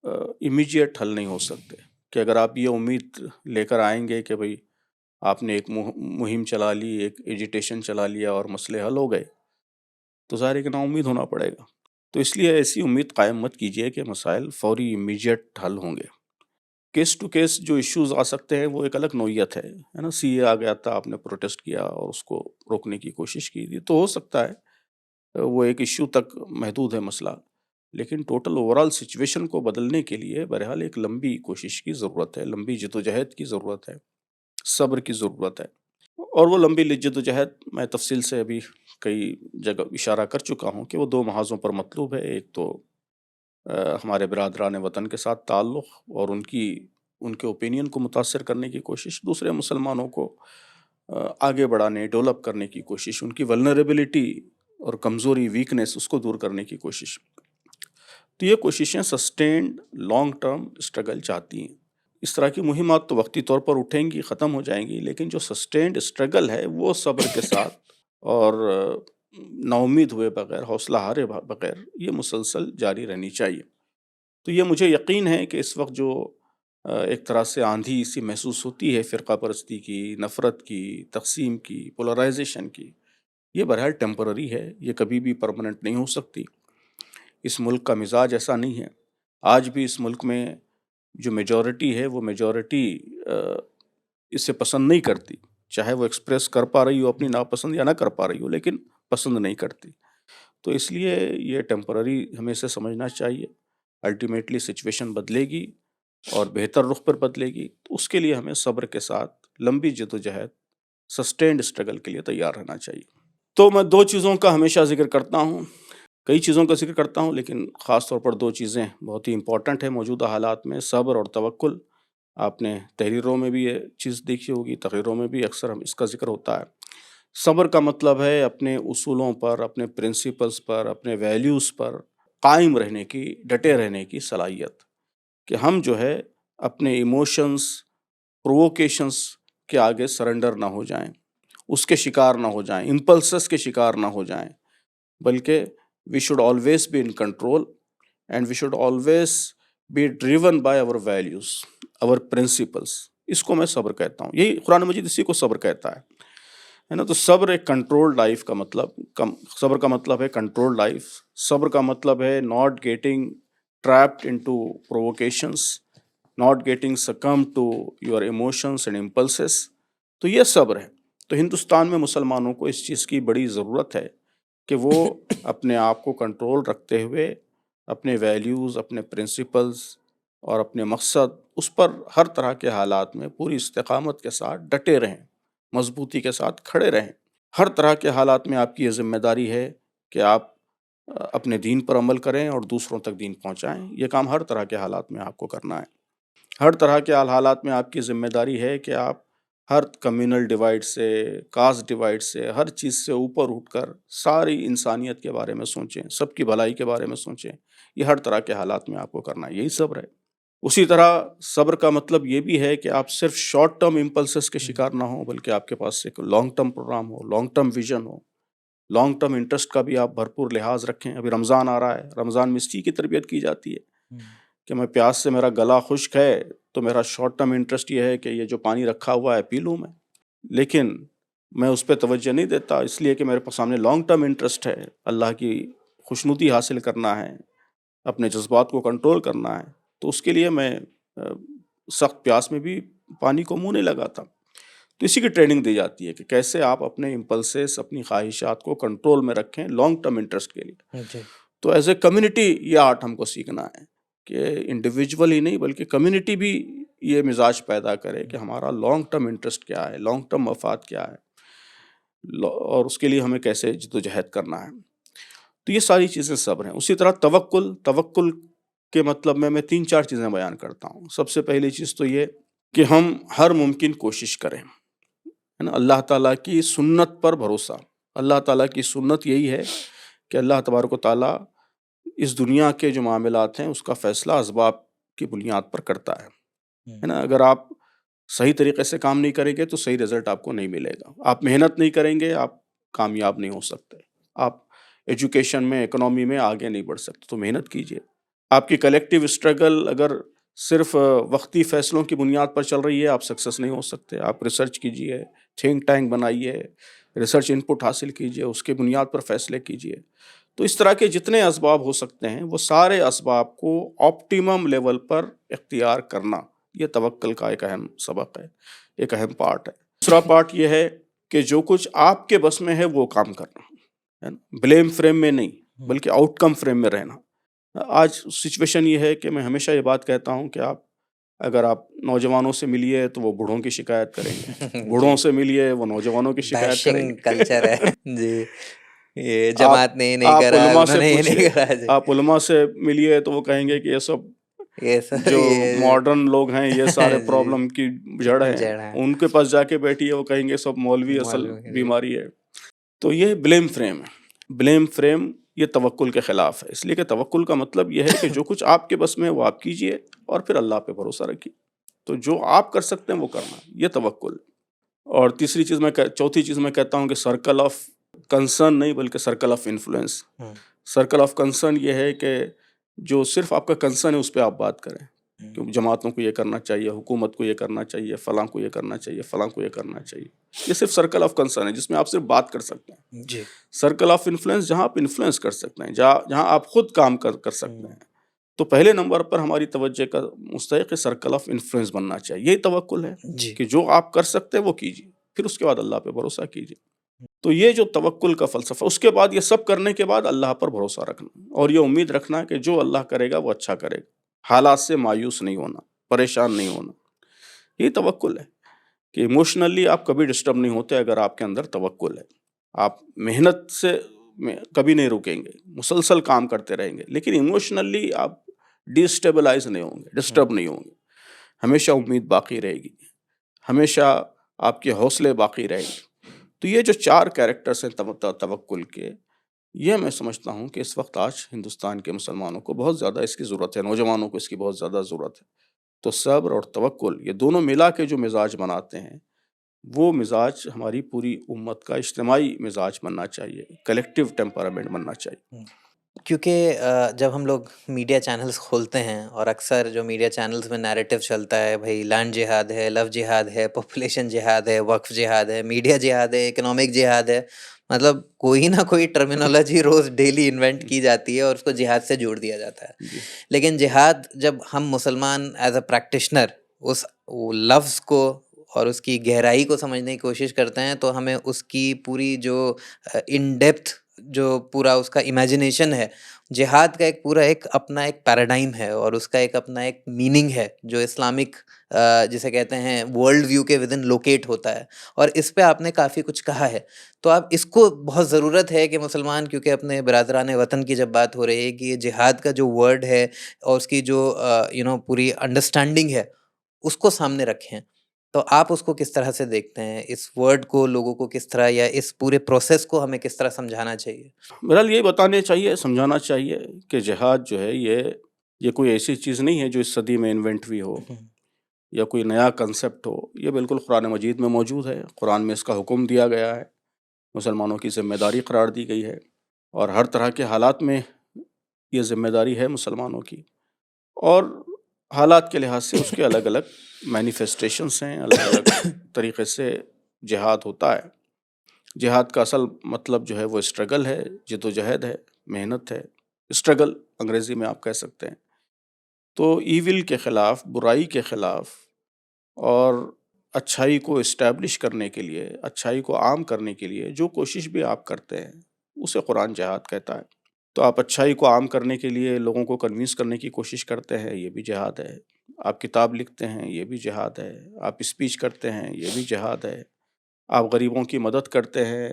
امیجیٹ حل نہیں ہو سکتے کہ اگر آپ یہ امید لے کر آئیں گے کہ بھئی آپ نے ایک مہم چلا لی، ایک ایجیٹیشن چلا لیا اور مسئلے حل ہو گئے، تو ظاہر ہے کہ نا امید ہونا پڑے گا. تو اس لیے ایسی امید قائم مت کیجیے کہ مسائل فوری امیجیٹ حل ہوں گے. کیس ٹو کیس جو ایشوز آ سکتے ہیں وہ ایک الگ نوعیت ہے نا. سی اے آ گیا تھا، آپ نے پروٹیسٹ کیا اور اس کو روکنے کی کوشش کی تھی، تو ہو سکتا ہے وہ ایک ایشو تک محدود ہے مسئلہ، لیکن ٹوٹل اوورال سچویشن کو بدلنے کے لیے بہرحال ایک لمبی کوشش کی ضرورت ہے، لمبی جدوجہد کی ضرورت ہے، صبر کی ضرورت ہے. اور وہ لمبی جدوجہد میں تفصیل سے ابھی کئی جگہ اشارہ کر چکا ہوں کہ وہ 2 محاذوں پر مطلوب ہے. ایک تو ہمارے برادران وطن کے ساتھ تعلق اور ان کے اوپینین کو متاثر کرنے کی کوشش، دوسرے مسلمانوں کو آگے بڑھانے، ڈیولپ کرنے کی کوشش، ان کی ولنریبلٹی اور کمزوری، ویکنس، اس کو دور کرنے کی کوشش. تو یہ کوششیں سسٹینڈ لانگ ٹرم اسٹرگل چاہتی ہیں. اس طرح کی مہمات تو وقتی طور پر اٹھیں گی، ختم ہو جائیں گی، لیکن جو سسٹینڈ اسٹرگل ہے وہ صبر کے ساتھ اور نا امید ہوئے بغیر، حوصلہ ہارے بغیر، یہ مسلسل جاری رہنی چاہیے. تو یہ مجھے یقین ہے کہ اس وقت جو ایک طرح سے آندھی سی محسوس ہوتی ہے فرقہ پرستی کی، نفرت کی، تقسیم کی، پولرائزیشن کی، یہ بہرحال ٹیمپرری ہے، یہ کبھی بھی پرماننٹ نہیں ہو سکتی. اس ملک کا مزاج ایسا نہیں ہے. آج بھی اس ملک میں جو میجورٹی ہے وہ میجورٹی اسے پسند نہیں کرتی، چاہے وہ ایکسپریس کر پا رہی ہو اپنی ناپسند یا نہ کر پا رہی ہو، لیکن پسند نہیں کرتی. تو اس لیے یہ ٹیمپرری ہمیں اسے سمجھنا چاہیے. الٹیمیٹلی سچویشن بدلے گی اور بہتر رخ پر بدلے گی، تو اس کے لیے ہمیں صبر کے ساتھ لمبی جدوجہد، سسٹینڈ اسٹرگل کے لیے تیار رہنا چاہیے۔ تو میں دو چیزوں کا ہمیشہ ذکر کرتا ہوں، کئی چیزوں کا ذکر کرتا ہوں، لیکن خاص طور پر دو چیزیں بہت ہی امپورٹنٹ ہیں موجودہ حالات میں، صبر اور توکل۔ آپ نے تحریروں میں بھی یہ چیز دیکھی ہوگی، تقریروں میں بھی اکثر اس کا ذکر ہوتا ہے۔ صبر کا مطلب ہے اپنے اصولوں پر، اپنے پرنسپلز پر، اپنے ویلیوز پر قائم رہنے کی، ڈٹے رہنے کی صلاحیت، کہ ہم جو ہے اپنے ایموشنز، پرووکیشنز کے آگے سرنڈر نہ ہو جائیں، اس کے شکار نہ ہو جائیں، امپلسز کے شکار نہ ہو جائیں، بلکہ we should always be in control and we should always be driven by our values, our principles۔ اس کو میں صبر کہتا ہوں، یہی قرآن مجید اسی کو صبر کہتا ہے نا۔ تو صبر ایک کنٹرول لائف کا مطلب، صبر کا مطلب ہے کنٹرول لائف، صبر کا مطلب ہے not getting trapped into provocations, not getting succumbed to your emotions and impulses۔ تو یہ صبر ہے۔ تو ہندوستان میں مسلمانوں کو اس چیز کی بڑی ضرورت ہے کہ وہ اپنے آپ کو کنٹرول رکھتے ہوئے اپنے ویلیوز، اپنے پرنسپلز اور اپنے مقصد، اس پر ہر طرح کے حالات میں پوری استقامت کے ساتھ ڈٹے رہیں، مضبوطی کے ساتھ کھڑے رہیں۔ ہر طرح کے حالات میں آپ کی یہ ذمہ داری ہے کہ آپ اپنے دین پر عمل کریں اور دوسروں تک دین پہنچائیں۔ یہ کام ہر طرح کے حالات میں آپ کو کرنا ہے۔ ہر طرح کے حالات میں آپ کی ذمہ داری ہے کہ آپ ہر کمیونل ڈیوائڈ سے، کاسٹ ڈیوائڈ سے، ہر چیز سے اوپر اٹھ کر ساری انسانیت کے بارے میں سوچیں، سب کی بھلائی کے بارے میں سوچیں۔ یہ ہر طرح کے حالات میں آپ کو کرنا ہے، یہی صبر ہے۔ اسی طرح صبر کا مطلب یہ بھی ہے کہ آپ صرف شارٹ ٹرم امپلسز کے شکار نہ ہوں، بلکہ آپ کے پاس ایک لانگ ٹرم پروگرام ہو، لانگ ٹرم ویژن ہو، لانگ ٹرم انٹرسٹ کا بھی آپ بھرپور لحاظ رکھیں۔ ابھی رمضان آ رہا ہے، رمضان میں اسی کی تربیت کی جاتی ہے کہ میں پیاس سے میرا گلا خشک ہے تو میرا شارٹ ٹرم انٹرسٹ یہ ہے کہ یہ جو پانی رکھا ہوا ہے پی لوں میں، لیکن میں اس پہ توجہ نہیں دیتا، اس لیے کہ میرے پاس سامنے لانگ ٹرم انٹرسٹ ہے، اللہ کی خوشنودی حاصل کرنا ہے، اپنے جذبات کو کنٹرول کرنا ہے۔ تو اس کے لیے میں سخت پیاس میں بھی پانی کو منہ نہیں لگاتا۔ تو اسی کی ٹریننگ دی جاتی ہے کہ کیسے آپ اپنے امپلسز، اپنی خواہشات کو کنٹرول میں رکھیں لانگ ٹرم انٹرسٹ کے لیے۔ تو ایز اے کمیونٹی یہ آرٹ ہم کو سیکھنا ہے کہ انڈیویجول ہی نہیں بلکہ کمیونٹی بھی یہ مزاج پیدا کرے کہ ہمارا لانگ ٹرم انٹرسٹ کیا ہے، لانگ ٹرم مفاد کیا ہے، اور اس کے لیے ہمیں کیسے جدوجہد کرنا ہے۔ تو یہ ساری چیزیں صبر ہیں۔ اسی طرح توکل کے مطلب میں 3-4 چیزیں بیان کرتا ہوں۔ سب سے پہلی چیز تو یہ کہ ہم ہر ممکن کوشش کریں، ہے نا، اللہ تعالیٰ کی سنت پر بھروسہ۔ اللہ تعالیٰ کی سنت یہی ہے کہ اللہ تبارک و تعالیٰ اس دنیا کے جو معاملات ہیں اس کا فیصلہ اسباب کی بنیاد پر کرتا ہے نا۔ اگر آپ صحیح طریقے سے کام نہیں کریں گے تو صحیح رزلٹ آپ کو نہیں ملے گا۔ آپ محنت نہیں کریں گے، آپ کامیاب نہیں ہو سکتے۔ آپ ایجوکیشن میں، اکنامی میں آگے نہیں بڑھ سکتے، تو محنت کیجیے۔ آپ کی کلیکٹیو اسٹرگل اگر صرف وقتی فیصلوں کی بنیاد پر چل رہی ہے، آپ سکسیس نہیں ہو سکتے۔ آپ ریسرچ کیجیے، تھنک ٹینک بنائیے، ریسرچ انپٹ حاصل کیجیے، اس کے بنیاد پر فیصلے کیجیے۔ تو اس طرح کے جتنے اسباب ہو سکتے ہیں وہ سارے اسباب کو آپٹیمم لیول پر اختیار کرنا، یہ توکل کا ایک اہم سبق ہے، ایک اہم پارٹ ہے۔ دوسرا پارٹ یہ ہے کہ جو کچھ آپ کے بس میں ہے وہ کام کرنا ہے نا، بلیم فریم میں نہیں بلکہ آؤٹ کم فریم میں رہنا۔ آج سچویشن یہ ہے کہ میں ہمیشہ یہ بات کہتا ہوں کہ اگر آپ نوجوانوں سے ملیے تو وہ بوڑھوں کی شکایت کریں گے، بوڑھوں سے ملیے وہ نوجوانوں کی شکایت کریں گے۔ کلچر ہے جی، یہ جماعت نے نہیں کرا، انہوں نے یہ نہیں کرا جی۔ آپ علماء سے ملیے تو وہ کہیں گے کہ یہ سب جو ماڈرن لوگ ہیں یہ سارے پرابلم کی جڑ ہیں۔ ان کے پاس جا کے بیٹھیے، وہ کہیں گے سب مولوی اصل بیماری ہے۔ تو یہ بلیم فریم ہے۔ بلیم فریم یہ توکل کے خلاف ہے، اس لیے کہ توکل کا مطلب یہ ہے کہ جو کچھ آپ کے بس میں وہ آپ کیجئے اور پھر اللہ پہ بھروسہ رکھیے۔ تو جو آپ کر سکتے ہیں وہ کرنا، یہ توکل۔ اور چوتھی چیز میں کہتا ہوں کہ سرکل آف کنسرن نہیں بلکہ circle of influence. Circle of concern یہ ہے کہ جو صرف آپ کا کنسرن ہے اس پہ آپ بات کریں کہ جماعتوں کو یہ کرنا چاہیے، حکومت کو یہ کرنا چاہیے، فلاں کو یہ کرنا چاہیے، فلاں کو یہ کرنا چاہیے۔ یہ صرف سرکل آف کنسرن ہے جس میں آپ صرف بات کر سکتے ہیں۔ جی، سرکل آف انفلوئنس جہاں آپ انفلوئنس کر سکتے ہیں، جہاں آپ خود کام کر سکتے ہیں، تو پہلے نمبر پر ہماری توجہ کا مستحق سرکل آف انفلوئنس بننا چاہیے۔ یہی توکل ہے کہ جو آپ کر سکتے ہیں وہ کیجیے، پھر اس کے بعد اللہ پہ بھروسہ کیجیے۔ تو یہ جو توکل کا فلسفہ، اس کے بعد یہ سب کرنے کے بعد اللہ پر بھروسہ رکھنا اور یہ امید رکھنا کہ جو اللہ کرے گا وہ اچھا کرے گا، حالات سے مایوس نہیں ہونا، پریشان نہیں ہونا، یہ توکل ہے۔ کہ ایموشنلی آپ کبھی ڈسٹرب نہیں ہوتے اگر آپ کے اندر توکل ہے. آپ محنت سے کبھی نہیں رکیں گے، مسلسل کام کرتے رہیں گے، لیکن ایموشنلی آپ ڈیسٹیبلائز نہیں ہوں گے، ڈسٹرب نہیں ہوں گے. ہمیشہ امید باقی رہے گی، ہمیشہ آپ کے حوصلے باقی رہیں گے. تو یہ جو 4 کیریکٹرس ہیں توکل کے، یہ میں سمجھتا ہوں کہ اس وقت آج ہندوستان کے مسلمانوں کو بہت زیادہ اس کی ضرورت ہے، نوجوانوں کو اس کی بہت زیادہ ضرورت ہے. تو صبر اور توکل یہ دونوں ملا کے جو مزاج بناتے ہیں، وہ مزاج ہماری پوری امت کا اجتماعی مزاج بننا چاہیے، کلیکٹیو ٹیمپرامنٹ بننا چاہیے. کیونکہ جب ہم لوگ میڈیا چینلز کھولتے ہیں اور اکثر جو میڈیا چینلز میں نیریٹو چلتا ہے بھائی لینڈ جہاد ہے، لو جہاد ہے، پاپولیشن جہاد ہے، وقف جہاد ہے، میڈیا جہاد ہے، اکنامک جہاد ہے، مطلب کوئی نہ کوئی ٹرمینالوجی روز ڈیلی انوینٹ کی جاتی ہے اور اس کو جہاد سے جوڑ دیا جاتا ہے. جی لیکن جہاد جب ہم مسلمان ایز اے پریکٹیشنر اس لفظ کو اور اس کی گہرائی کو سمجھنے کی کوشش کرتے ہیں تو ہمیں اس کی پوری جو ان ڈیپتھ جو پورا اس کا امیجنیشن ہے، جہاد کا ایک پورا ایک اپنا ایک پیراڈائم ہے اور اس کا ایک اپنا ایک میننگ ہے جو اسلامک جسے کہتے ہیں ورلڈ ویو کے ود ان لوکیٹ ہوتا ہے. اور اس پہ آپ نے کافی کچھ کہا ہے، تو اب اس کو بہت ضرورت ہے کہ مسلمان، کیونکہ اپنے برادران وطن کی جب بات ہو رہی ہے کہ یہ جہاد کا جو ورڈ ہے اور اس کی جو پوری انڈرسٹینڈنگ ہے اس کو سامنے رکھیں. تو آپ اس کو کس طرح سے دیکھتے ہیں، اس ورڈ کو لوگوں کو کس طرح، یا اس پورے پروسیس کو ہمیں کس طرح سمجھانا چاہیے؟ بہرحال یہ بتانے چاہیے، سمجھانا چاہیے کہ جہاد جو ہے یہ کوئی ایسی چیز نہیں ہے جو اس صدی میں انوینٹ ہوئی ہو یا کوئی نیا کنسپٹ ہو. یہ بالکل قرآن مجید میں موجود ہے، قرآن میں اس کا حکم دیا گیا ہے، مسلمانوں کی ذمہ داری قرار دی گئی ہے، اور ہر طرح کے حالات میں یہ ذمہ داری ہے مسلمانوں کی. اور حالات کے لحاظ سے اس کے الگ الگ مینیفیسٹیشنس ہیں، الگ الگ طریقے سے جہاد ہوتا ہے. جہاد کا اصل مطلب جو ہے وہ اسٹرگل ہے، جد و جہد ہے، محنت ہے، اسٹرگل انگریزی میں آپ کہہ سکتے ہیں. تو ایول کے خلاف، برائی کے خلاف اور اچھائی کو اسٹیبلش کرنے کے لیے، اچھائی کو عام کرنے کے لیے جو کوشش بھی آپ کرتے ہیں اسے قرآن جہاد کہتا ہے. تو آپ اچھائی کو عام کرنے کے لیے لوگوں کو کنوینس کرنے کی کوشش کرتے ہیں، یہ بھی جہاد ہے. آپ کتاب لکھتے ہیں، یہ بھی جہاد ہے. آپ اسپیچ کرتے ہیں، یہ بھی جہاد ہے. آپ غریبوں کی مدد کرتے ہیں،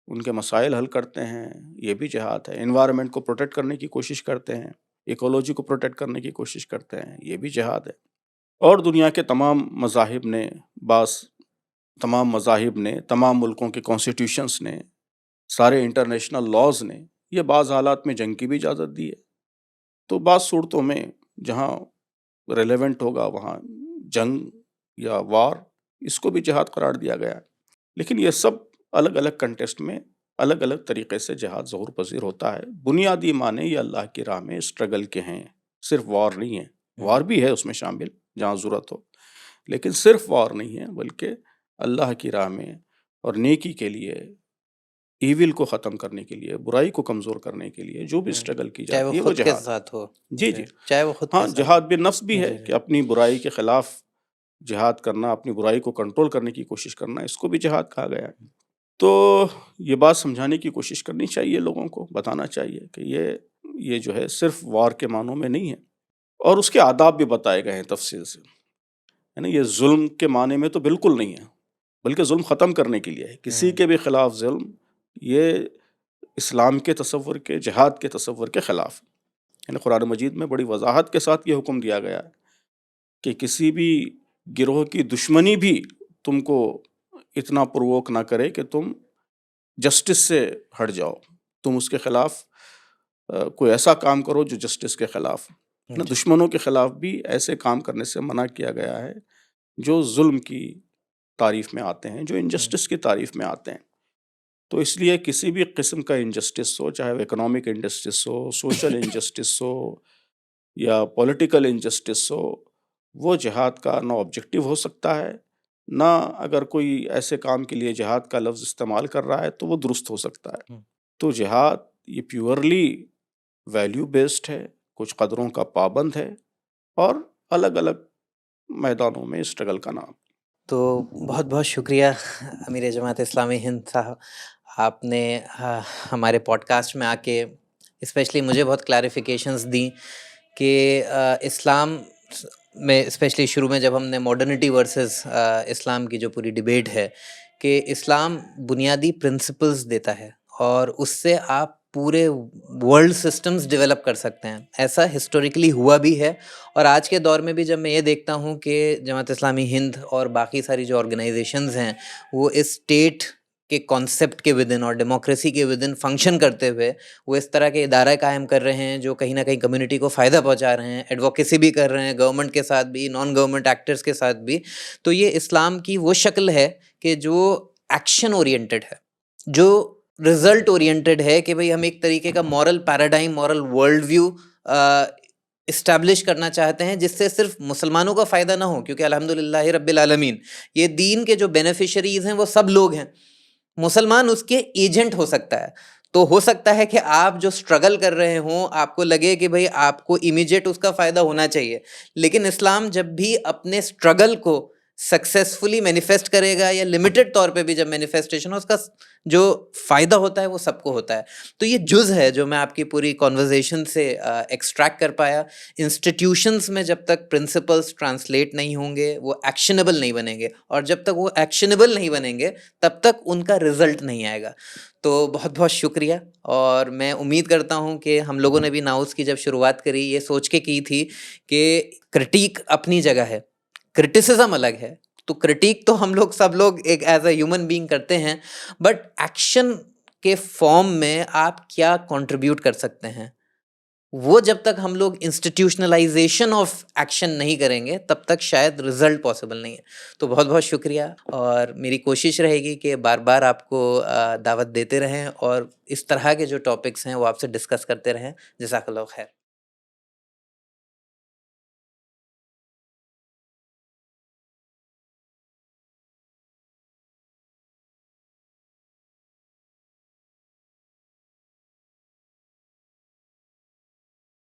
ان کے مسائل حل کرتے ہیں، یہ بھی جہاد ہے. انوائرمنٹ کو پروٹیکٹ کرنے کی کوشش کرتے ہیں، ایکولوجی کو پروٹیکٹ کرنے کی کوشش کرتے ہیں، یہ بھی جہاد ہے. اور دنیا کے تمام مذاہب نے، تمام ملکوں کے کانسٹیٹیوشنز نے، سارے انٹرنیشنل لاز نے یہ بعض حالات میں جنگ کی بھی اجازت دی ہے. تو بعض صورتوں میں جہاں ریلیونٹ ہوگا وہاں جنگ یا وار، اس کو بھی جہاد قرار دیا گیا ہے. لیکن یہ سب الگ الگ کنٹیسٹ میں الگ الگ طریقے سے جہاد ظہور پذیر ہوتا ہے. بنیادی معنی یہ اللہ کی راہ میں اسٹرگل کے ہیں، صرف وار نہیں ہے. وار بھی ہے اس میں شامل جہاں ضرورت ہو، لیکن صرف وار نہیں ہے، بلکہ اللہ کی راہ میں اور نیکی کے لیے، ایول کو ختم کرنے کے لیے، برائی کو کمزور کرنے کے لیے جو بھی اسٹرگل کی چاہے وہ جاتی ہے وہ خود کے جہاد. ساتھ ہو. جی جی چاہے وہ خود ہاں، کے ساتھ. جہاد بن نفس بھی ہے جی، جی. کہ اپنی برائی کے خلاف جہاد کرنا، اپنی برائی کو کنٹرول کرنے کی کوشش کرنا، اس کو بھی جہاد کہا گیا ہے. تو یہ بات سمجھانے کی کوشش کرنی چاہیے، لوگوں کو بتانا چاہیے کہ یہ جو ہے صرف وار کے معنوں میں نہیں ہے، اور اس کے آداب بھی بتائے گئے ہیں تفصیل سے. یہ ظلم کے معنی میں تو بالکل نہیں ہے، بلکہ ظلم ختم کرنے کے لیے ہے. کسی کے بھی خلاف ظلم یہ اسلام کے تصور کے، جہاد کے تصور کے خلاف. قرآن مجید میں بڑی وضاحت کے ساتھ یہ حکم دیا گیا ہے کہ کسی بھی گروہ کی دشمنی بھی تم کو اتنا پرووک نہ کرے کہ تم جسٹس سے ہٹ جاؤ، تم اس کے خلاف کوئی ایسا کام کرو جو جسٹس کے خلاف. دشمنوں کے خلاف بھی ایسے کام کرنے سے منع کیا گیا ہے جو ظلم کی تعریف میں آتے ہیں، جو انجسٹس کی تعریف میں آتے ہیں. تو اس لیے کسی بھی قسم کا انجسٹس ہو، چاہے وہ اکنامک انجسٹس ہو، سوشل انجسٹس ہو یا پولیٹیکل انجسٹس ہو، وہ جہاد کا نہ آبجیکٹو ہو سکتا ہے، نہ اگر کوئی ایسے کام کے لیے جہاد کا لفظ استعمال کر رہا ہے تو وہ درست ہو سکتا ہے. تو جہاد یہ پیورلی ویلیو بیسڈ ہے، کچھ قدروں کا پابند ہے، اور الگ الگ میدانوں میں اسٹرگل کا نام. تو بہت بہت شکریہ امیر جماعت اسلامی ہند صاحب، آپ نے ہمارے پوڈ کاسٹ میں آ کے اسپیشلی مجھے بہت کلیریفیکیشنز دیں کہ اسلام میں اسپیشلی شروع میں جب ہم نے ماڈرنٹی ورسز اسلام کی جو پوری ڈبیٹ ہے کہ اسلام بنیادی پرنسپلز دیتا ہے اور اس سے آپ پورے ورلڈ سسٹمز ڈیولپ کر سکتے ہیں، ایسا ہسٹوریکلی ہوا بھی ہے۔ اور آج کے دور میں بھی جب میں یہ دیکھتا ہوں کہ جماعت اسلامی ہند اور باقی ساری جو آرگنائزیشنز ہیں وہ اس اسٹیٹ کے کانسیپٹ کے ودن اور ڈیموکریسی کے ودن فنکشن کرتے ہوئے وہ اس طرح کے ادارے قائم کر رہے ہیں جو کہیں نہ کہیں کمیونٹی کو فائدہ پہنچا رہے ہیں، ایڈوکیسی بھی کر رہے ہیں گورنمنٹ کے ساتھ بھی، نان گورنمنٹ ایکٹرز کے ساتھ بھی، تو یہ اسلام کی وہ شکل ہے کہ جو ایکشن اورینٹڈ ہے، جو رزلٹ اورینٹڈ ہے، کہ بھئی ہم ایک طریقے کا moral paradigm, moral world view establish کرنا چاہتے ہیں جس سے صرف مسلمانوں کا فائدہ نہ ہو، کیونکہ الحمدللہ رب العالمین یہ دین کے جو بینیفیشریز ہیں وہ سب لوگ ہیں، مسلمان اس کے ایجنٹ ہو سکتا ہے۔ تو ہو سکتا ہے کہ آپ جو سٹرگل کر رہے ہوں آپ کو لگے کہ بھئی آپ کو امیجیٹ اس کا فائدہ ہونا چاہیے، لیکن اسلام جب بھی اپنے سٹرگل کو سکسیسفلی مینیفیسٹ کرے گا یا لمیٹڈ طور پہ بھی جب مینیفیسٹیشن ہو، اس کا جو فائدہ ہوتا ہے وہ سب کو ہوتا ہے۔ تو یہ جز ہے جو میں آپ کی پوری کنورزیشن سے ایکسٹریکٹ کر پایا۔ انسٹیٹیوشنز میں جب تک پرنسپلز ٹرانسلیٹ نہیں ہوں گے وہ ایکشنیبل نہیں بنیں گے، اور جب تک وہ ایکشنیبل نہیں بنیں گے تب تک ان کا رزلٹ نہیں آئے گا۔ تو بہت بہت شکریہ، اور میں امید کرتا ہوں کہ ہم لوگوں نے بھی ناؤس کی جب شروعات کری یہ سوچ کے کی تھی کہ کرٹیک اپنی جگہ ہے، کرٹیسزم الگ ہے، تو کرٹیک تو ہم لوگ سب لوگ ایک ایز اے ہیومن بینگ کرتے ہیں، بٹ ایکشن کے فارم میں آپ کیا کنٹریبیوٹ کر سکتے ہیں، وہ جب تک ہم لوگ انسٹیٹیوشنلائزیشن آف ایکشن نہیں کریں گے تب تک شاید رزلٹ پاسبل نہیں ہے۔ تو بہت بہت شکریہ، اور میری کوشش رہے گی کہ بار بار آپ کو دعوت دیتے رہیں اور اس طرح کے جو ٹاپکس ہیں وہ آپ سے ڈسکس کرتے رہیں۔ جزاک اللہ خیر۔